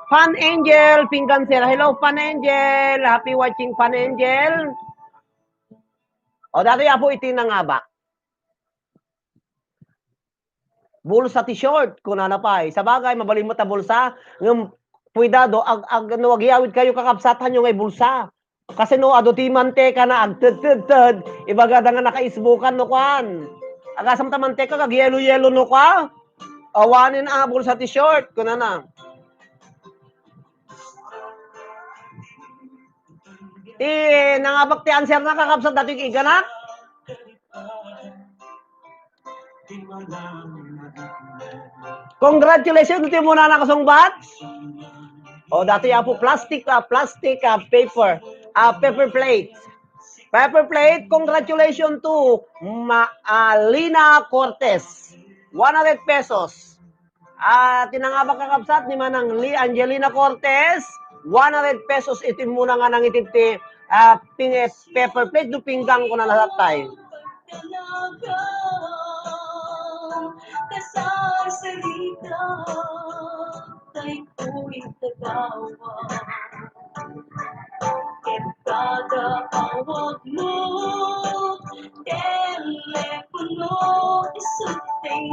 Fan Angel, pinggan sir. Hello, Fan Angel. Happy watching, Fan Angel. O, dati po iti na nga ba? Bulsa t-shirt, kung na pa eh. Sa bagay, mabaling mo ta bulsa. Ng puidado, no, agyawid kayo kakapsatan nyo ngay bulsa. Kasi no, ado ti manteka na agtad, ibaga nga nakaisbukan no kwan. Agasam ta manteka, kag yelo-yelo no ka. Awanin bulsa t-shirt, kung na. Nangabak ti answer na kakapsat dati iganak. Congratulations dito muna nakasungbat. O dati po plastic paper. Paper plate. Paper plate, congratulations to Lina Cortez. 100 pesos. Tinangabak kakapsat ni manang Angelina Cortez. 100 pesos itin muna nga nang ititi paper plate do pinggang ko na lahat tayo.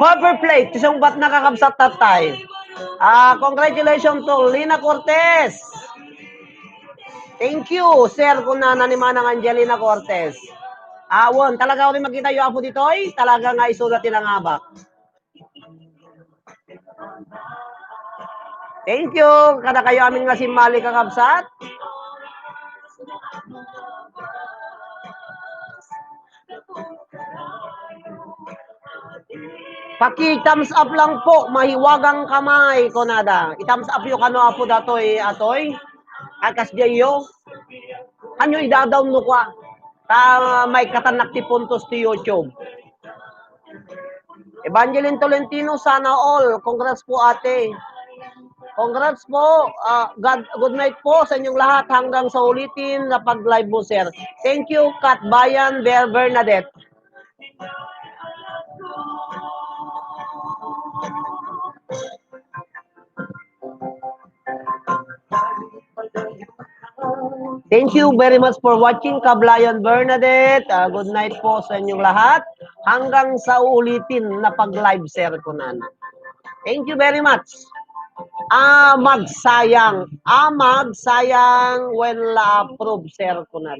Paper plate, isang bat nakakabsat tatay. Congratulations to Lina Cortez. Thank you, sir, kung nananiman ng Angelina Cortez. Awon, talaga ako rin makita yung apo dito, talaga nga isulat nilang abak. Thank you, kada kayo amin nga simali kakabsat. Paki-thumbs up lang po, mahiwagang kamay, konada. I-thumbs up yung kano apo datoy, atoy. Akas jayo. Hanyo idadaw no kwa. May katanak ti puntos ti YouTube. Evangeline Tolentino, sana all. Congrats po ate. Congrats po. Good night po sa inyong lahat hanggang sa ulitin na pag-live mo, sir. Thank you, Kat Bayan Bernadette. Thank you very much for watching, Kablayan Bernadette. Good night po sa inyong lahat. Hanggang sa ulitin na pag-live, sir, ko na. Thank you very much. Magsayang when la-approve, sir, ko na.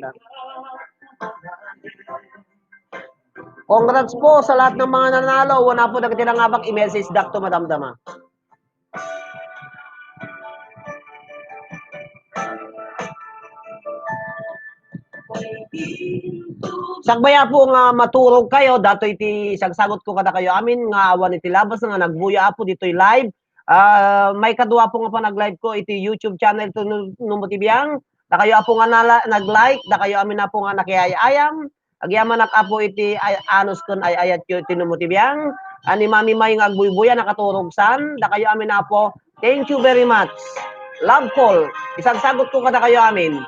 Congrats po sa lahat ng mga nanalo. Wala po nagtilang abak i-message Dr. Madam Dama. Sagbaya po nga maturog kayo, dato iti sagsagot ko kada kayo amin nga awan iti labas nga nagbuya po dito'y live. May kadua po nga pa nag-live ko iti YouTube channel to Numutibiyang. Da kayo po nga nag-like, da kayo amin na po nga nakiayayam. Agyaman nakapo iti anos kon ay ayat yo iti Numutibiyang. Ani Mami May nga agbuy-buya nakaturog san, da kayo amin na po. Thank you very much. Love call. Isang sagot ko kada kayo amin.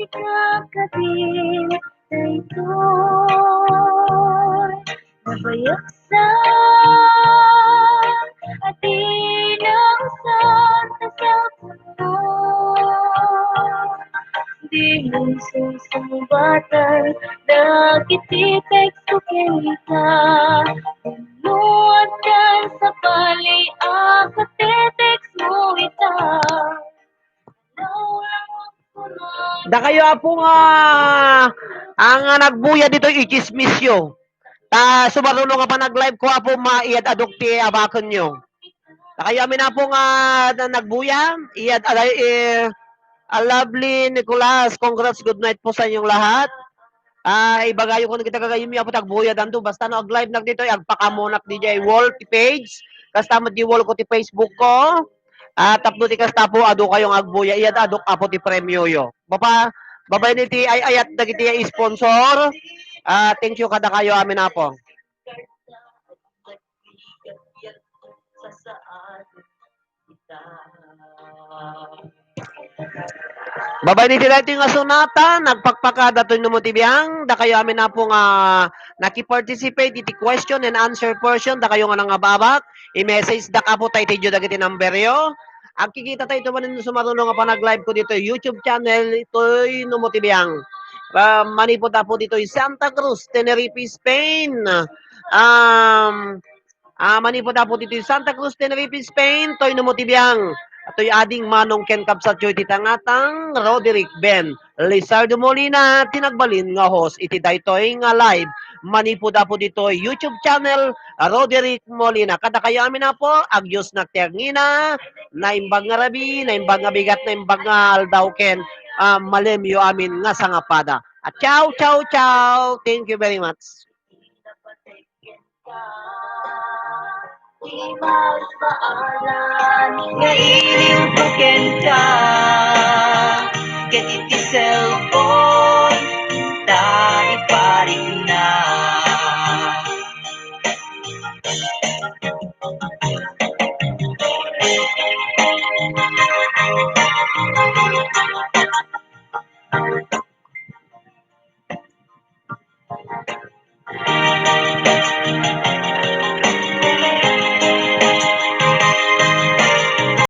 Ikakabit na ito'y nabayaksa at inangsan sa puno. Di mo susumbatan, nagititek ko kinita. Inuat kan sa pali, ako titek mo ita. Da kayo po nga ang nagbuya dito i-chismisyo. Sumarunong nga pa nag-live ko po maiyad adukti abakon nyo. Da kayo amin na po nga nagbuya. Iyad lovely Nicolas. Congrats, good night po sa inyong lahat. Ibagayo ko na kita kagayumi apo tagbuya danto basta no ag live nag dito agpakamonak DJ wall ti page kasta mo di wall ko ti Facebook ko. Tapno ti kasta po adu kayong agbuya iyad aduk apo ti premyo yo. Babay ni ti ay ayat dagiti sponsor. Thank you kada kayo amin apo. Babay ni sila ito nga sunata, nagpakpakada to yung motiviyang, da kayo amin na po nga naki-participate iti question and answer portion, da kayo nga nangababak, i-message da ka po tayo tiyo dagiti number yo. Ang kikita tayo ito man sumarunong nga pa nag-live ko dito, YouTube channel, ito'y numotiviyang. Manipot na po dito, Santa Cruz, Tenerife, Spain. Manipot na po dito, Santa Cruz, Tenerife, Spain, to'y numotiviyang. Ato'y ading manong Ken Kapsat iti tangatang Roderick Ben Lizardo Molina tinagbalin nga host iti daytoy nga live manipod po dito YouTube channel Roderick Molina kada kayo amin na po agyos nagtiagngina naimbag nga rabi naimbag nga bigat naimbag nga aldaw ken malemyo amin nga sangapada at ciao ciao ciao thank you very much. Imas paalan ngayon buken ka ket iti cellphone ta iparik na